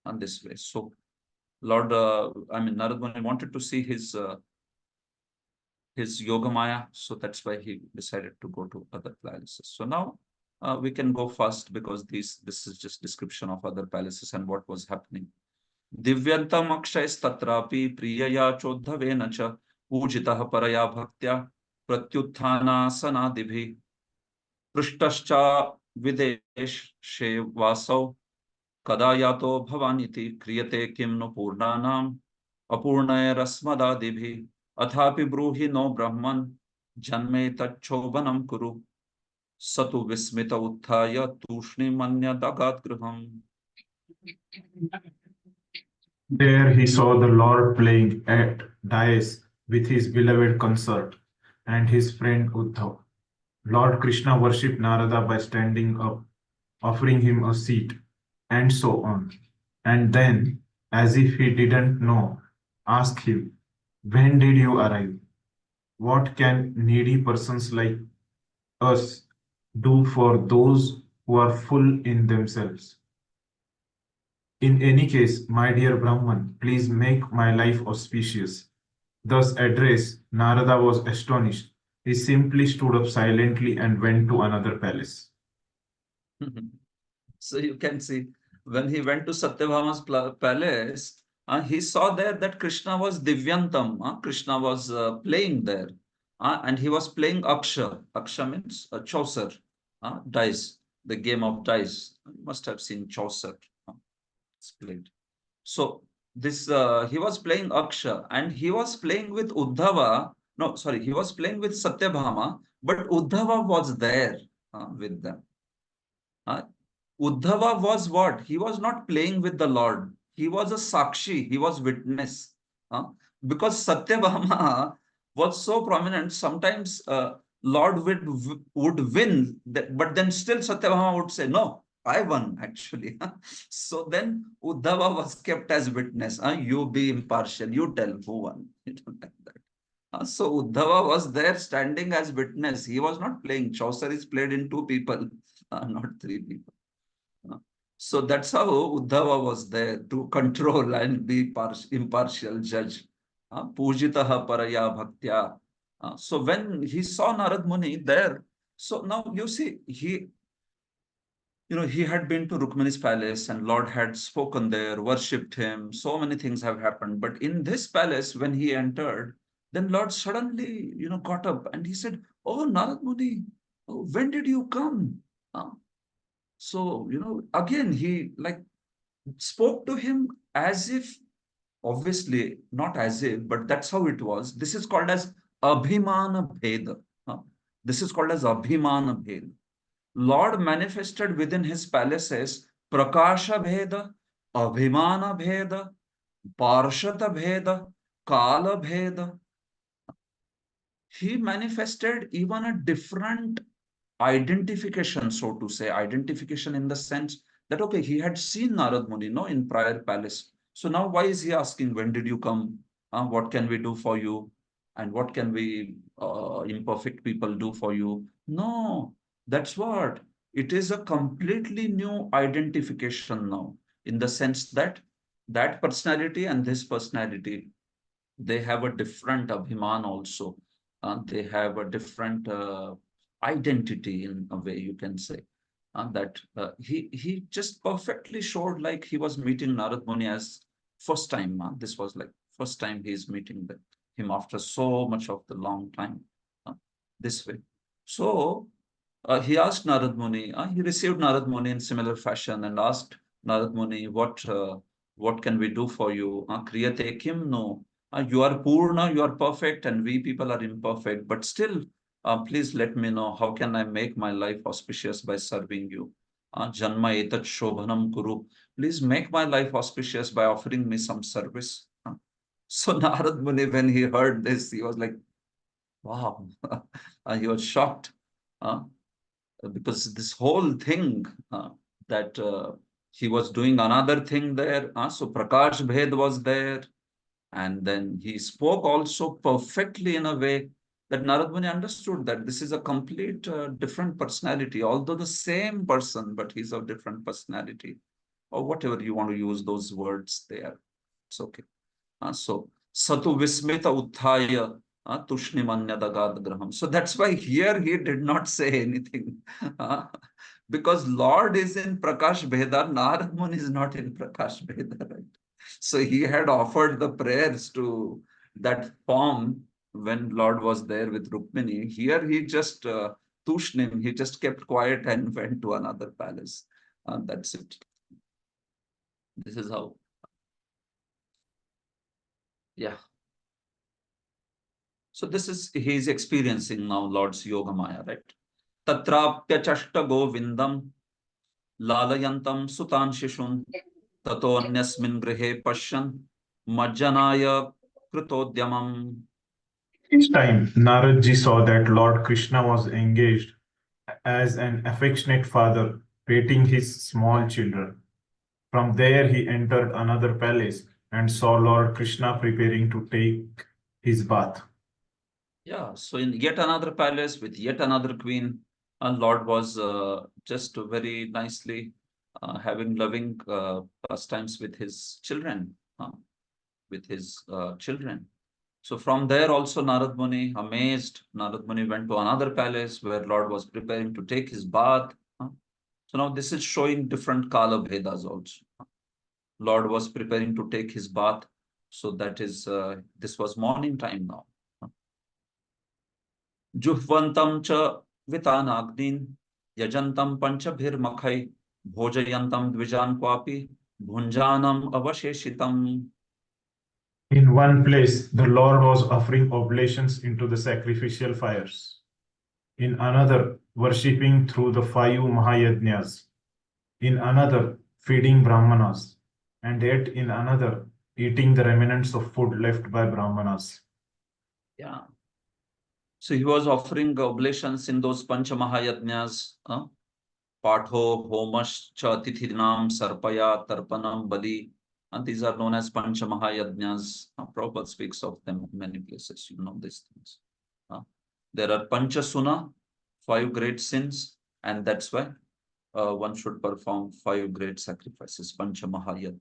on this way. So Lord, Narad Muni wanted to see his Yogamaya, so that's why he decided to go to other palaces. So now we can go first, because this is just description of other palaces and what was happening. Divyantam akshais tatrapi priyaya chodhavena cha pujitah paraya bhaktya pratyutthanasanadibhi prishtascha videshe vasau kada yato bhavaniti kriyate kim no purnanam apurnayarasmadadibhi athapi bruhi no brahman janme tachobhanam kuru satu vismita utthaya tushni manya dagat griham. There he saw the Lord playing at dice with his beloved consort and his friend Uddhav. Lord Krishna worshipped Narada by standing up, offering him a seat, and so on. And then, as if he didn't know, asked him, "When did you arrive? What can needy persons like us do for those who are full in themselves? In any case, my dear Brahman, please make my life auspicious." Thus addressed, Narada was astonished. He simply stood up silently and went to another palace. So you can see, when he went to Satyabhama's palace, he saw there that Krishna was Divyantam. Krishna was playing there. And he was playing Aksha. Aksha means Chaucer, dice, the game of dice. You must have seen Chaucer. It's played. So this he was playing Aksha, and he was playing with Uddhava. No, sorry, he was playing with Satyabhama, but Uddhava was there with them. Uddhava was what? He was not playing with the Lord. He was a Sakshi. He was witness. Because Satyabhama was so prominent, sometimes Lord would win, but then still Satyabhama would say, "No, I won actually." So then Uddhava was kept as witness. You be impartial. You tell who won. Like that. So Uddhava was there standing as witness. He was not playing. Chaucer is played in 2 people, not 3 people. So that's how Uddhava was there, to control and be impartial judge. Pujitaha paraya bhaktya. So when he saw Narad Muni there, so now you see, he had been to Rukmani's palace and Lord had spoken there, worshipped him. So many things have happened. But in this palace, when he entered, then Lord suddenly, got up and he said, "Oh, Narad Muni, when did you come?" So, again, he spoke to him as if, obviously not as if, but that's how it was. This is called as Abhimana Bheda. This is called as Abhimana Bheda. Lord manifested within his palaces Prakasha Bheda, Abhimana Bheda, Parshata Bheda, Kala Bheda. He manifested even a different identification, so to say, identification in the sense that, okay, he had seen Narad Muni, in prior palace. So now why is he asking, when did you come? What can we do for you? And what can we imperfect people do for you? No, that's what. It is a completely new identification now, in the sense that that personality and this personality, they have a different abhiman also. They have a different identity, in a way, you can say. That he just perfectly showed like he was meeting Narad Muni as first time. This was like first time he is meeting him after so much of the long time, this way. So he asked Narad Muni, he received Narad Muni in similar fashion and asked Narad Muni, what can we do for you? Kriyate kim no. You are Purna, you are perfect, and we people are imperfect. But still, please let me know, how can I make my life auspicious by serving you? Janma etat shobhanam kuru. Please make my life auspicious by offering me some service. So Narad Muni, when he heard this, he was like, wow. He was shocked. Because this whole thing that he was doing another thing there. So Prakash Bhed was there. And then he spoke also perfectly in a way that Narad Muni understood that this is a complete different personality, although the same person, but he's a different personality, or whatever you want to use those words there. It's okay. So Satu Vismita Utthaya Tushnimanyadagad Graham. So that's why here he did not say anything. Because Lord is in Prakash Bheda, Narad Muni is not in Prakash Bheda, right? So he had offered the prayers to that form when Lord was there with Rukmini. Here he just Tushnim, he just kept quiet and went to another palace. That's it. This is how. Yeah. So this is, he is experiencing now Lord's Yoga Maya, right? Tatrapya chashta govindam lalayantam sutan shishun tato anyasmin grihe pashyan majjanaya kritodyamam. Each time Naradji saw that Lord Krishna was engaged as an affectionate father petting his small children. From there he entered another palace and saw Lord Krishna preparing to take his bath. Yeah, so in yet another palace with yet another queen, Lord was just very nicely having loving pastimes with his children, So from there also Narad Muni, amazed, Narad Muni went to another palace where Lord was preparing to take his bath. So now this is showing different Kala Bhedas also. Lord was preparing to take his bath. So that is, this was morning time now. Juhvantam cha vitanagnin yajantam panchabhirmakhai bhojayantam dvijan kwapi bhunjanam avasheshitam. In one place, the Lord was offering oblations into the sacrificial fires. In another, worshipping through the 5 Mahayajnas. In another, feeding Brahmanas. And yet in another, eating the remnants of food left by Brahmanas. Yeah. So he was offering oblations in those Pancha Mahayajnas. Patho, Homash, Tithidnam, Sarpaya, Tarpanam, Bali. And these are known as Pancha Mahayajnas. Prabhupada speaks of them in many places. You know these things. There are Pancha Suna, 5 great sins. And that's why one should perform 5 great sacrifices, Pancha Mahayajna.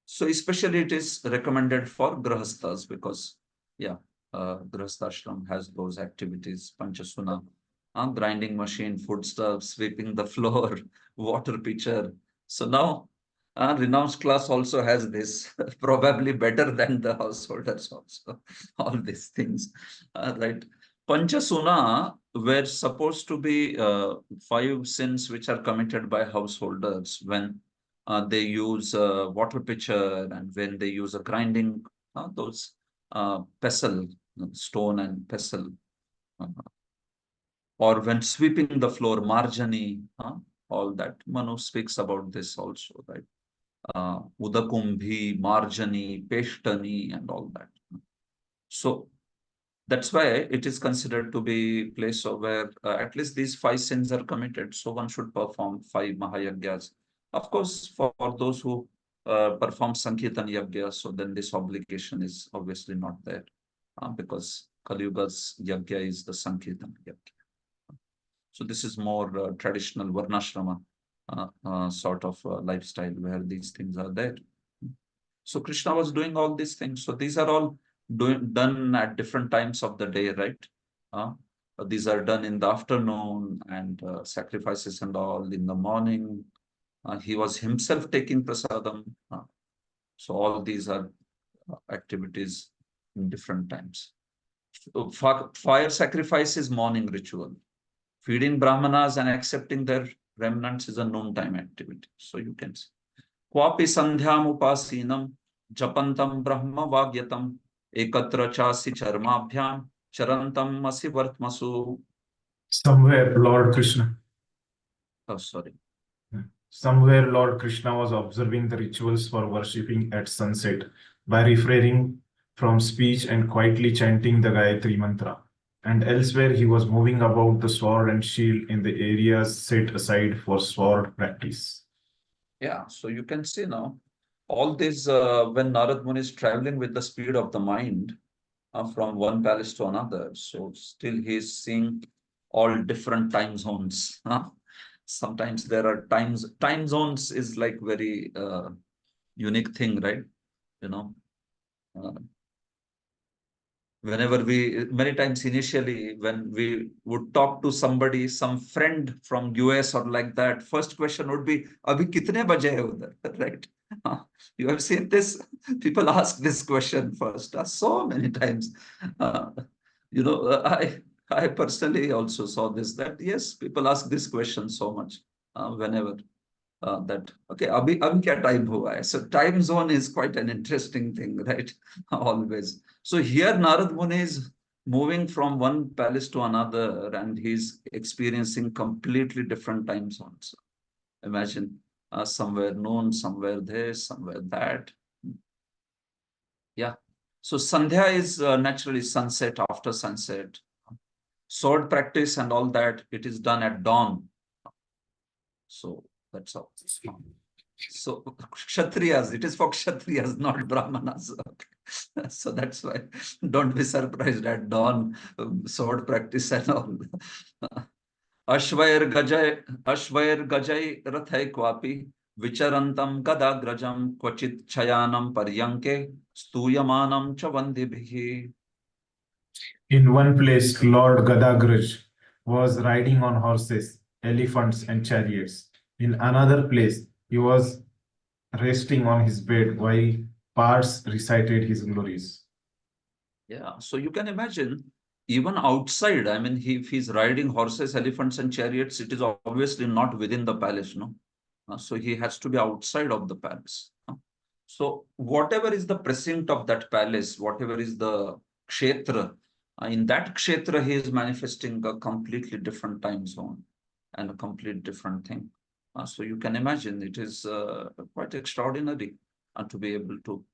So especially it is recommended for Grahasthas because, yeah, Grahastha ashram has those activities, Panchasuna, grinding machine, foodstuffs, sweeping the floor, water pitcher. So now, renounced class also has this, probably better than the householders also, all these things, right? Panchasuna were supposed to be 5 sins which are committed by householders when they use a water pitcher and when they use a grinding, those pestle, stone and pestle, or when sweeping the floor, marjani, all that. Manu speaks about this also, right? Udakumbhi, marjani, peshtani, and all that. So that's why it is considered to be place where at least these 5 sins are committed. So one should perform 5 Mahayajnas. Of course, for those who perform Sankirtan Yajna, so then this obligation is obviously not there because Kali Yuga's Yajna is the Sankirtan Yajna. So this is more traditional Varnashrama sort of lifestyle where these things are there. So Krishna was doing all these things. So these are all done at different times of the day, right? These are done in the afternoon and sacrifices and all in the morning. He was himself taking prasadam. So all these are activities in different times. So fire sacrifice is morning ritual. Feeding brahmanas and accepting their remnants is a noontime activity. So you can see. Kwapi sandhyam upasinam japantam brahma vagyatam ekatra chasi charmabhyam charantam asi vartmasu. Somewhere Lord Krishna. Oh, sorry. Somewhere Lord Krishna was observing the rituals for worshipping at sunset by refraining from speech and quietly chanting the Gayatri mantra. And elsewhere he was moving about the sword and shield in the areas set aside for sword practice. Yeah, so you can see now, all this when Narad Muni is traveling with the speed of the mind, from one palace to another. So still he is seeing all different time zones. Sometimes there are time zones is like very unique thing, right? You know, uh, whenever many times initially when we would talk to somebody, some friend from US or like that, first question would be, "Abhi kitne baje hai udhar?" Right? You have seen this? People ask this question first, so many times. Uh, I personally also saw this, that yes, people ask this question so much whenever. That okay, abhi kya time hua hai? So time zone is quite an interesting thing, right? Always. So here Narad Muni is moving from one palace to another, and he's experiencing completely different time zones. Imagine somewhere noon, somewhere this, somewhere that. Yeah. So Sandhya is naturally sunset, after sunset. Sword practice and all that, it is done at dawn. So that's all. So Kshatriyas, it is for Kshatriyas, not Brahmanas. Okay. So that's why don't be surprised at dawn, sword practice and all. Ashvair Gajai Rathai Kwapi Vicharantam Gadagrajam Kwachit Chayanam Paryanke Stuyamanam Chavandibhi. In one place, Lord Gadagraj was riding on horses, elephants, and chariots. In another place, he was resting on his bed while Parts recited his glories. Yeah, so you can imagine, even outside, I mean, if he's riding horses, elephants, and chariots, it is obviously not within the palace, no? So he has to be outside of the palace. So whatever is the precinct of that palace, whatever is the kshetra, in that kshetra, he is manifesting a completely different time zone and a complete different thing. So you can imagine it is quite extraordinary to be able to,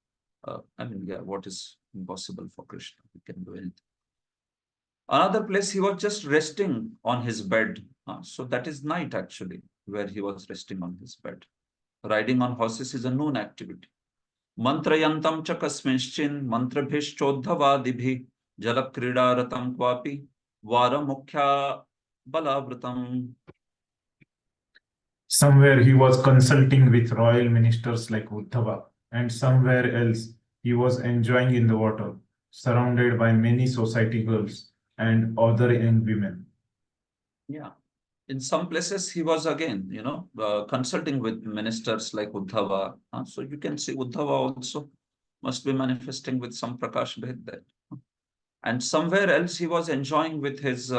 I mean, yeah, what is impossible for Krishna? He can do anything. Another place, he was just resting on his bed. So that is night actually, where he was resting on his bed. Riding on horses is a noon activity. Mantrayantam cha kasminchin mantrabhishchodhavadibhi jalakridaratam kwapi varamukhya balavratam. Somewhere he was consulting with royal ministers like Uddhava, and somewhere else he was enjoying in the water, surrounded by many society girls and other young women. Yeah. In some places, he was again, consulting with ministers like Uddhava. So you can see Uddhava also must be manifesting with some Prakash Bhed there. And somewhere else, he was enjoying with his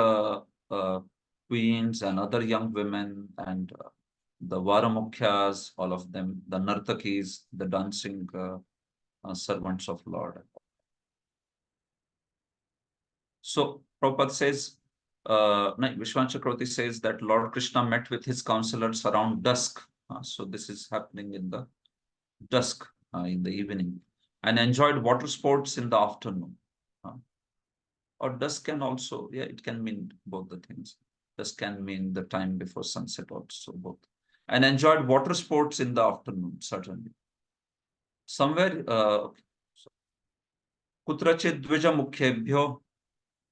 queens and other young women and the Varamukhyas, all of them, the Nartakis, the dancing servants of Lord. So Prabhupada says, Vishwan Chakravarti says that Lord Krishna met with his counselors around dusk. So this is happening in the dusk, in the evening, and enjoyed water sports in the afternoon. Or dusk can also, yeah, it can mean both the things. Dusk can mean the time before sunset also, both. And enjoyed water sports in the afternoon, certainly. Somewhere, Kutrachid Dvija Mukhyebhyo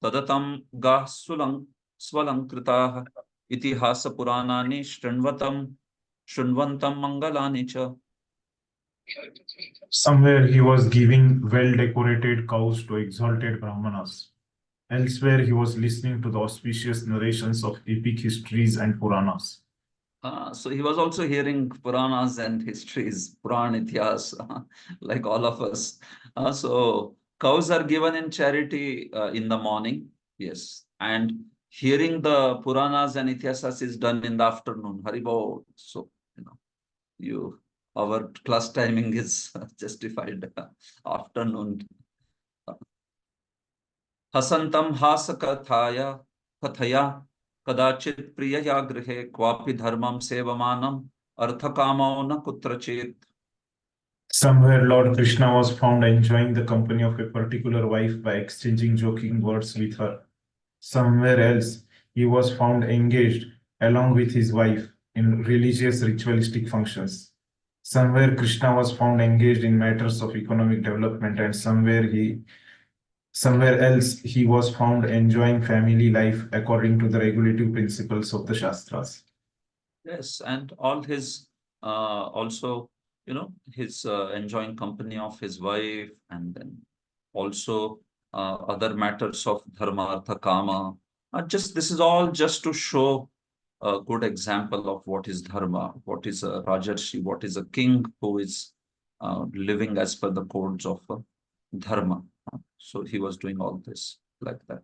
Tadatam Gah Swalankritaha Itihasa Puranani Shrinvatam Mangalani Cha. Somewhere he was giving well-decorated cows to exalted Brahmanas. Elsewhere he was listening to the auspicious narrations of epic histories and Puranas. So he was also hearing Puranas and histories, Puran Ityas, like all of us. So cows are given in charity in the morning, yes. And hearing the Puranas and Ityasas is done in the afternoon, Haribo. So, our class timing is justified afternoon. Hasantam Hasakathaya Kathaya Kadachit Priyaya Grihe Kwapi Dharmam Sevamanam Arthakamao na Kutrachit. Somewhere Lord Krishna was found enjoying the company of a particular wife by exchanging joking words with her. Somewhere else he was found engaged along with his wife in religious ritualistic functions. Somewhere Krishna was found engaged in matters of economic development, and somewhere he Somewhere else, he was found enjoying family life according to the regulative principles of the Shastras. Yes, and all his also, his enjoying company of his wife, and then also other matters of dharma, artha, kama. Just this is all just to show a good example of what is dharma, what is a rajarshi, what is a king who is living as per the codes of dharma. So he was doing all this like that.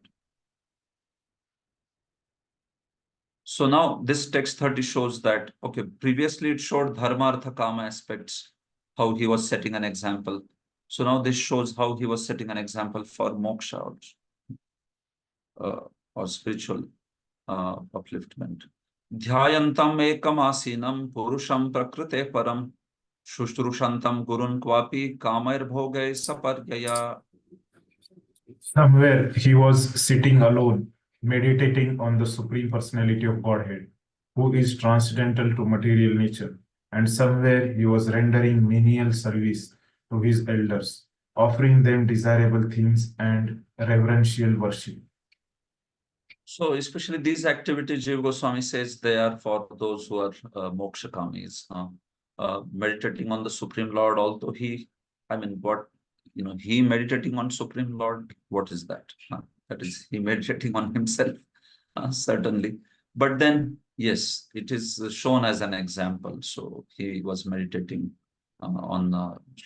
So now this text 30 shows that, okay, previously it showed dharma, artha, kama aspects, how he was setting an example. So now this shows how he was setting an example for moksha or spiritual upliftment. Dhyayantam ekam asinam purusham prakrite param shustrushantam gurun kwapi kamair bhogay saparyaya. Somewhere he was sitting alone, meditating on the Supreme Personality of Godhead, who is transcendental to material nature. And somewhere he was rendering menial service to his elders, offering them desirable things and reverential worship. So especially these activities, Jiva Goswami says they are for those who are mokshakamis, meditating on the Supreme Lord. Although he meditating on Supreme Lord, what is that? That is he meditating on himself, certainly. But then, yes, it is shown as an example. So he was meditating on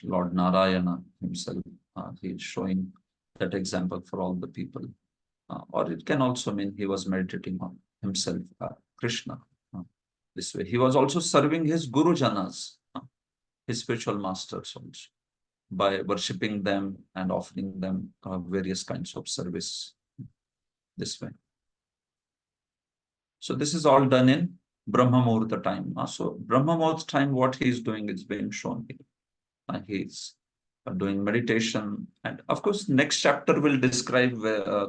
Lord Narayana himself. He is showing that example for all the people. Or it can also mean he was meditating on himself, Krishna. This way, he was also serving his Guru Janas, his spiritual masters also, by worshipping them and offering them various kinds of service this way. So this is all done in Brahma Muhurta time. So Brahma Muhurta time, what he is doing is being shown here. He is doing meditation, and of course next chapter will describe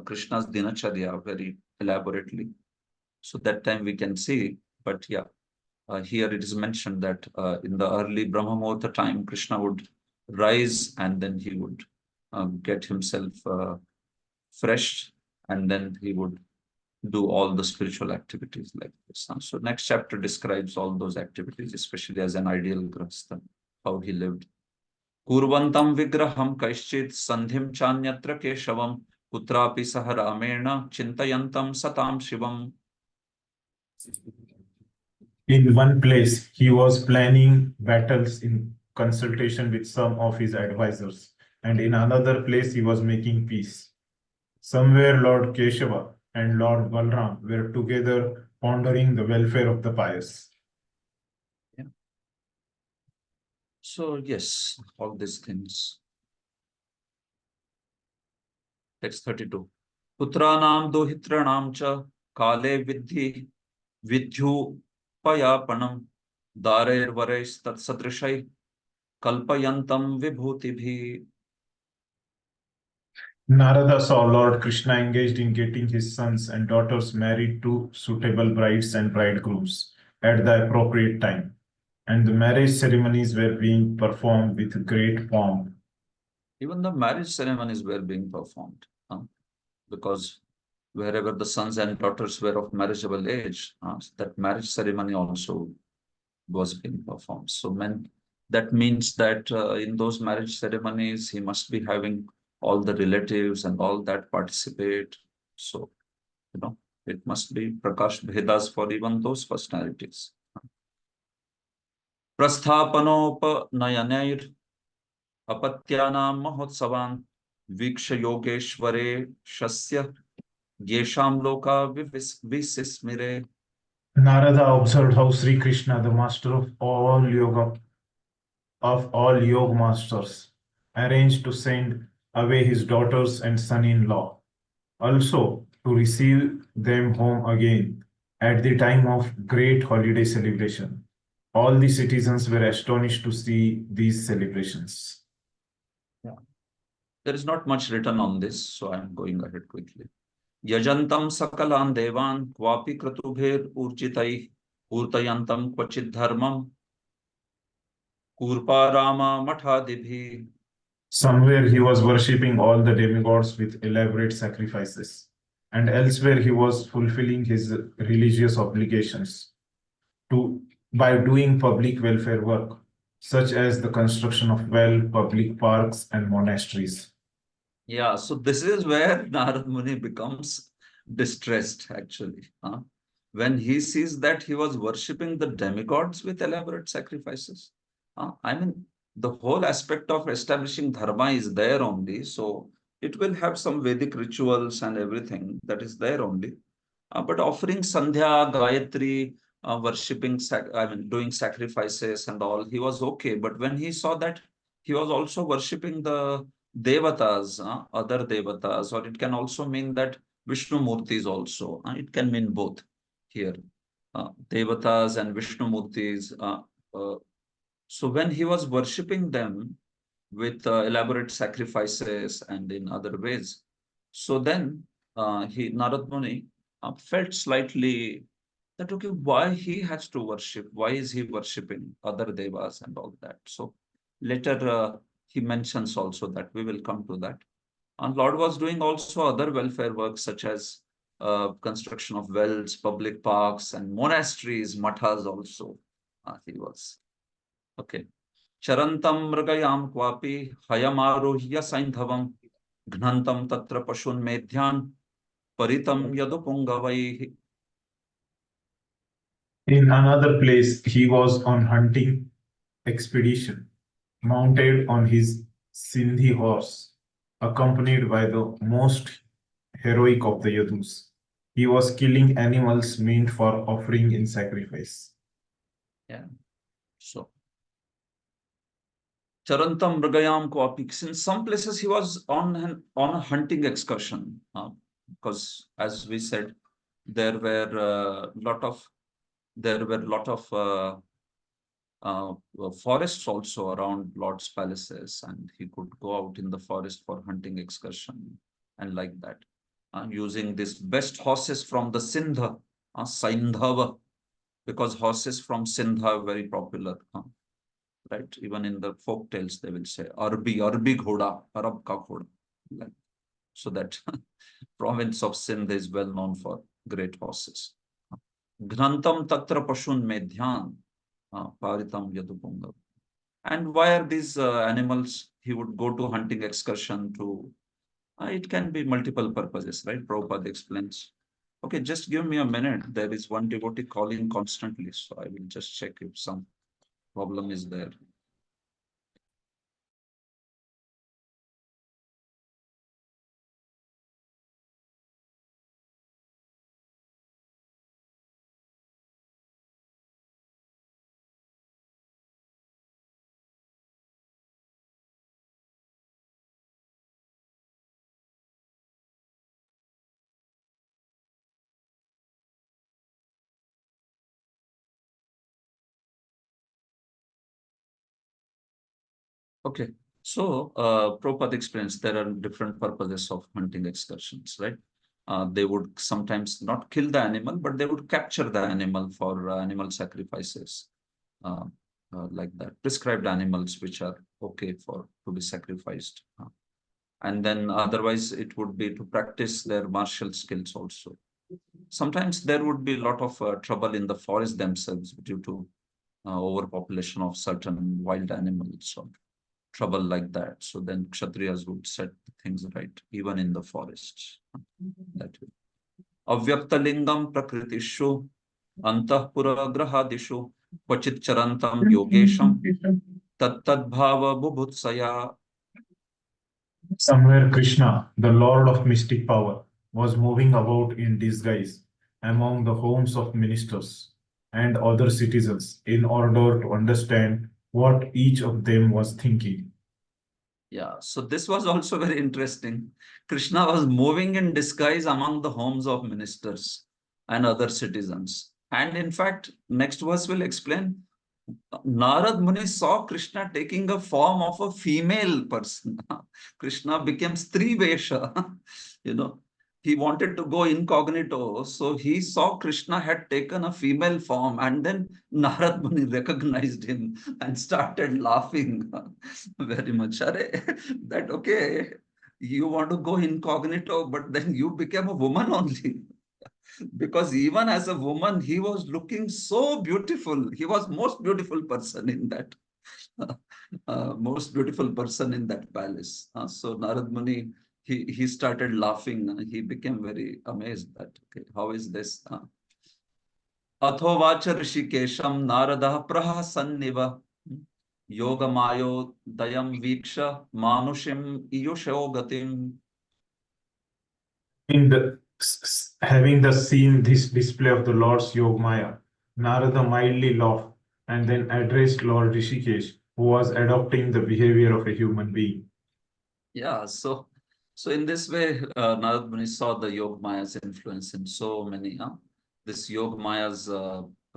Krishna's dinacharya very elaborately, so that time we can see. But yeah, here it is mentioned that in the early Brahma Muhurta time, Krishna would rise and then he would get himself fresh, and then he would do all the spiritual activities like this. So next chapter describes all those activities, especially as an ideal grahastha, how he lived. Kurvantam vigraham kaishchit sandhim chanyatra keshavam putrapi sah ramena chintayantam satam shivam. In one place, he was planning battles in consultation with some of his advisors, and in another place, he was making peace. Somewhere, Lord Keshava and Lord Balram were together pondering the welfare of the pious. Yeah. So, yes, all these things. Text 32. Putranam dohitranam cha kale vidhi vidhu payapanam darer varesh tat sadrishai kalpayantam vibhutibhi. Narada saw Lord Krishna engaged in getting his sons and daughters married to suitable brides and bridegrooms at the appropriate time, and the marriage ceremonies were being performed with great pomp. Even the marriage ceremonies were being performed, because wherever the sons and daughters were of marriageable age, that marriage ceremony also was being performed. So that means that in those marriage ceremonies, he must be having all the relatives and all that participate. So, it must be Prakash Bhedas for even those personalities. Prasthapanopanayanair apatyanam mahotsavan viksha yogeshware shasya yesham loka visismire. Narada observed how Sri Krishna, the master of all yoga masters, arranged to send away his daughters and son-in-law, also to receive them home again at the time of great holiday celebration. All the citizens were astonished to see these celebrations. Yeah. There is not much written on this, so I'm going ahead quickly. Yajantam sakalan devan kvapi kratubher urjitai urtayantam kvachid dharmam kurpa rama mathadibhi. Somewhere he was worshipping all the demigods with elaborate sacrifices, and elsewhere he was fulfilling his religious obligations to by doing public welfare work, such as the construction of public parks and monasteries. Yeah, so this is where Narad Muni becomes distressed actually. When he sees that he was worshipping the demigods with elaborate sacrifices. I mean, the whole aspect of establishing dharma is there only. So it will have some Vedic rituals and everything that is there only. But offering Sandhya, Gayatri, doing sacrifices and all, he was okay. But when he saw that he was also worshipping the Devatas, other Devatas, or it can also mean that Vishnu Murtis also. It can mean both here. Devatas and Vishnu Murtis. So when he was worshipping them with elaborate sacrifices and in other ways, so then Narad Muni felt slightly that, okay, why he has to worship? Why is he worshipping other devas and all that? So later he mentions also that we will come to that. And Lord was doing also other welfare works such as construction of wells, public parks, and monasteries, mathas also. He was okay. Charantam mrgayam kwapi hayamarohya saindhavam gnantam tatra pashun medhyan paritam yadupungavaihi. In another place, he was on hunting expedition, mounted on his Sindhi horse, accompanied by the most heroic of the Yadus. He was killing animals meant for offering in sacrifice. Yeah. So Charantam Mrgayam Kwapi. In some places he was on a hunting excursion. Because as we said, there were lot of forests also around Lord's palaces, and he could go out in the forest for hunting excursion and like that. Using this best horses from the Sindha, Saindhava, because horses from Sindha are very popular. Right? Even in the folk tales, they will say Arbi Ghoda, Arab ka Ghoda. Like, so that province of Sindh is well known for great horses. Gnantam tatra pashun medhyan paritam yadupunga. And why are these animals? He would go to hunting excursion to, it can be multiple purposes, right? Prabhupada explains. Okay, just give me a minute. There is one devotee calling constantly. So I will just check if some problem is there. Okay, so Prabhupada explains there are different purposes of hunting excursions, right? They would sometimes not kill the animal, but they would capture the animal for animal sacrifices, like that. Prescribed animals which are okay to be sacrificed. And then otherwise it would be to practice their martial skills also. Sometimes there would be a lot of trouble in the forest themselves due to overpopulation of certain wild animals or trouble like that. So then Kshatriyas would set things right, even in the forests. That way. Avyaktalingam prakritishu antahpura grahadishu kvachit charantam yogesham tattadbhava bubhutsaya. Somewhere Krishna, the Lord of mystic power, was moving about in disguise among the homes of ministers and other citizens in order to understand what each of them was thinking. Yeah, so this was also very interesting. Krishna was moving in disguise among the homes of ministers and other citizens. And in fact, next verse will explain, Narad Muni saw Krishna taking a form of a female person. Krishna became Stri Vesha, you know. he wanted to go incognito. So he saw Krishna had taken a female form, and then Narad Muni recognized him and started laughing very much. That okay, you want to go incognito, but then you became a woman only. Because even as a woman, he was looking so beautiful. He was most beautiful person in that. Most beautiful person in that palace. So Narad Muni, he started laughing. He became very amazed that, okay, how is this? Athovacha Rishikesham Narada Prahasanniva Yogamayo Dayam Viksha Manushim Iyusho Gatim. In the having the seen this display of the Lord's Yogamaya, Narada mildly laughed and then addressed Lord Rishikesh, who was adopting the behavior of a human being. Yeah, so in this way, Narad Muni saw the Yogamaya's influence in so many, this Yogamaya's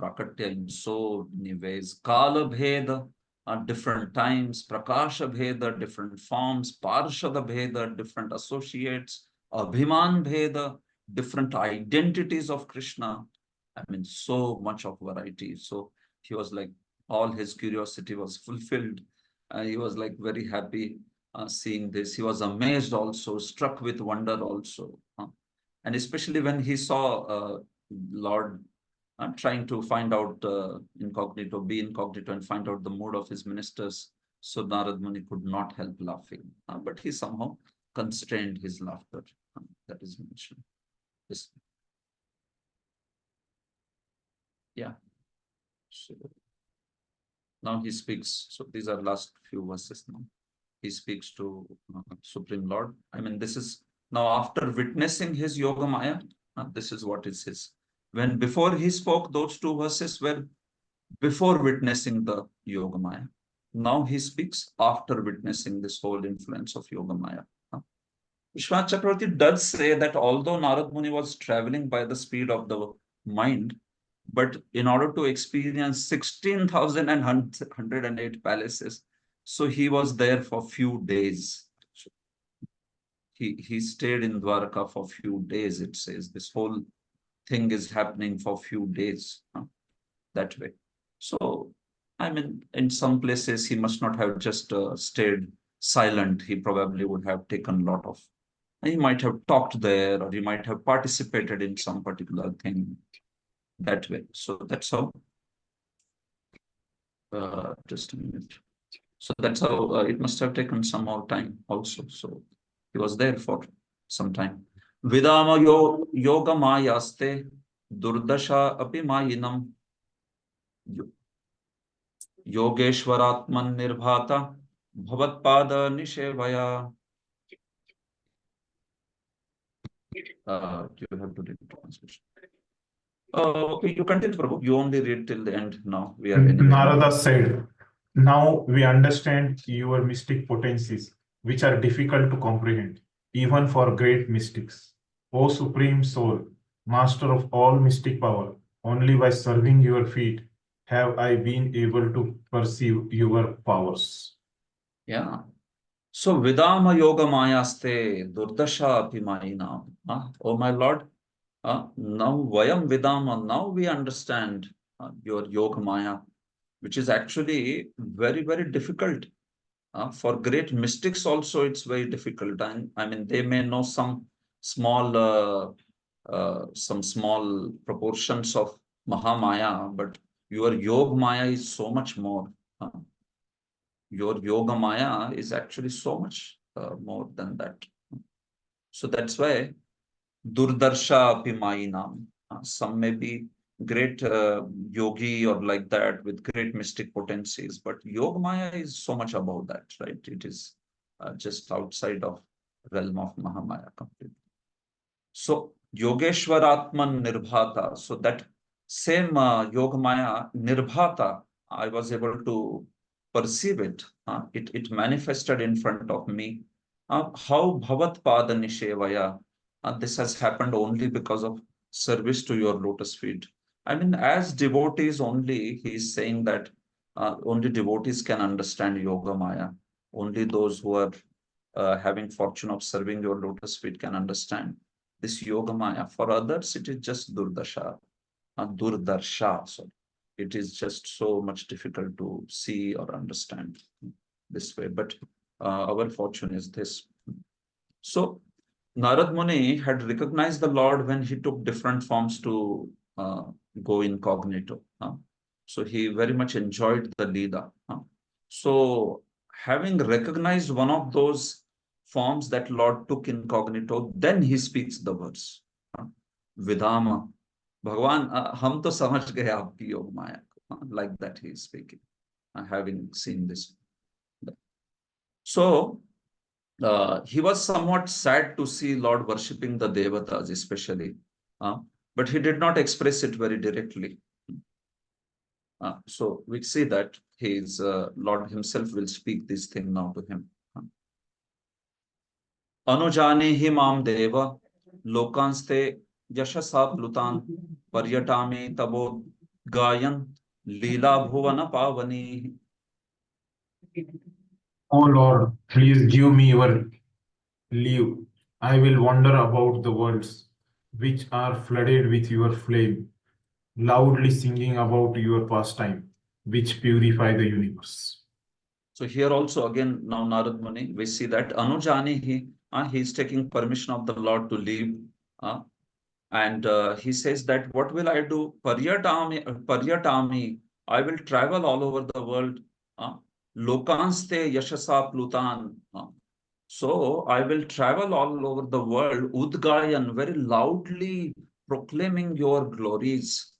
prakatya in so many ways. Kala Bheda at different times, Prakasha Bheda, different forms, Parshada Bheda, different associates, Abhiman Bheda, different identities of Krishna. I mean, so much of variety. So he was like, all his curiosity was fulfilled. He was like very happy seeing this. He was amazed also, struck with wonder also. And especially when he saw Lord trying to find out be incognito and find out the mood of his ministers. So Narad Muni could not help laughing, but he somehow constrained his laughter. That is mentioned. Yes. Yeah. So now he speaks. So these are last few verses now. He speaks to Supreme Lord. I mean, this is now after witnessing his Yogamaya, this is what is his. When before he spoke, those two verses were before witnessing the Yogamaya. Now he speaks after witnessing this whole influence of Yogamaya. Vishwanath Chakravarti does say that although Narad Muni was traveling by the speed of the mind, but in order to experience 16,108 palaces, so he was there for few days. He stayed in Dwarka for few days, it says. This whole thing is happening for few days, that way. So, I mean, in some places, he must not have just stayed silent. He probably would have taken a lot of, he might have talked there, or he might have participated in some particular thing that way. So that's how, just a minute. So that's how it must have taken some more time also. So he was there for some time. Vidama yoga mayaste durdasha api mayinam yogeshwaratman nirbhata bhavatpada nishevaya. You have to read the translation. Okay, you continue, Prabhu. You only read till the end now. We are anyway. Narada said, "Now we understand your mystic potencies, which are difficult to comprehend, even for great mystics. O Supreme Soul, Master of all mystic power, only by serving your feet have I been able to perceive your powers." Yeah. So Vidama Yoga Mayaste Durdasha Apimayinam. Oh my Lord, now Vayam Vidama, now we understand your Yoga Maya, which is actually very, very difficult. For great mystics also, it's very difficult. And I mean, they may know some small proportions of Mahamaya, but your Yoga Maya is so much more. Your Yoga Maya is actually so much more than that. So that's why Durdarsha Apimayinam. Some may be great yogi or like that with great mystic potencies, but Yoga Maya is so much above that, right? It is just outside of realm of Mahamaya completely. So Yogeshwaratman Nirbhata. So that same Yogamaya Nirbhata, I was able to perceive it. It manifested in front of me. How Bhavat Pada Nishevaya. This has happened only because of service to your lotus feet. I mean, as devotees only, he is saying that only devotees can understand Yoga Maya. Only those who are having fortune of serving your lotus feet can understand. this Yoga Maya. For others, it is just Durdasha, Durdarsha, sorry. It is just so much difficult to see or understand this way. But our fortune is this. So Narad Muni had recognized the Lord when he took different forms to go incognito. So he very much enjoyed the Leela. So having recognized one of those forms that Lord took incognito, then he speaks the words. Vidama. Bhagwan, hum to samajh gaye aapki yog maya. Like that he is speaking, having seen this. So he was somewhat sad to see Lord worshipping the Devatas, especially, but he did not express it very directly. So we see that his Lord himself will speak this thing now to him. Anujane hi mam deva lokanste yashasa plutan paryatame tabo gayan lila bhuvana pavani. Oh Lord, please give me your leave. I will wander about the worlds which are flooded with your flame, loudly singing about your pastime, which purify the universe. So here also again, now Narad Muni, we see that Anujani, he is taking permission of the Lord to leave. And he says that, what will I do? Paryatami, I will travel all over the world. Lokanste yashasa plutan. So I will travel all over the world, Udgayan, very loudly proclaiming your glories.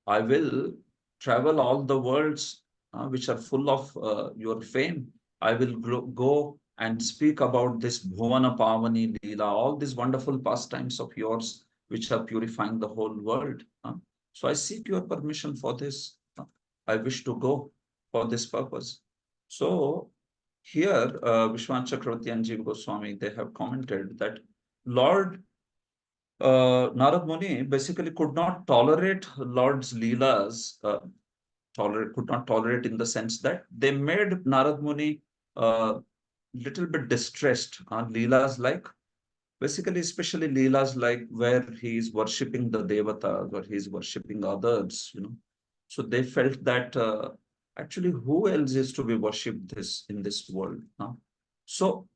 I will travel all the worlds which are full of your fame. I will go and speak about this Bhuvana Pavani Leela, all these wonderful pastimes of yours which are purifying the whole world. So I seek your permission for this. I wish to go for this purpose. So here, Vishwanath Chakravarti and Jiva Goswami, they have commented that Lord Narad Muni basically could not tolerate Lord's Leelas, could not tolerate in the sense that they made Narad Muni little bit distressed. Leelas like, basically, especially Leelas like where he is worshipping the Devatas or he is worshipping others, So they felt that actually who else is to be worshipped in this world? So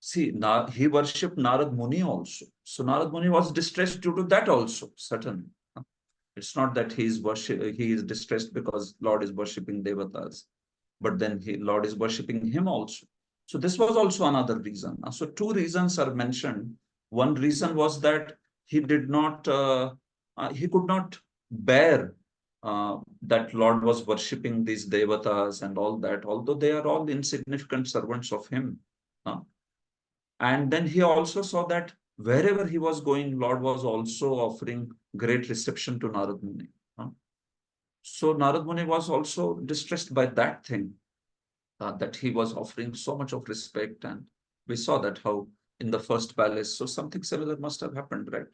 see, he worshipped Narad Muni also. So Narad Muni was distressed due to that also, certainly. It's not that he is distressed because Lord is worshipping Devatas, but then Lord is worshipping him also. So this was also another reason. So two reasons are mentioned. One reason was that he could not bear that Lord was worshipping these Devatas and all that, although they are all insignificant servants of him. And then he also saw that wherever he was going, Lord was also offering great reception to Narad Muni. So Narad Muni was also distressed by that thing, that he was offering so much of respect. And we saw that how in the first palace, so something similar must have happened, right?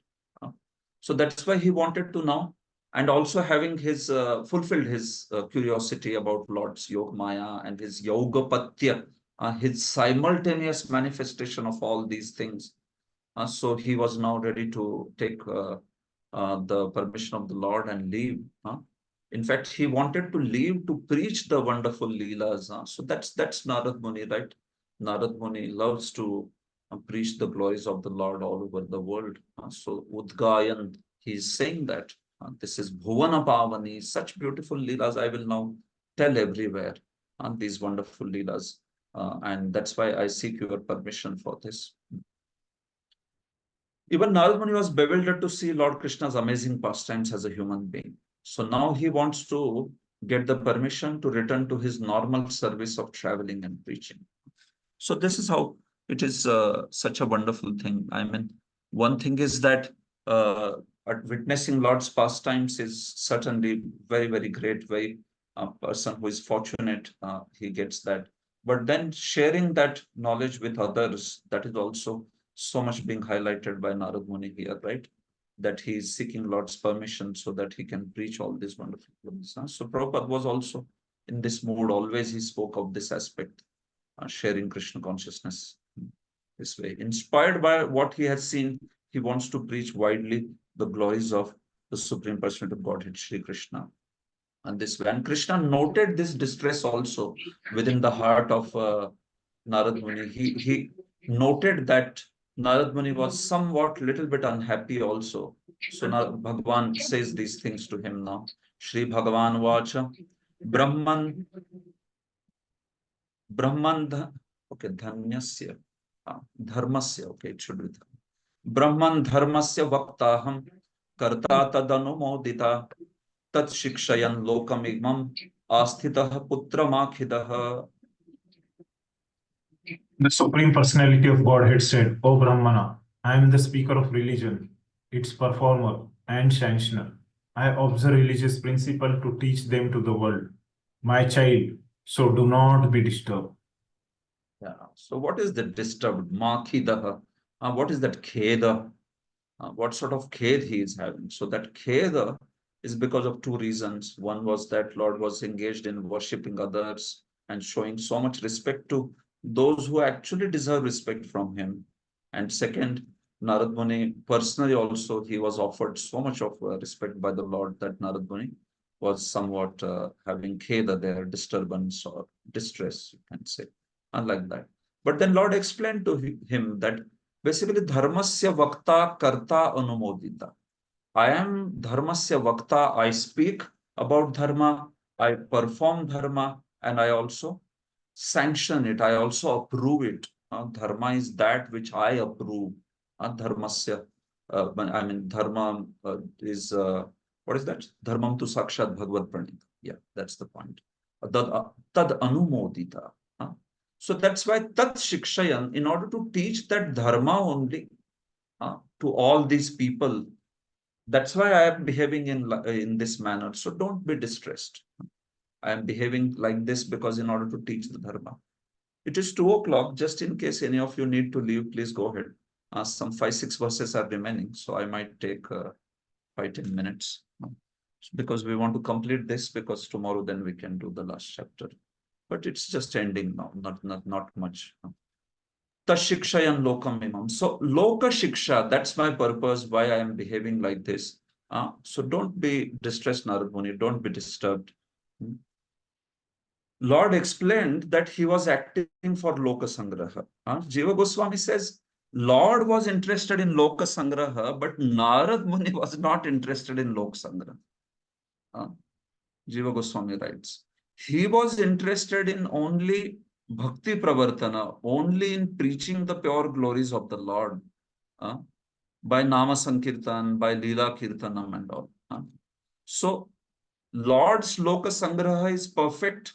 So that's why he wanted to know, and also having his fulfilled his curiosity about Lord's Yog Maya and his Yogapatya, his simultaneous manifestation of all these things. So he was now ready to take the permission of the Lord and leave. In fact, he wanted to leave to preach the wonderful Leelas. So that's Narad Muni, right? Narad Muni loves to preach the glories of the Lord all over the world. So Udgayan, he is saying that this is Bhuvana Pavani, such beautiful Leelas I will now tell everywhere. These wonderful Leelas. And that's why I seek your permission for this. Even Narad Muni was bewildered to see Lord Krishna's amazing pastimes as a human being. So now he wants to get the permission to return to his normal service of traveling and preaching. So this is how it is such a wonderful thing. I mean, one thing is that witnessing Lord's pastimes is certainly very, very great. A person who is fortunate, he gets that. But then sharing that knowledge with others, that is also so much being highlighted by Narad Muni here, right? That he is seeking Lord's permission so that he can preach all these wonderful things. So Prabhupada was also in this mood. Always he spoke of this aspect, sharing Krishna consciousness this way. Inspired by what he has seen he wants to preach widely the glories of the Supreme Personality of Godhead, Shri Krishna. And this when Krishna noted this distress also within the heart of Narad Muni, he noted that Narad Muni was somewhat little bit unhappy also. So now Bhagavan says these things to him now. Shri Bhagavan Vacha Brahman okay, Dhanyasya Dharmasya, okay, it should be Brahman Dharmasya Vaktaham Karta Tadanumodita Tat Shikshayan Lokamimam Asthitah Putramakhidah. The Supreme Personality of Godhead said, O Brahmana, I am the speaker of religion, its performer and sanctioner. I observe religious principle to teach them to the world. My child, so do not be disturbed. Yeah. So what is the disturbed? Makhidah. What is that kheda? What sort of khed he is having? So that kheda is because of two reasons. One was that Lord was engaged in worshipping others and showing so much respect to those who actually deserve respect from him. And second, Narad Muni personally also, he was offered so much of respect by the Lord that Narad Muni was somewhat having kheda there, disturbance or distress, you can say, unlike that. But then Lord explained to him that basically dharmasya vakta karta anumodita. I am dharmasya vakta. I speak about dharma, I perform dharma, and I also sanction it. I also approve it. Dharma is that which I approve. Dharmasya. I mean, dharma is what is that? Dharmam tu sakshat bhagavad pranita. Yeah, that's the point. Tad anumodita. So that's why tat shikshayan, in order to teach that dharma only to all these people, that's why I am behaving in this manner. So don't be distressed. I am behaving like this because in order to teach the dharma. It is 2 o'clock. Just in case any of you need to leave, please go ahead. Some 5-6 verses are remaining, so I might take 5-10 minutes because we want to complete this, because tomorrow then we can do the last chapter. But it's just ending now, not much. Tashikshayan lokam imam. So loka shiksha, that's my purpose, why I am behaving like this. So don't be distressed, Narad Muni, don't be disturbed. Lord explained that he was acting for Loka Sangraha. Jiva Goswami says, Lord was interested in Loka Sangraha, but Narad Muni was not interested in Loka Sangraha. Jiva Goswami writes, he was interested in only Bhakti Pravartana, only in preaching the pure glories of the Lord by Nama Sankirtan, by Leela Kirtanam and all. So, Lord's Loka Sangraha is perfect.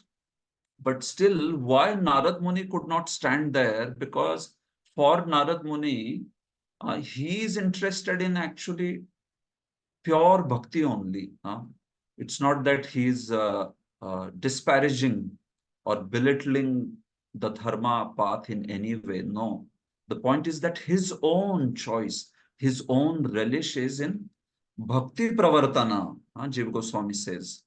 But still, why Narad Muni could not stand there? Because for Narad Muni, he is interested in actually pure bhakti only. It's not that he is disparaging or belittling the dharma path in any way. No. The point is that his own choice, his own relish is in bhakti pravartana, Jiva Goswami says.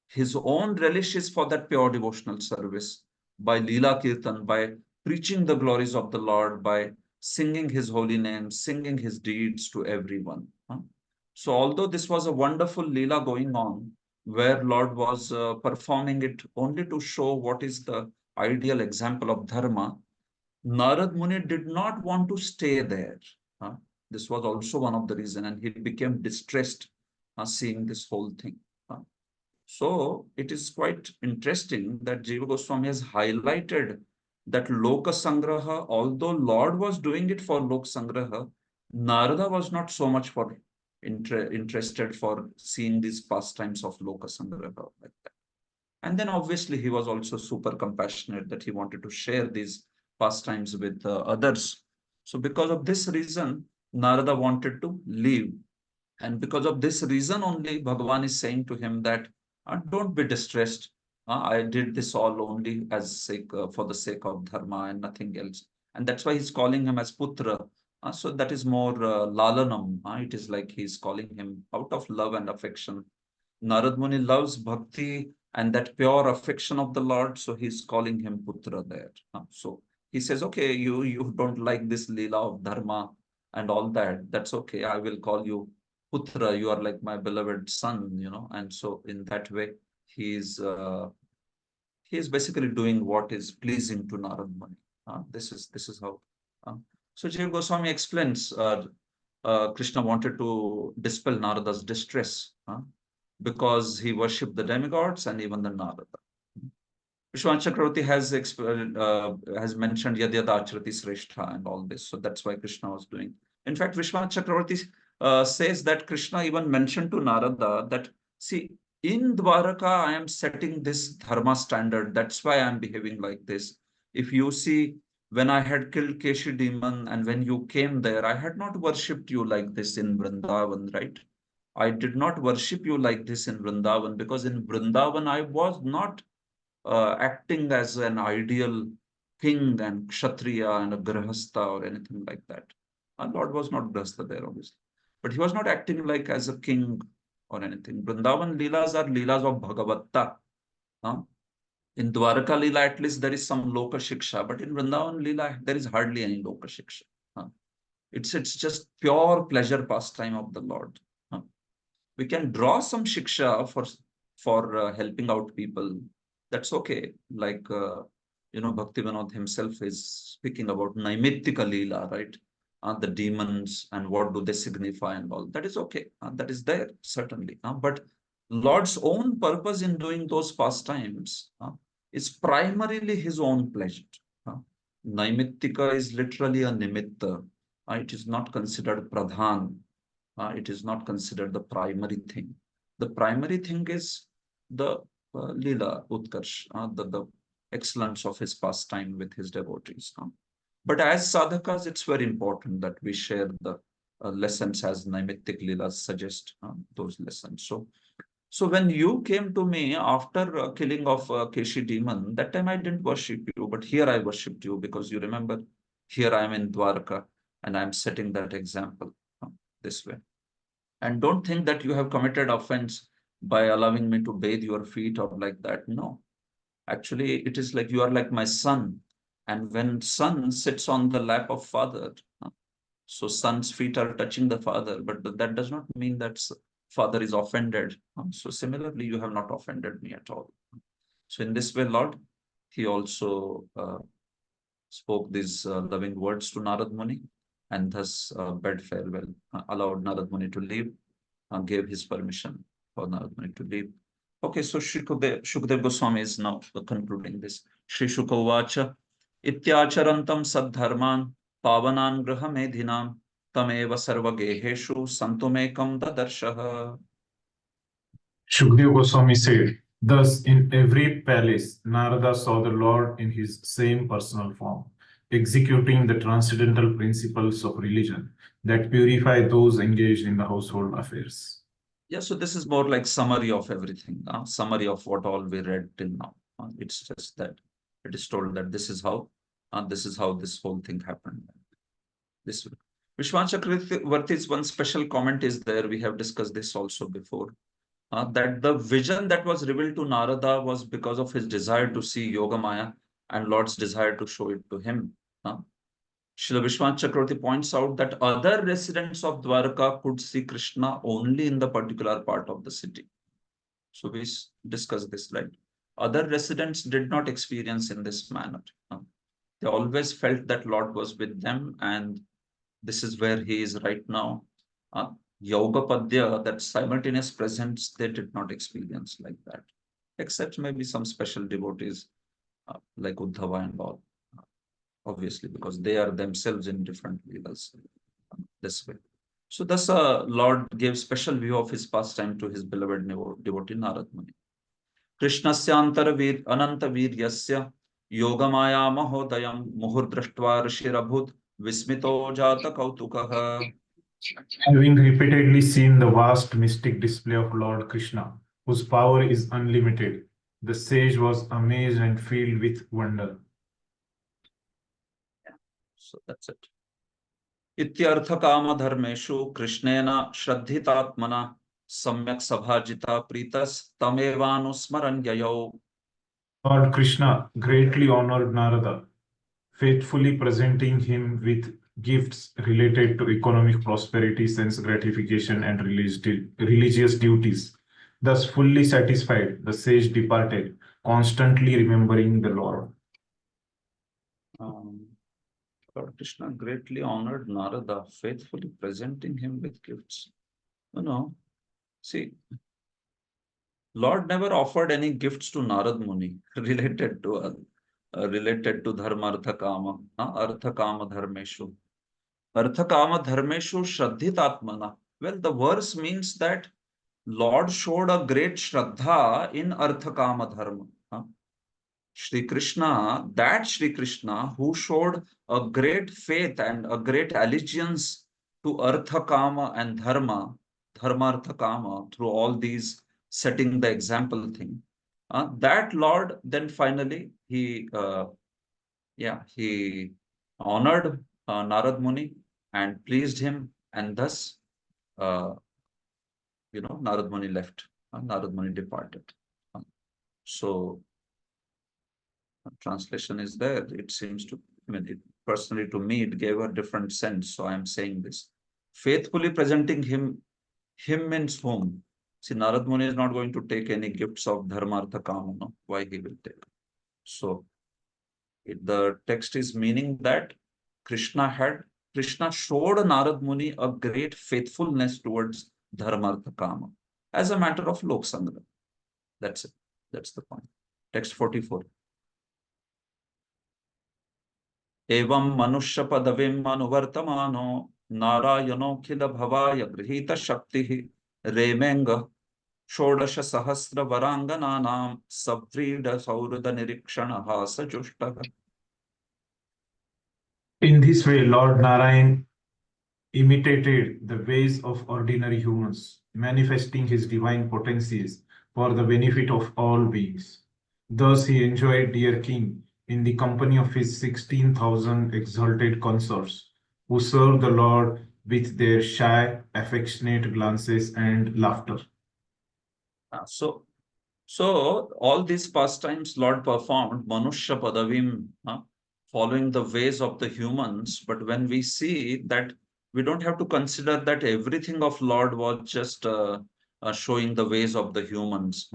His own relish is for that pure devotional service by Leela Kirtan, by preaching the glories of the Lord, by singing his holy name, singing his deeds to everyone. So although this was a wonderful Leela going on, where Lord was performing it only to show what is the ideal example of dharma, Narad Muni did not want to stay there. This was also one of the reasons, and he became distressed seeing this whole thing. So it is quite interesting that Jiva Goswami has highlighted that Loka Sangraha, although Lord was doing it for Loka Sangraha, Narada was not so much for interested for seeing these pastimes of Loka Sangraha like that. And then obviously he was also super compassionate that he wanted to share these pastimes with others. So because of this reason, Narada wanted to leave. And because of this reason only, Bhagavan is saying to him that don't be distressed. I did this all only as for the sake of dharma and nothing else. And that's why he's calling him as Putra. So that is more lalanam. It is like he's calling him out of love and affection. Narad Muni loves bhakti and that pure affection of the Lord. So he's calling him Putra there. So he says, okay, you don't like this Leela of dharma. and all that, that's okay. I will call you Putra, you are like my beloved son, and so in that way, he's basically doing what is pleasing to Narad Muni. This is how. So Jiva Goswami explains Krishna wanted to dispel Narada's distress because he worshipped the demigods and even the Narada. Vishwanath Chakravarti has mentioned Yad Yad Acharati Sreshtha and all this. So that's why Krishna was doing. In fact, Vishwanath Chakravarti says that Krishna even mentioned to Narada that, see, in Dwaraka, I am setting this dharma standard. That's why I am behaving like this. If you see, when I had killed Keshi demon and when you came there, I had not worshipped you like this in Vrindavan, right? I did not worship you like this in Vrindavan because in Vrindavan, I was not acting as an ideal king and kshatriya and a grahastha or anything like that. Our Lord was not grahastha there, obviously. But he was not acting like as a king or anything. Vrindavan Leelas are Leelas of Bhagavatta. In Dwaraka Leela, at least there is some Loka Shiksha, but in Vrindavan Leela, there is hardly any Loka Shiksha. It's just pure pleasure pastime of the Lord. We can draw some shiksha for helping out people. That's okay. Like, Bhakti Vedanta himself is speaking about Naimittika Leela, right? The demons and what do they signify and all. That is okay. That is there, certainly. But Lord's own purpose in doing those pastimes is primarily his own pleasure. Naimittika is literally a nimitta. It is not considered pradhan. It is not considered the primary thing. The primary thing is the Leela Utkarsh, the excellence of his pastime with his devotees. But as sadhakas, it's very important that we share the lessons as Naimittik Leelas suggest those lessons. So when you came to me after killing of Keshi demon, that time I didn't worship you, but here I worshipped you because you remember, here I am in Dwarka and I'm setting that example this way. And don't think that you have committed offense by allowing me to bathe your feet or like that. No, actually it is like you are like my son. And when son sits on the lap of father, so son's feet are touching the father, but that does not mean that father is offended. So similarly, you have not offended me at all. So in this way, Lord, he also spoke these loving words to Narad Muni and thus bade farewell, allowed Narad Muni to leave, gave his permission for Narad Muni to leave. Okay, so Shukdev Goswami is now concluding this. Shri Shuka Uvacha, Ityacharantam Saddharman Pavanan Graha Medhinam Tameva Sarva Geheshu Santumekam Dadarshah. Shukdev Goswami said, thus in every palace, Narada saw the Lord in his same personal form, executing the transcendental principles of religion that purify those engaged in the household affairs. Yeah, so this is more like summary of everything, summary of what all we read till now. It's just that it is told that this is how this whole thing happened. This Vishwanath Chakravarti's one special comment is there. We have discussed this also before. That the vision that was revealed to Narada was because of his desire to see Yogamaya and Lord's desire to show it to him. Srila Vishwanath Chakravarti points out that other residents of Dwarka could see Krishna only in the particular part of the city. So we discussed this, right? Other residents did not experience in this manner. They always felt that Lord was with them, and this is where he is right now. Yoga Padya, that simultaneous presence, they did not experience like that, except maybe some special devotees like Uddhava and all, obviously, because they are themselves in different leelas this way. So thus Lord gave special view of his pastime to his beloved devotee Narad Muni. Krishnasya ananta viryasya yogamaya mahodayam muhurdraštva rishirabhut vismito jata kautukaha. Having repeatedly seen the vast mystic display of Lord Krishna, whose power is unlimited, the sage was amazed and filled with wonder. Yeah. So that's it. Ityartha kama dharmeshu krishnena shraddhitatmana samyak sabhajita pritas tamevanusmaran yayo. Lord Krishna greatly honored Narada, faithfully presenting him with gifts related to economic prosperity, sense gratification, and religious duties. Thus, fully satisfied, the sage departed, constantly remembering the Lord. Lord Krishna greatly honored Narada, faithfully presenting him with gifts. See, Lord never offered any gifts to Narad Muni related to dharma, artha, kama, artha, kama, dharmeshu. Artha, kama, dharmeshu, shraddhitatmana. Well, the verse means that Lord showed a great shraddha in artha, kama, dharma. Shri Krishna, that Shri Krishna who showed a great faith and a great allegiance to artha, kama and dharma, artha, kama, through all these setting the example thing. That Lord then finally he honored Narad Muni and pleased him, and thus Narad Muni left. Narad Muni departed. So translation is there. It seems to, personally to me, it gave a different sense. So I am saying this. Faithfully presenting him means whom? See, Narad Muni is not going to take any gifts of dharma, artha, kama. No? Why he will take? So the text is meaning that Krishna showed Narad Muni a great faithfulness towards dharma, artha, kama as a matter of lok sangra. That's it. That's the point. Text 44. एवं मनुष्य पदवीं अनुवर्तमानो नारायणोऽखिल भवाय गृहीत शक्तिः रेमेंग षोडश सहस्र वरांगनानां सव्रीड सौहृद निरीक्षणः सजुष्टः. In this way, Lord Narayan imitated the ways of ordinary humans, manifesting his divine potencies for the benefit of all beings. Thus, he enjoyed, dear king, in the company of his 16,000 exalted consorts, who served the Lord with their shy, affectionate glances and laughter. So all these pastimes Lord performed, Manushya Padavim, following the ways of the humans. But when we see that, we don't have to consider that everything of Lord was just showing the ways of the humans.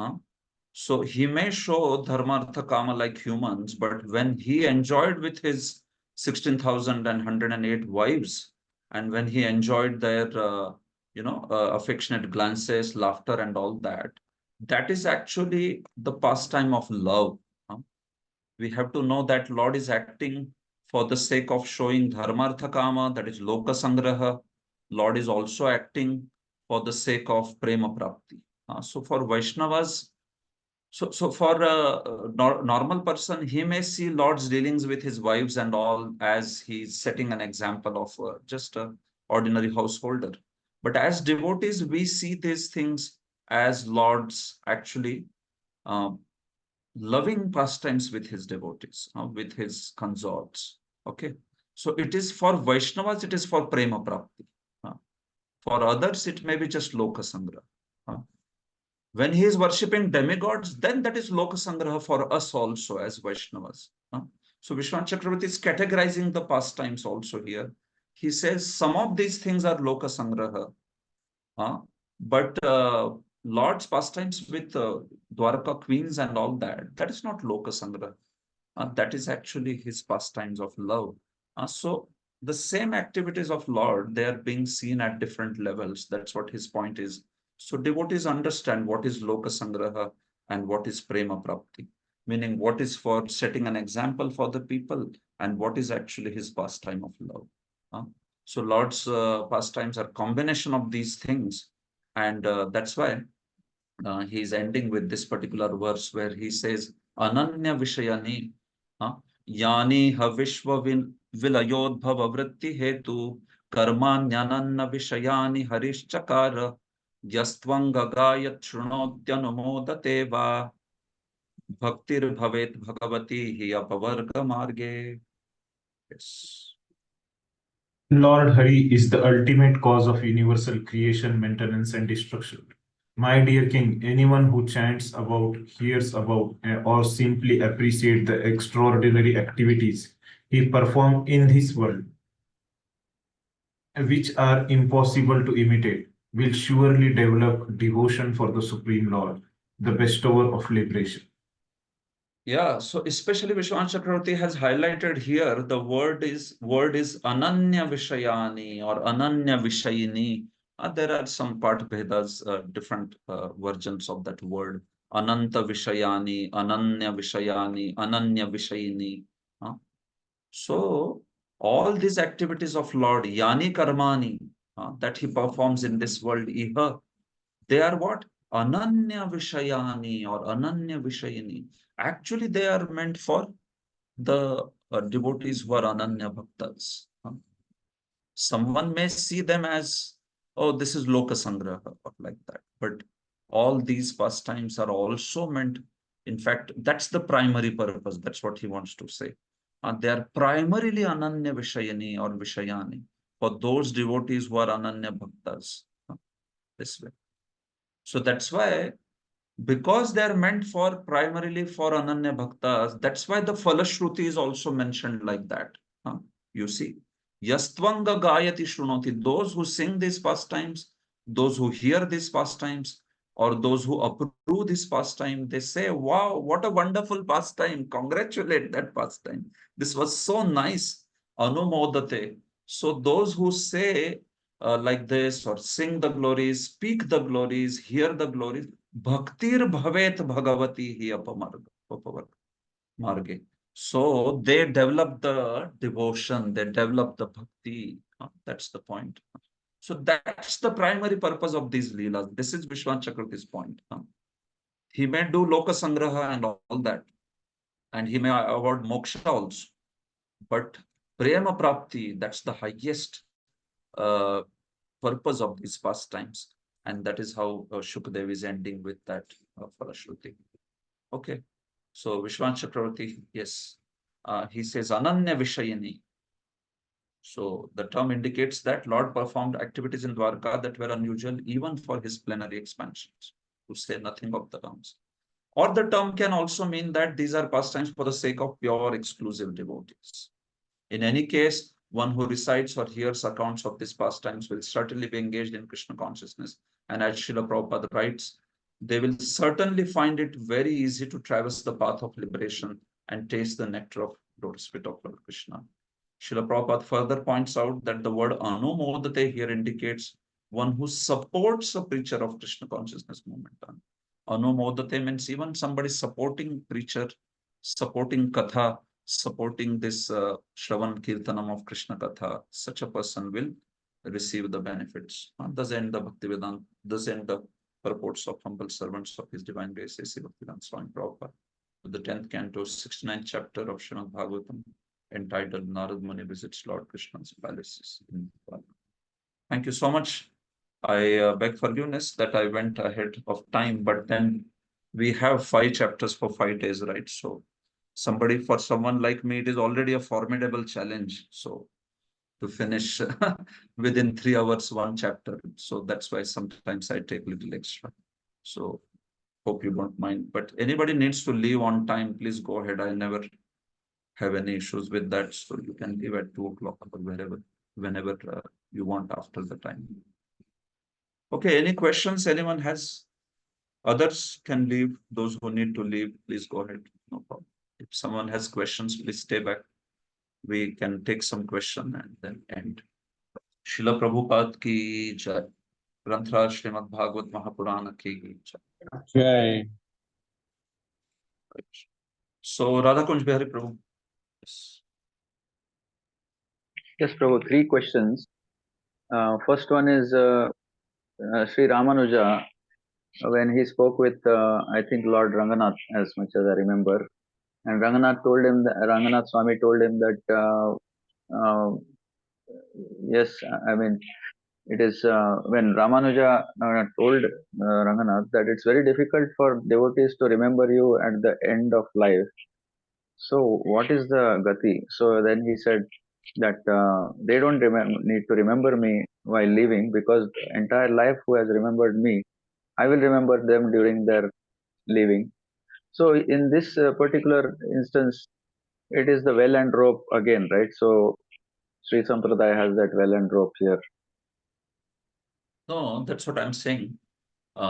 So he may show dharma, artha, kama like humans, but when he enjoyed with his 16,108 wives, and when he enjoyed their affectionate glances, laughter, and all that, that is actually the pastime of love. We have to know that Lord is acting for the sake of showing dharma, artha, kama, that is loka sangraha. Lord is also acting for the sake of prema prapti. So for Vaishnavas, so for a normal person, he may see Lord's dealings with his wives and all as he's setting an example of just an ordinary householder. But as devotees, we see these things as Lord's actually loving pastimes with his devotees, with his consorts. Okay, so it is for Vaishnavas, it is for prema prapti. For others, it may be just loka sangra. When he is worshipping demigods, then that is loka sangraha for us also as Vaishnavas. So Vishwanath Chakravarti is categorizing the pastimes also here. He says some of these things are loka sangraha, but Lord's pastimes with Dwarka queens and all that, that is not loka sangraha. That is actually his pastimes of love. So the same activities of Lord, they are being seen at different levels. That's what his point is. So devotees understand what is loka sangraha and what is prema prapti, meaning what is for setting an example for the people and what is actually his pastime of love. So Lord's pastimes are combination of these things, and that's why he is ending with this particular verse where he says, Ananya Vishayani Yani Havishwa Vilayodbhava Vritti Hetu Karmanyananna Vishayani Harishchakara Yastvanga Gayat Shrunodyanumodate Va Bhaktir Bhavet Bhagavati Hi Apavarga Marge. Yes. Lord Hari is the ultimate cause of universal creation, maintenance, and destruction. My dear king, anyone who chants about, hears about, or simply appreciates the extraordinary activities he performed in this world which are impossible to imitate, will surely develop devotion for the Supreme Lord, the bestower of liberation. Yeah, so especially Vishwan Chakravarti has highlighted here the word is Ananya Vishayani or Ananya Vishayini. There are some part Vedas, different versions of that word. Ananta Vishayani, Ananya Vishayani, Ananya Vishayini. So all these activities of Lord, Yani Karmani, that he performs in this world, Iha, they are what? Ananya Vishayani or Ananya Vishayini. Actually, they are meant for the devotees who are Ananya Bhaktas. Someone may see them as, oh, this is Loka Sangraha or like that. But all these pastimes are also meant, in fact, that's the primary purpose. That's what he wants to say. They are primarily Ananya Vishayani or Vishayani for those devotees who are Ananya Bhaktas. This way. So that's why, because they are meant for primarily for Ananya Bhaktas, that's why the Falashruti is also mentioned like that. You see, Yastvanga Gayati Shrunoti, those who sing these pastimes, those who hear these pastimes, or those who approve this pastime, they say, wow, what a wonderful pastime. Congratulate that pastime. This was so nice. Anumodate. So those who say like this or sing the glories, speak the glories, hear the glories, Bhaktir Bhavet Bhagavati hi marge. So they develop the devotion, they develop the bhakti. That's the point. So that's the primary purpose of these leelas. This is Vishwan Chakravarti's point. He may do Loka Sangraha and all that, and he may award moksha also. But Prema Prapti, that's the highest uh, purpose of these pastimes. And that is how Shukdev is ending with that Falashruti. Okay. So Vishwan Chakravarti, yes, he says Ananya Vishayani. So the term indicates that Lord performed activities in Dwarka that were unusual even for his plenary expansions, to say nothing of the terms. Or the term can also mean that these are pastimes for the sake of pure exclusive devotees. In any case, one who recites or hears accounts of these pastimes will certainly be engaged in Krishna consciousness. And as Srila Prabhupada writes, they will certainly find it very easy to traverse the path of liberation and taste the nectar of lotus feet of Lord Krishna. Srila Prabhupada further points out that the word Anumodate here indicates one who supports a preacher of Krishna consciousness movement. Anumodate means even somebody supporting preacher, supporting Katha, supporting this Shravan Kirtanam of Krishna Katha, such a person will receive the benefits. Thus end the Bhakti Vedanta, thus end the purports of humble servants of His Divine Grace, A.C. Bhaktivedanta Swami Prabhupada, the 10th canto, 69th chapter of Srimad Bhagavatam, entitled Narad Muni Visits Lord Krishna's Palaces in Dwarka. Thank you so much. I beg forgiveness that I went ahead of time, but then we have 5 chapters for 5 days, right? So for someone like me, it is already a formidable challenge. So to finish within 3 hours, 1 chapter. So that's why sometimes I take a little extra. So hope you don't mind. But anybody needs to leave on time, please go ahead. I never have any issues with that. So you can leave at 2 o'clock or whenever you want after the time. Okay, any questions anyone has? Others can leave. Those who need to leave, please go ahead. No problem. If someone has questions, please stay back. We can take some question and then end. Srila Prabhupada ki jai. Granthra Srimad Bhagavad Mahapurana ki jai. Jai. So Radha Kunj Bihari Prabhu. Yes. Yes, Prabhu, 3 questions. First one is Sri Ramanuja, when he spoke with, I think, Lord Ranganath, as much as I remember, and Ranganath Swami told him that, yes, I mean, it is when Ramanuja told Ranganath that it's very difficult for devotees to remember you at the end of life. So, what is the gati? So then he said that they don't need to remember me while leaving, because the entire life who has remembered me, I will remember them during their leaving. So in this particular instance, it is the well and rope again, right? So Sri Sampradaya has that well and rope here. No, that's what I'm saying.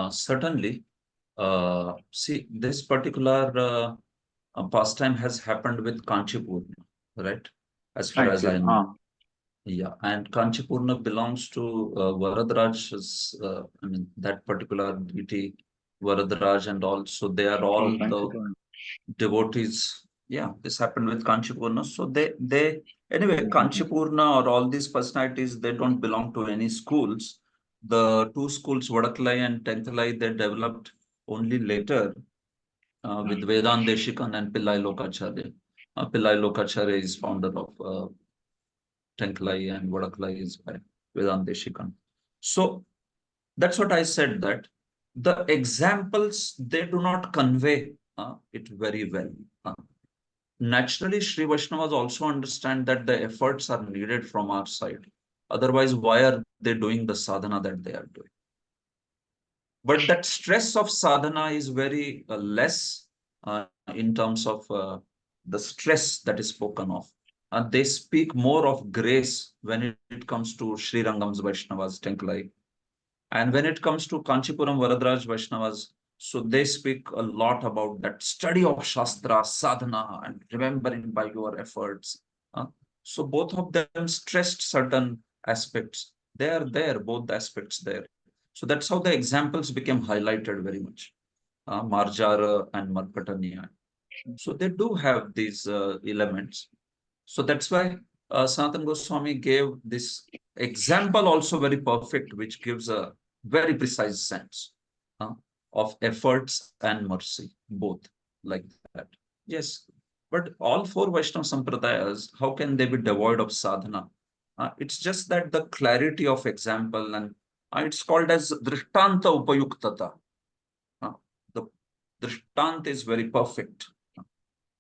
Certainly, see, this particular pastime has happened with Kanchipurna, right? As far as I know. Yeah, and Kanchipurna belongs to Varadraj's, I mean, that particular deity, Varadraj, and also they are all the devotees. Yeah, this happened with Kanchipurna. So anyway, Kanchipurna or all these personalities, they don't belong to any schools. The two schools, Vadakalai and Tenkalai, they developed only later with Vedanta Deshikan and Pillai Lokacharya. Pillai Lokacharya is founder of Tenkalai and Vadakalai is by Vedanta Deshikan. So that's what I said, that the examples, they do not convey it very well. Naturally, Sri Vaishnavas also understand that the efforts are needed from our side. Otherwise, why are they doing the sadhana that they are doing? But that stress of sadhana is very less in terms of the stress that is spoken of. And they speak more of grace when it comes to Sri Rangam's Vaishnavas, Tenkalai. And when it comes to Kanchipuram Varadraj Vaishnavas, so they speak a lot about that study of Shastra, sadhana, and remembering by your efforts. So both of them stressed certain aspects. They are there, both the aspects there. So that's how the examples became highlighted very much. Marjara and Markatanya. So they do have these elements. So that's why Sanatana Goswami gave this example also very perfect, which gives a very precise sense of efforts and mercy, both like that. Yes, but all four Vaishnava Sampradayas, how can they be devoid of sadhana? It's just that the clarity of example, and it's called as Drishtanta Upayuktata. The Drishtanta is very perfect.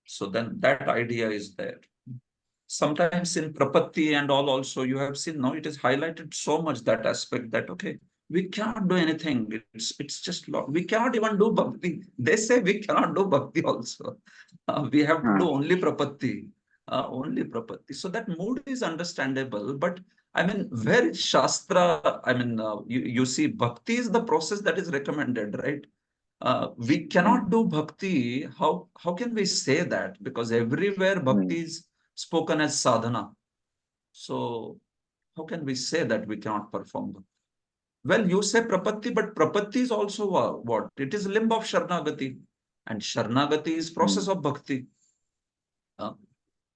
So then that idea is there. Sometimes in Prapatti and all also, you have seen, no, it is highlighted so much, that aspect, that, okay, we cannot do anything. It's just, we cannot even do Bhakti. They say we cannot do Bhakti also. We have to do only Prapatti. Only Prapatti. So that mood is understandable. But I mean, where is Shastra? I mean, you see, Bhakti is the process that is recommended, right? We cannot do Bhakti. How can we say that? Because everywhere Bhakti is spoken as sadhana. So how can we say that we cannot perform Bhakti? Well, you say Prapatti, but Prapatti is also what? It is limb of Sharnagati. And Sharnagati is process of Bhakti.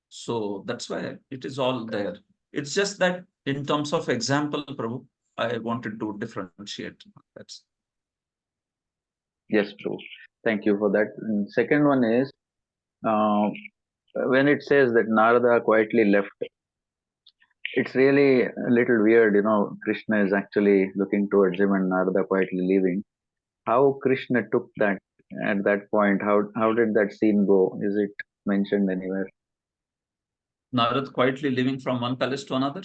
So that's why it is all there. It's just that in terms of example, Prabhu, I wanted to differentiate. That's Yes, true. Thank you for that. And second one is, when it says that Narada quietly left, it's really a little weird, Krishna is actually looking towards him and Narada quietly leaving. How Krishna took that at that point, how did that scene go? Is it mentioned anywhere? Narad quietly living from one palace to another?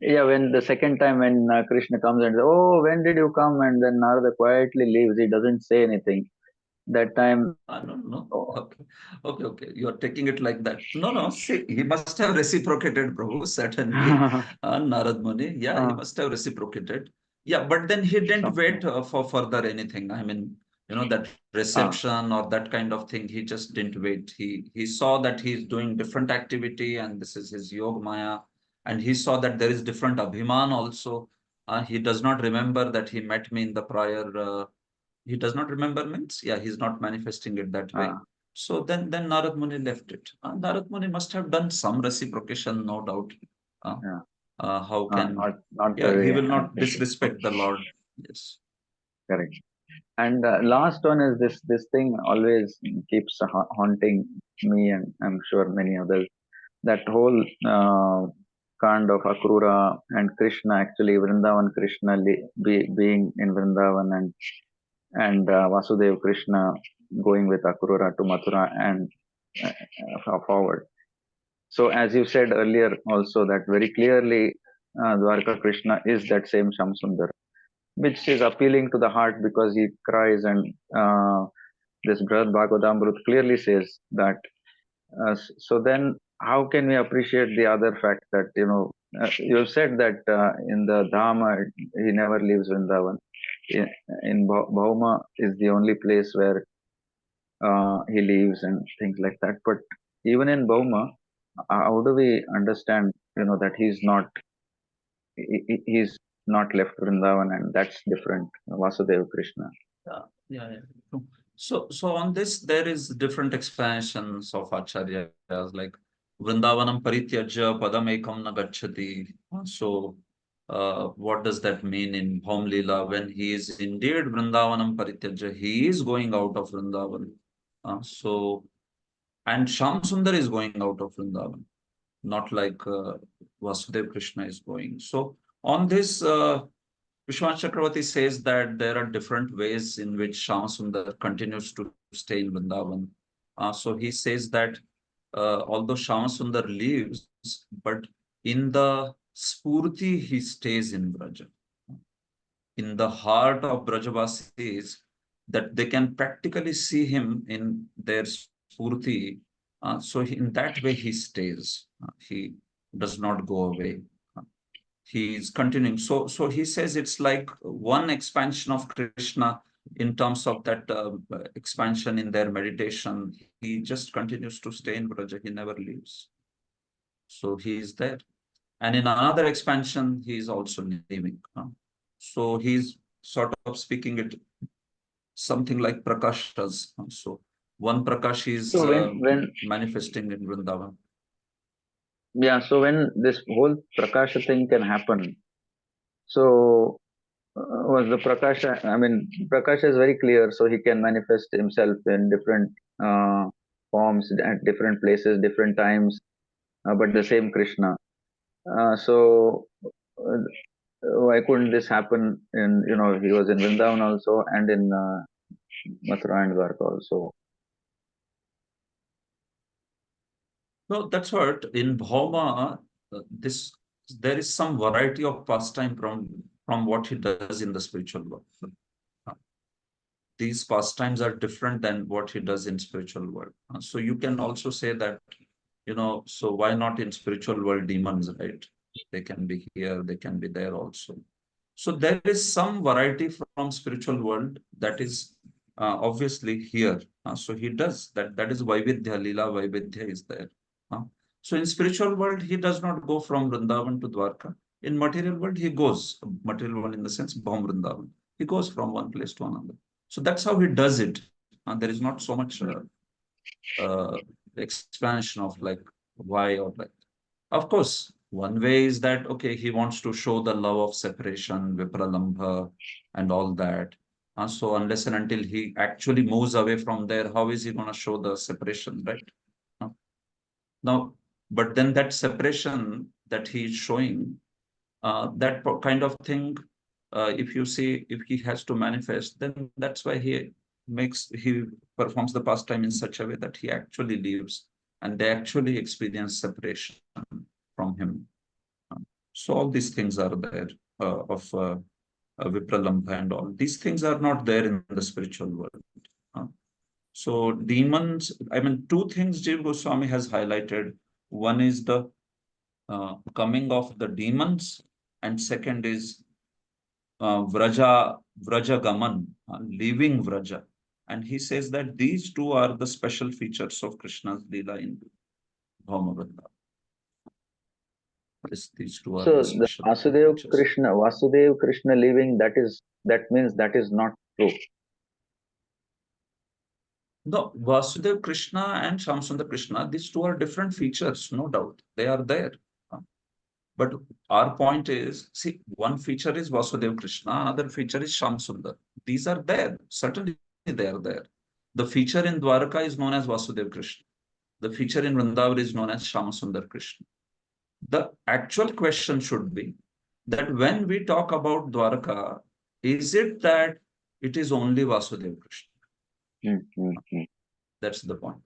Yeah, when the second time when Krishna comes and says, "Oh, when did you come?" and then Narada quietly leaves, he doesn't say anything. That time, No. Okay. You are taking it like that. No. See, he must have reciprocated, bro. Certainly, Narad Muni. Yeah, he must have reciprocated. Yeah, but then he didn't wait for further anything. I mean, that reception or that kind of thing. He just didn't wait. He saw that he's doing different activity, and this is his Yog Maya, and he saw that there is different Abhiman also. He does not remember that he met me in the prior. He does not remember means, yeah, he's not manifesting it that way. So then Narad Muni left it. Narad Muni must have done some reciprocation, no doubt. How can not yeah, he will not thinking. disrespect the Lord. Yes. Correct. And last one is this thing always keeps haunting me, and I'm sure many others. That whole kind of Akrura and Krishna, actually Vrindavan Krishna being in Vrindavan, and Vasudev Krishna going with Akrura to Mathura and forward. So as you said earlier also, that very clearly Dwarka Krishna is that same Shamsundar, which is appealing to the heart because he cries, and this Brihad Bhagavatamrut clearly says that. So then how can we appreciate the other fact that, you have said that in the Dhama, he never leaves Vrindavan. In Bhauma is the only place where he lives and things like that. But even in Bhauma, how do we understand, that he's not left Vrindavan, and that's different, Vasudeva Krishna. Yeah. True. So on this, there is different explanations of acharyas, like Vrindavanam parityajya padam ekam na gacchati. So what does that mean in Bhaum Leela? When he is indeed Vrindavanam parityajya, he is going out of Vrindavan. And Sham Sundar is going out of Vrindavan, not like Vasudeva Krishna is going. So on this, Vishwanath Chakravarti says that there are different ways in which Shama Sundar continues to stay in Vrindavan. So he says that although Shama Sundar leaves, but in the Spurti he stays in Braja. In the heart of Brajavasis, that they can practically see him in their Spurti. So in that way he stays. He does not go away. He's continuing. So he says it's like one expansion of Krishna in terms of that expansion in their meditation. He just continues to stay in Braja. He never leaves. So he is there. And in another expansion, he is also leaving. So he's sort of speaking it something like Prakash does. So one Prakash is So when manifesting in Vrindavan. Yeah, so when this whole Prakasha thing can happen, so was the Prakasha, I mean, Prakasha is very clear, so he can manifest himself in different forms at different places, different times, but the same Krishna. So why couldn't this happen in, he was in Vrindavan also and in Mathura and Dwarka also? No, that's what in Bhauma, there is some variety of pastime from what he does in the spiritual world. These pastimes are different than what he does in spiritual world. So you can also say that, so why not in spiritual world demons, right? They can be here, they can be there also. So there is some variety from spiritual world that is obviously here. So he does that. That is Vaividhya, Leela Vaividhya is there. So in spiritual world, he does not go from Vrindavan to Dwarka. In material world, he goes, material world in the sense, Bhaum Vrindavan. He goes from one place to another. So that's how he does it. There is not so much expansion of like why or like. Of course, one way is that, okay, he wants to show the love of separation, Vipralambha, and all that. So unless and until he actually moves away from there, how is he going to show the separation, right? Now, but then that separation that he is showing, that kind of thing, if you see, if he has to manifest, then that's why he performs the pastime in such a way that he actually leaves and they actually experience separation from him. So all these things are there of Vipralambha and all. These things are not there in the spiritual world. So demons, I mean, two things Jiva Goswami has highlighted. One is the coming of the demons, and second is Vraja Gaman, leaving Vraja. And he says that these two are the special features of Krishna's Leela in Bhauma Vrindavan. These two are So the the special Vasudeva Krishna leaving, that means that is not true. No, Vasudeva Krishna and Shamsundar Krishna, these two are different features, no doubt. They are there. But our point is, see, one feature is Vasudeva Krishna, another feature is Shamsundar. These are there. Certainly they are there. The feature in Dwarka is known as Vasudeva Krishna. The feature in Vrindavan is known as Shamsundar Krishna. The actual question should be that when we talk about Dwarka, is it that it is only Vasudeva Krishna? That's the point.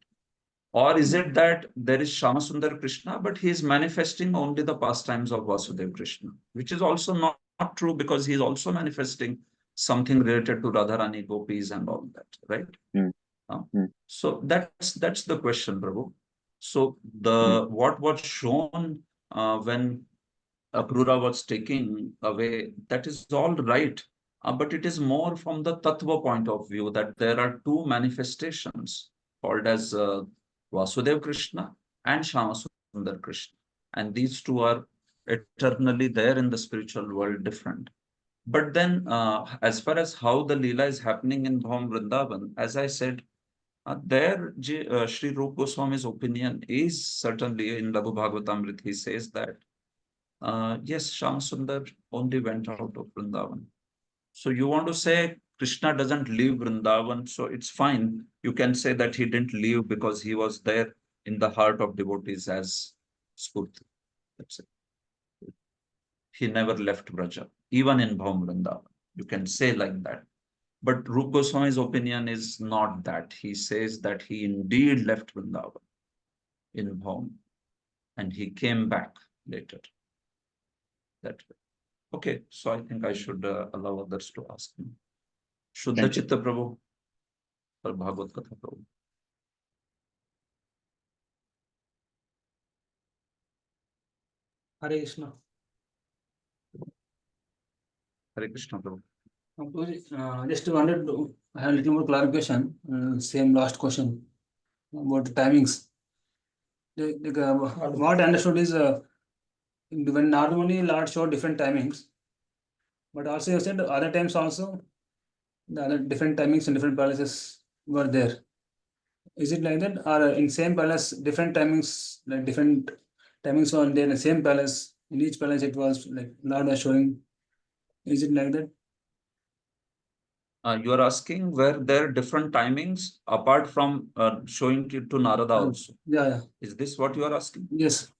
Or is it that there is Shamasundar Krishna, but he is manifesting only the pastimes of Vasudeva Krishna, which is also not true because he is also manifesting something related to Radharani, Gopis and all that, right? So that's the question, Prabhu. So what was shown when Akrura was taking away, that is all right. But it is more from the Tattva point of view that there are two manifestations called as Vasudev Krishna and Shyamasundar Krishna. And these two are eternally there in the spiritual world different. But then as far as how the Leela is happening in Bhaum Vrindavan, as I said, Sri Rupa Goswami's opinion is certainly in Laghu Bhagavatamrita, he says that yes, Shyamasundar only went out of Vrindavan. So you want to say Krishna doesn't leave Vrindavan, so it's fine. You can say that he didn't leave because he was there in the heart of devotees as Spurti. That's it. He never left Braja, even in Bhaum Vrindavan. You can say like that. But Rupa Goswami's opinion is not that. He says that he indeed left Vrindavan in Bhaum and he came back later. That way. Okay, so I think I should allow others to ask me. Shuddha Chitta Prabhu or Bhagavad Katha Prabhu. Hare Krishna. Hare Krishna Prabhu. Just wanted to have a little more clarification. Same last question about the timings. What I understood is when normally Lord showed different timings, but also you said other times also the other different timings in different palaces were there. Is it like that, or in same palace different timings, like different timings were there in the same palace? In each palace it was like Lord was showing. Is it like that? You are asking were there different timings apart from showing it to Narada also? Yeah. Is this what you are asking? Yes.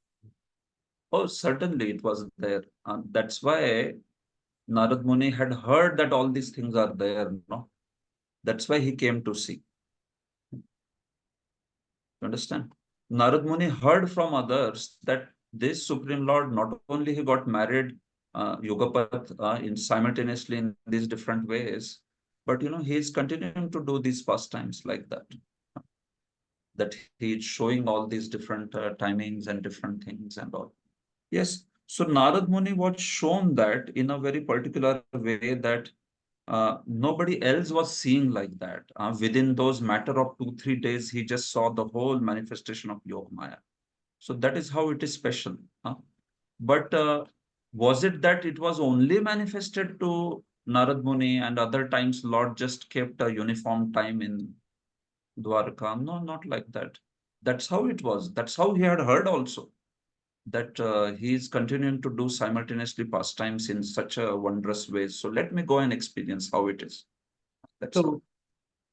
Oh, certainly it was there. That's why Narad Muni had heard that all these things are there. No, that's why he came to see. You understand? Narad Muni heard from others that this Supreme Lord not only he got married Yogapath in simultaneously in these different ways, but he is continuing to do these pastimes like that. That he is showing all these different timings and different things and all. Yes. So Narad Muni was shown that in a very particular way that nobody else was seeing like that. Within those matter of 2-3 days, he just saw the whole manifestation of Yoga Maya. So that is how it is special. But was it that it was only manifested to Narad Muni and other times Lord just kept a uniform time in Dwarka? No, not like that. That's how it was. That's how he had heard also. That he is continuing to do simultaneously pastimes in such a wondrous way. So let me go and experience how it is. That's all.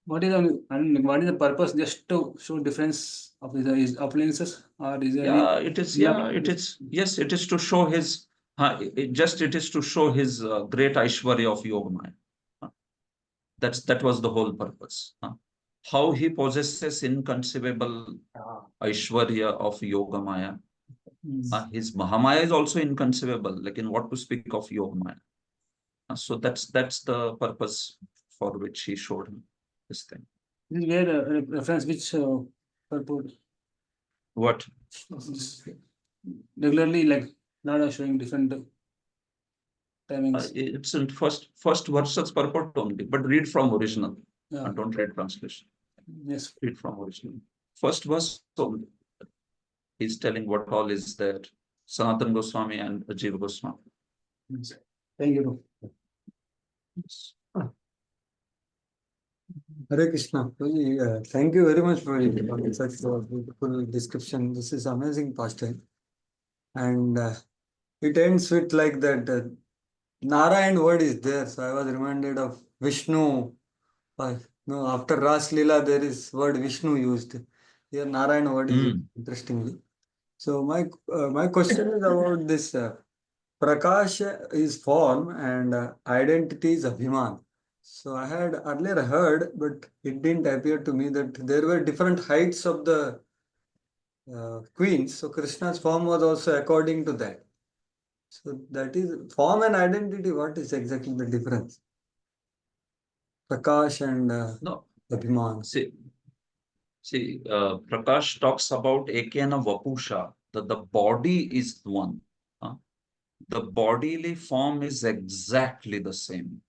What is the purpose? Just to show difference of his appearances, or is there it is. Yeah, it is. Yes, it is to show his. It is to show his great Aishwarya of Yogamaya. That was the whole purpose. How he possesses inconceivable Aishwarya of Yogamaya. His Mahamaya is also inconceivable. Like in what to speak of Yogamaya. So that's the purpose for which he showed him this thing. This is where reference which purport. What? Regularly, like Lord is showing different timings. It's in first verses purport only, but read from original. Yeah. And don't read translation. Yes. Read from original. First verse only. He's telling what all is there. Sanatana Goswami and Jiva Goswami. Yes. Thank you. Yes. Hare Krishna. Thank you very much for such a beautiful description. This is amazing pastime. And it ends with like that Narayan word is there. So I was reminded of Vishnu. No, after Ras Leela, there is word Vishnu used. Here Narayan word is used, interestingly. So my question is about this Prakash is form and identity is Abhiman. So I had earlier heard, but it didn't appear to me that there were different heights of the queens. So Krishna's form was also according to that. So that is form and identity. What is exactly the difference? Prakash and No. Abhiman. See, See, Prakash talks about Ekena Vapusha, that the body is one. The bodily form is exactly the same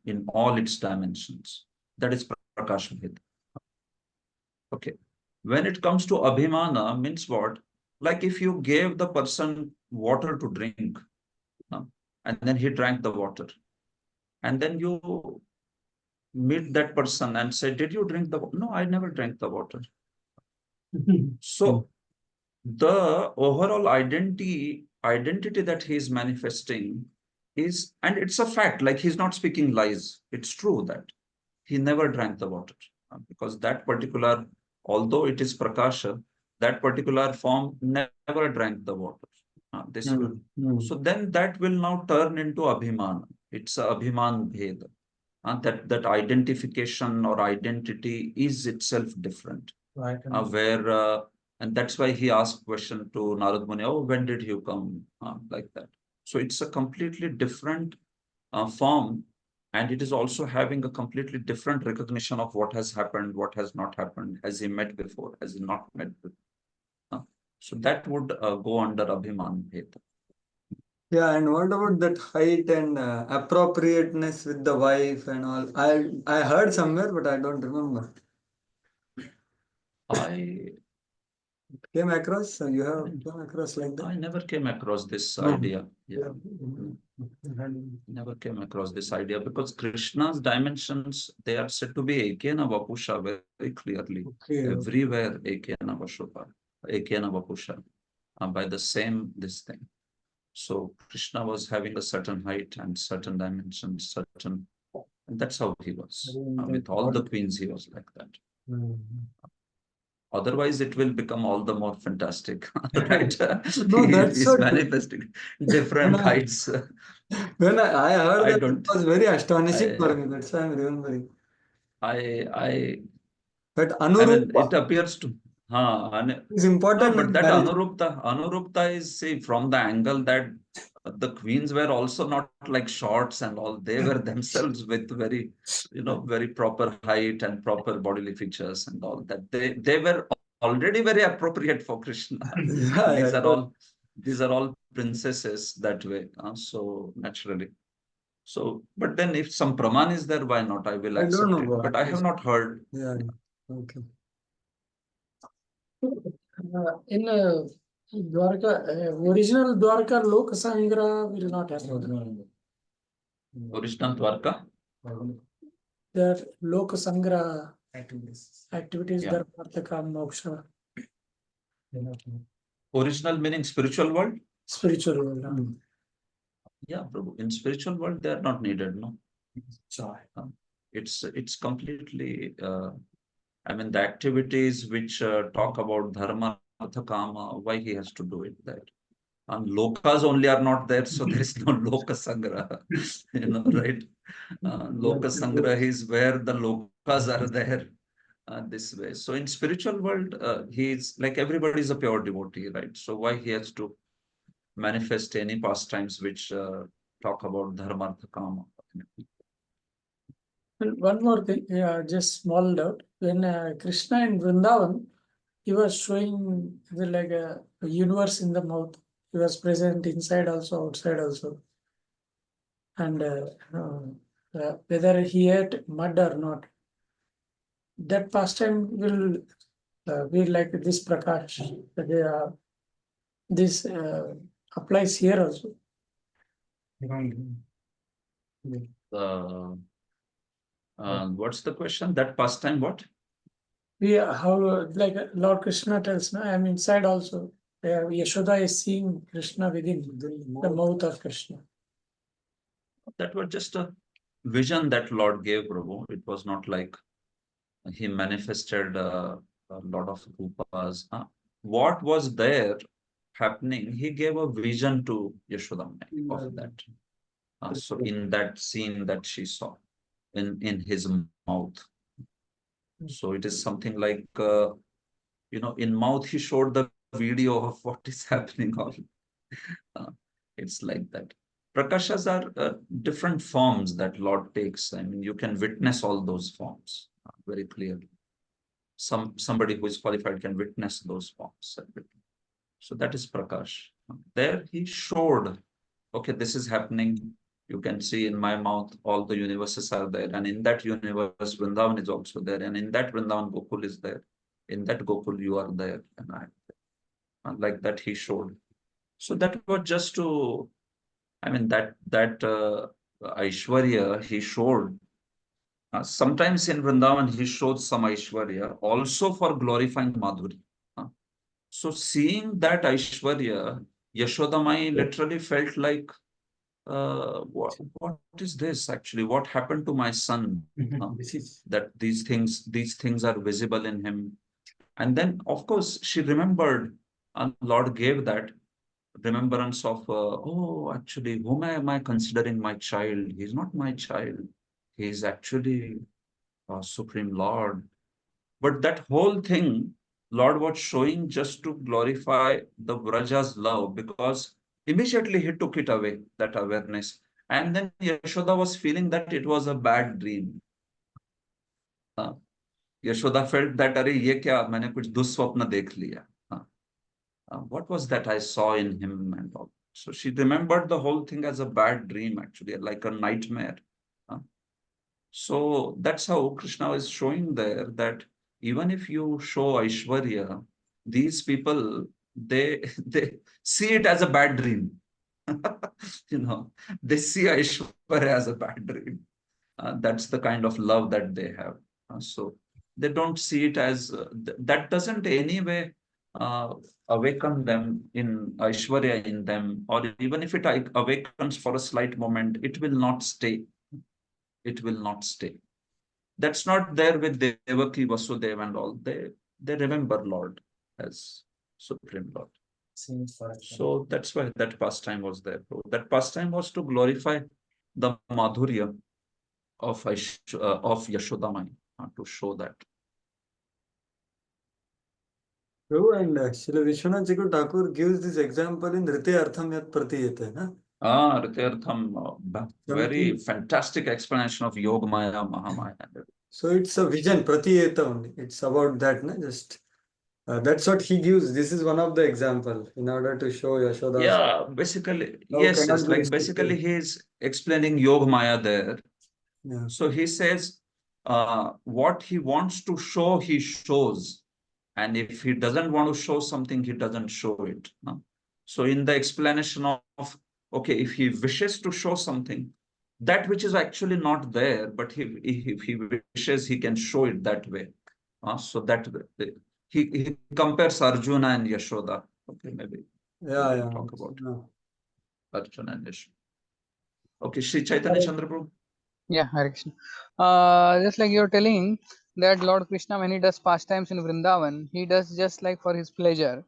in all its dimensions. That is Prakash Bhed. Okay. When it comes to Abhimana, means what? Like if you gave the person water to drink, and then he drank the water, and then you meet that person and say, did you drink the water? No, I never drank the water. So the overall identity that he is manifesting is, and it's a fact, like he's not speaking lies. It's true that he never drank the water because that particular, although it is Prakasha, that particular form never drank the water. So then that will now turn into Abhiman. It's a Abhiman Bhed. That identification or identity is itself different. Right. And that's why he asked question to Narad Muni, oh, when did you come? Like that. So it's a completely different form, and it is also having a completely different recognition of what has happened, what has not happened, has he met before, has he not met before. So that would go under Abhiman Bhed. Yeah, and what about that height and appropriateness with the wife and all? I heard somewhere, but I don't remember. I Came across? So you have come across like that? I never came across this No. idea. Yeah. Never came across this idea because Krishna's dimensions, they are said to be Ekena Vapusha very clearly. Okay. Everywhere Ekena Vapusha, by the same this thing. So Krishna was having a certain height and certain dimensions, and that's how he was. With all the queens, he was like that. Otherwise, it will become all the more fantastic, right? No, that's He's so true. manifesting different heights. When I heard I that, don't. it was very astonishing for me. That's why I'm remembering. But I mean, it Anurupa appears to. is No, important but in that marriage. Anurupta is, see, from the angle that the queens were also not like shorts and all. They were themselves with very, very proper height and proper bodily features and all that. They were already very appropriate for Krishna. Yeah, These are all princesses that way. So naturally. So, but then if some Praman is there, why not? I will I don't accept know it. about But I have this. not heard. Yeah, okay. In Dwarka, original Dwarka Lok Sangra will not happen. Original Dwarka? Their Lok Sangra Activities. activities, Yeah. their Partaka Moksha, Original meaning spiritual world? spiritual world. Yeah, Prabhu. In spiritual world, they are not needed, no? Joy. It's completely, I mean, the activities which talk about dharma, artha, kama, why he has to do it there? And lokas only are not there, so there is no loka sangraha, right? Loka sangraha is where the lokas are there this way. So in spiritual world, he is like everybody is a pure devotee, right? So why he has to manifest any pastimes which talk about dharma, artha, kama? And one more thing, just small doubt. When Krishna in Vrindavan, he was showing like a universe in the mouth. He was present inside also, outside also. And whether he ate mud or not, that pastime will be like this Prakash. This applies here also. What's the question? That pastime, what? We how like Lord Krishna tells, no, I'm inside also. Yashoda is seeing Krishna within the mouth of Krishna. That was just a vision that Lord gave, Prabhu. It was not like he manifested a lot of rupas. What was there happening, he gave a vision to Yashoda of that. So in that scene that she saw in his mouth. So it is something like, in mouth he showed the video of what is happening all. It's like that. Prakashas are different forms that Lord takes. I mean, you can witness all those forms very clearly. somebody who is qualified can witness those forms. So that is Prakash. There he showed, okay, this is happening. You can see in my mouth, all the universes are there. And in that universe, Vrindavan is also there. And in that Vrindavan, Gokul is there. In that Gokul, you are there. And I am there. Like that he showed. So that was just to, I mean, that Aishwarya he showed. Sometimes in Vrindavan, he showed some Aishwarya also for glorifying Madhuri. So seeing that Aishwarya, Yashodamai literally felt like, what is this actually? What happened to my son? That these things are visible in him. And then, of course, she remembered, and Lord gave that remembrance of, oh, actually, whom am I considering my child? He's not my child. He is actually Supreme Lord. But that whole thing, Lord was showing just to glorify the Vraja's love, because immediately he took it away, that awareness. And then Yashoda was feeling that it was a bad dream. Yashoda felt that, अरे ये क्या, मैंने कुछ दुस्वप्न देख लिया. What was that I saw in him and all? So she remembered the whole thing as a bad dream, actually, like a nightmare. So that's how Krishna is showing there that even if you show Aishwarya, these people, they see it as a bad dream. They see Aishwarya as a bad dream. That's the kind of love that they have. So they don't see it as, that doesn't anyway awaken them in Aishwarya in them, or even if it awakens for a slight moment, it will not stay. It will not stay. That's not there with Devaki, Vasudeva and all. They remember Lord as Supreme Lord. So that's why that pastime was there. That pastime was to glorify the Madhurya of Yashodamai, to show that. True, and Srila Vishwanath Chakur Thakur gives this example in Rite Artham Yat Pratiyate, na? Rite very fantastic explanation of Yoga Maya, Mahamaya. So it's a vision, Pratiyeta only. It's about that, na? Just that's what he gives. This is one of the example in order to show Yashoda. Yeah, basically, yes, like basically he's explaining Yoga Maya there. Yeah. So he says, what he wants to show, he shows. And if he doesn't want to show something, he doesn't show it. No? So in the explanation of, okay, if he wishes to show something, that which is actually not there, but if he wishes, he can show it that way. So that he compares Arjuna and Yashoda. Okay, maybe Yeah. talk about Arjuna and Yashoda. Okay, Sri Chaitanya Chandra Prabhu. Yeah, Hare Krishna. Just like you're telling that Lord Krishna, when he does pastimes in Vrindavan, he does just like for his pleasure.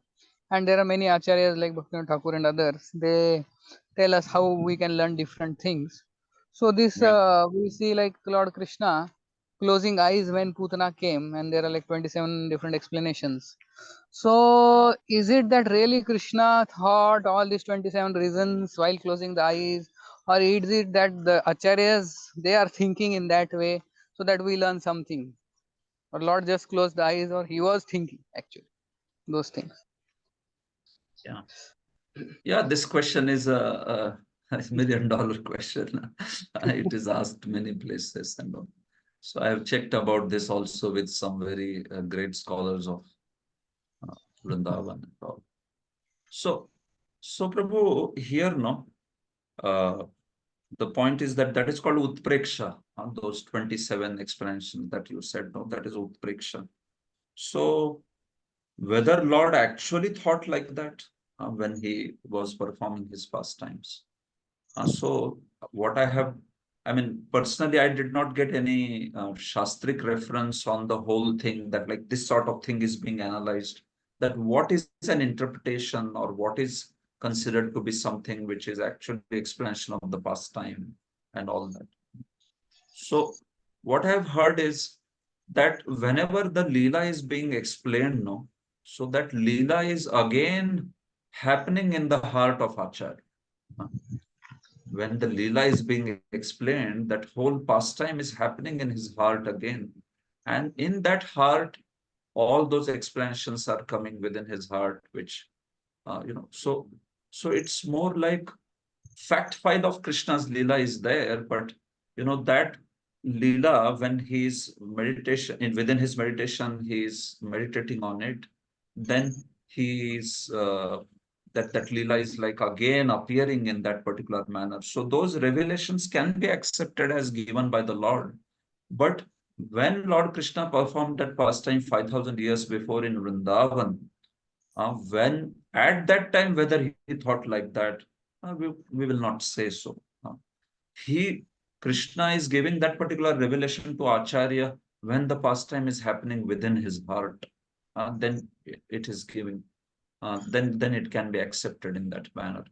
And there are many acharyas like Bhakti Vedanta Thakur and others. They tell us how we can learn different things. So this we see like Lord Krishna closing eyes when Putana came, and there are like 27 different explanations. So is it that really Krishna thought all these 27 reasons while closing the eyes, or is it that the acharyas, they are thinking in that way so that we learn something, or Lord just closed the eyes, or he was thinking actually those things? Yeah, this question is a $1 million question. It is asked many places and all. So I have checked about this also with some very great scholars of Vrindavan and all. So Prabhu, here, no, the point is that is called Utpreksha. Those 27 explanations that you said, no, that is Utpreksha. So whether Lord actually thought like that when he was performing his pastimes. So what I mean, personally, I did not get any Shastric reference on the whole thing that like this sort of thing is being analyzed, that what is an interpretation or what is considered to be something which is actually the explanation of the pastime and all that. So what I have heard is that whenever the Leela is being explained, no, so that Leela is again happening in the heart of Acharya. When the Leela is being explained, that whole pastime is happening in his heart again. And in that heart, all those explanations are coming within his heart, which, so it's more like fact file of Krishna's Leela is there, but that Leela, when he's within his meditation, he's meditating on it, then he's that Leela is like again appearing in that particular manner. So those revelations can be accepted as given by the Lord. But when Lord Krishna performed that pastime 5,000 years before in Vrindavan, when at that time, whether he thought like that, we will not say so. Krishna is giving that particular revelation to Acharya when the pastime is happening within his heart. Then it is giving. Then it can be accepted in that manner.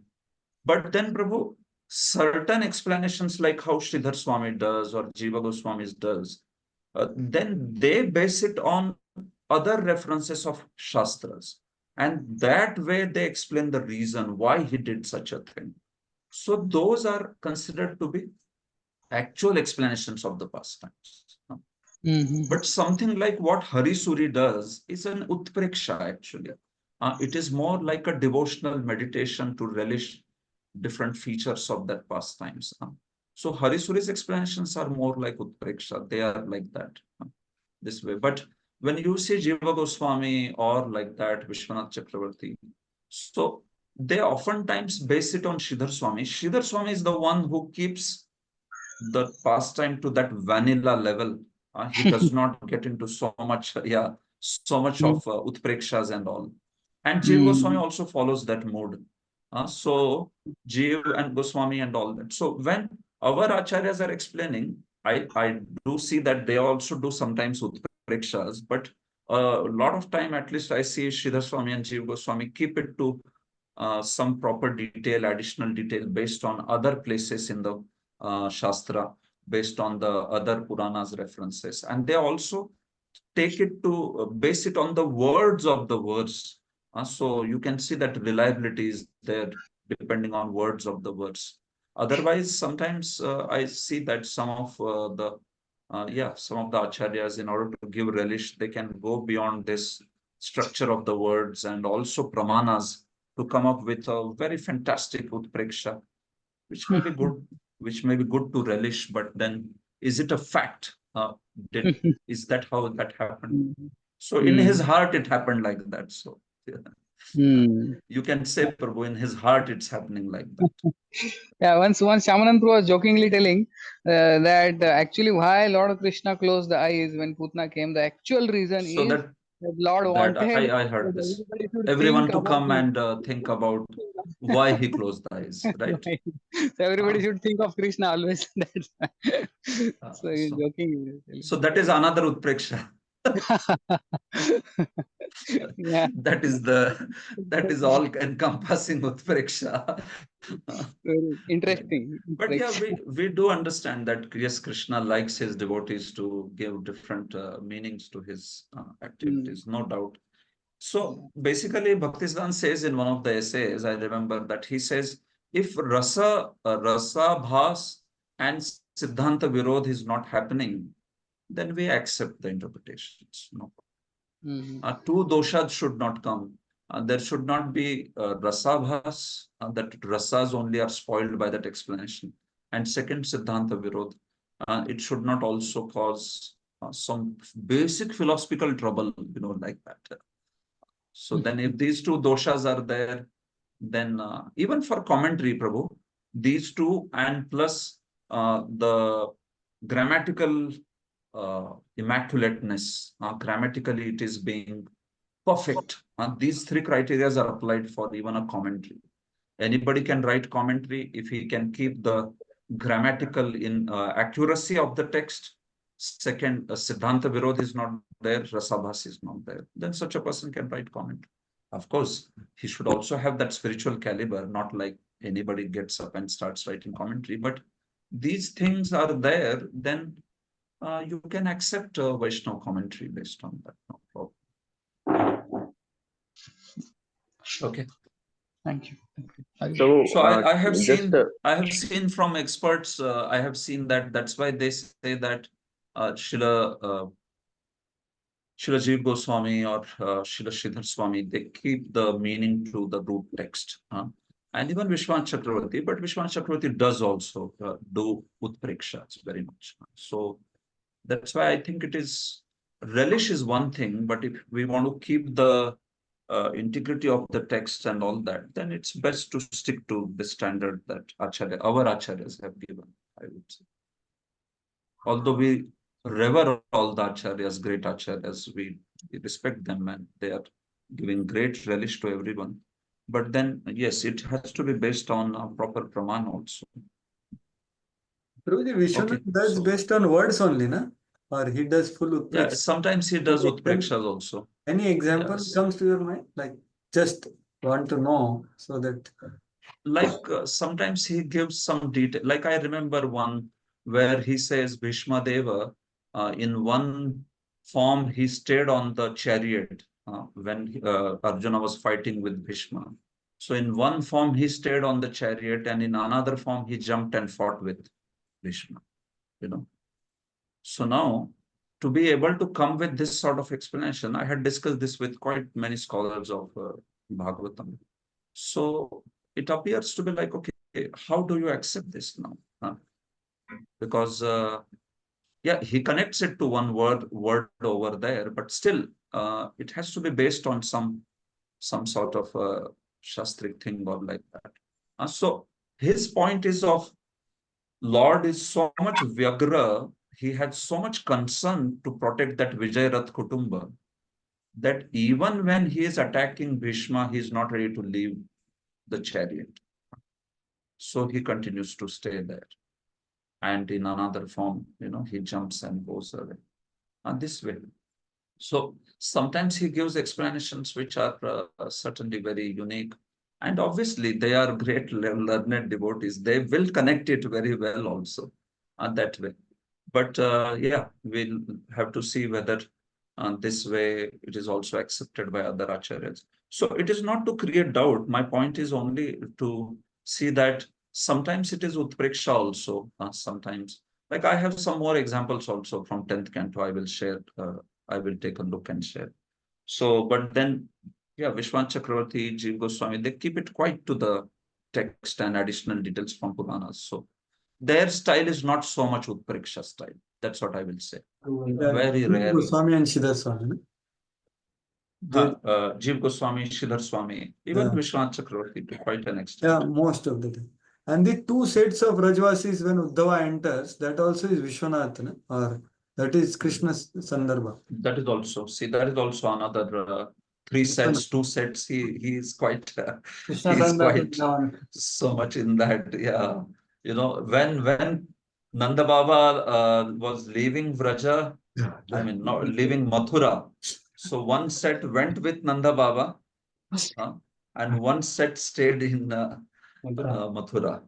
But then, Prabhu, certain explanations like how Sridhar Swami does or Jiva Goswami does, then they base it on other references of Shastras. And that way they explain the reason why he did such a thing. So those are considered to be actual explanations of the pastimes. But something like what Hari Suri does is an utpreksha actually. It is more like a devotional meditation to relish different features of that pastimes. So Hari Suri's explanations are more like utpreksha. They are like that, this way. But when you see Jiva Goswami or like that Vishwanath Chakravarti, so they oftentimes base it on Sridhar Swami. Sridhar Swami is the one who keeps the pastime to that vanilla level. He does not get into so much of utprekshas and all. And Jiva Goswami also follows that mode. So Jiva and Goswami and all that. So when our acharyas are explaining, I do see that they also do sometimes utprekshas, but a lot of time, at least I see Sridhar Swami and Jiva Goswami keep it to some proper detail, additional detail based on other places in the Shastra, based on the other Puranas references. And they also take it to base it on the words of the verse. So you can see that reliability is there depending on words of the verse. Otherwise, sometimes I see that some of the acharyas, in order to give relish, they can go beyond this structure of the words and also pramanas to come up with a very fantastic utpreksha, which may be good, to relish, but then is it a fact? Is that how that happened? So in his heart, it happened like that. So you can say, Prabhu, in his heart, it's happening like that. Yeah, once Shamanandra was jokingly telling that actually why Lord Krishna closed the eyes when Putna came, the actual reason So is that Lord wanted I heard this. everybody should Everyone think to about come this. and think about why he closed the eyes, right? Right. So everybody should think of Krishna always. That's why. So he's joking. So that is another utpreksha. Yeah. That is all encompassing utpreksha. Very interesting. But yeah, we do understand that yes, Krishna likes his devotees to give different meanings to his activities, no doubt. So basically, Bhaktisiddhanta says in one of the essays, I remember that he says, if rasa bhas and Siddhanta Virodh is not happening, then we accept the interpretations. No. Two doshas should not come. There should not be rasabhas, that rasas only are spoiled by that explanation. And second, Siddhanta Virodh. It should not also cause some basic philosophical trouble, like that. So then if these two doshas are there, then even for commentary, Prabhu, these two and plus the grammatical immaculateness, grammatically it is being perfect. These three criteria are applied for even a commentary. Anybody can write commentary if he can keep the grammatical accuracy of the text. Second, Siddhanta Virodh is not there, Rasabhas is not there. Then such a person can write commentary. Of course, he should also have that spiritual caliber, not like anybody gets up and starts writing commentary. But these things are there, then you can accept Vaishnava commentary based on that. No problem. Okay. Thank you. So I have seen from experts. I have seen that that's why they say that Srila Srila Jiva Goswami or Srila Sridhar Swami, they keep the meaning to the root text. And even Vishwan Chakravarti, but Vishwan Chakravarti does also do utprekshas very much. So that's why I think it is, relish is one thing, but if we want to keep the integrity of the text and all that, then it's best to stick to the standard that our acharyas have given, I would say. Although we revere all the acharyas, great acharyas, we respect them and they are giving great relish to everyone. But then, yes, it has to be based on a proper praman also. Prabhuji, Vishwanath does based on words only, na? Or he does full utpreksha? Yeah, sometimes he does utprekshas also. Any example Yes. comes to your mind? Like, just want to know so that. Like sometimes he gives some detail. Like I remember one where he says Bhishma Deva, in one form he stayed on the chariot when Arjuna was fighting with Bhishma. So in one form he stayed on the chariot, and in another form he jumped and fought with Bhishma. You know. So now, to be able to come with this sort of explanation, I had discussed this with quite many scholars of Bhagavatam. So it appears to be like, okay, how do you accept this now? Because yeah, he connects it to one word over there, but still it has to be based on some sort of shastric thing or like that. So his point is of Lord is so much Vyagra, he had so much concern to protect that Vijay Rath Kutumba, that even when he is attacking Bhishma, he is not ready to leave the chariot. So he continues to stay there. And in another form, he jumps and goes away. And this way. So sometimes he gives explanations which are certainly very unique. And obviously, they are great learned devotees. They will connect it very well also that way. But yeah, we'll have to see whether this way it is also accepted by other acharyas. So it is not to create doubt. My point is only to see that sometimes it is utpreksha also. Sometimes, like I have some more examples also from 10th canto. I will share. I will take a look and share. So, but then, yeah, Vishwan Chakravarti, Jiva Goswami, they keep it quite to the text and additional details from Puranas. So their style is not so much utpreksha style. That's what I will say. Very rare. Goswami and Sridhar Swami. Jiva Goswami, Sridhar Swami, even Vishwan Chakravarti to quite an extent. Yeah, most of the time. And the two sets of Rajvasis when Uddhava enters, that also is Vishwanath, na? Or that is Krishna's Sandarbha. That is also, see, that is also another three sets, two sets. He is quite, he is quite so much in that. Yeah, when Nanda Baba was leaving Vraja, I mean, not leaving Mathura. So one set went with Nanda Baba, and one set stayed in Mathura,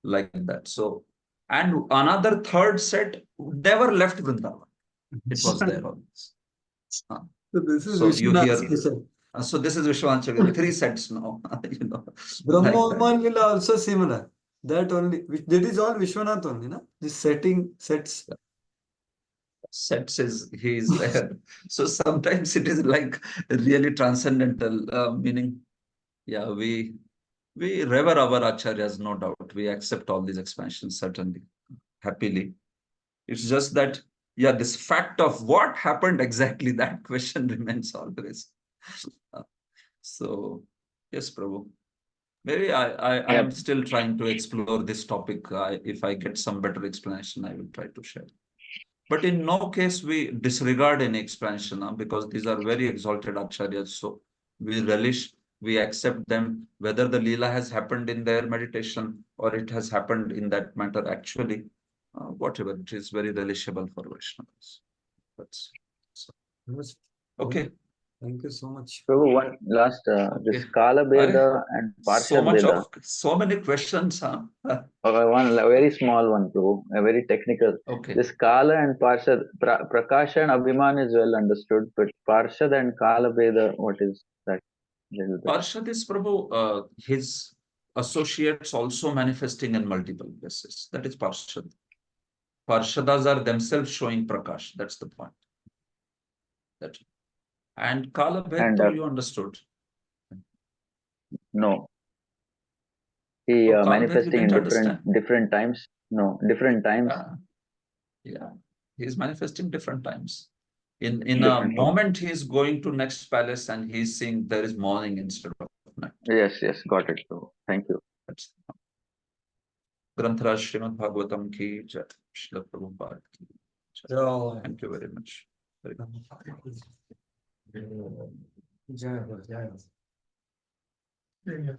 like that. So, and another third set never left Vrindavan. It was there always. So this is So you hear. So this is Vishwan three sets now. Brahma will also similar. That only, that is all Vishwanath only, na? This sets. Sets is, he is there. So sometimes it is like really transcendental, meaning, yeah, we revere our acharyas, no doubt. We accept all these expansions, certainly, happily. It's just that, yeah, this fact of what happened exactly, that question remains always. So, yes, Prabhu. Maybe I am still trying to explore this topic. If I get some better explanation, I will try to share. But in no case we disregard any explanation, because these are very exalted acharyas. So we relish, we accept them, whether the Leela has happened in their meditation or it has happened in that matter actually, whatever, it is very relishable for Vaishnavas. That's so. Okay. Thank you so much. Prabhu, one last, this Kala Beda and Parshad Beda. So many questions, huh? One very small one, Prabhu, a very technical. Okay. This Kala and Parshad, Prakasha and Abhiman is well understood, but Parshad and Kala Beda, what is that? Parshad is, Prabhu, his associates also manifesting in multiple places. That is Parshad. Parshadas are themselves showing Prakash. That's the point. That. And Kala And Bhaito, you understood. no, he Oh, Kala Bhaito, you manifesting in didn't understand. different times. No, different times, Yeah, he's manifesting different times. In a different forms. moment, he's going to next palace and he's seeing there is morning instead of night. Yes, yes, got it. So, thank you. That's Granthara Srimad Bhagavatam ki jai. Srila Prabhupada ki jai. So, Thank you very much. Very good. Jai Ho, Jai Ho.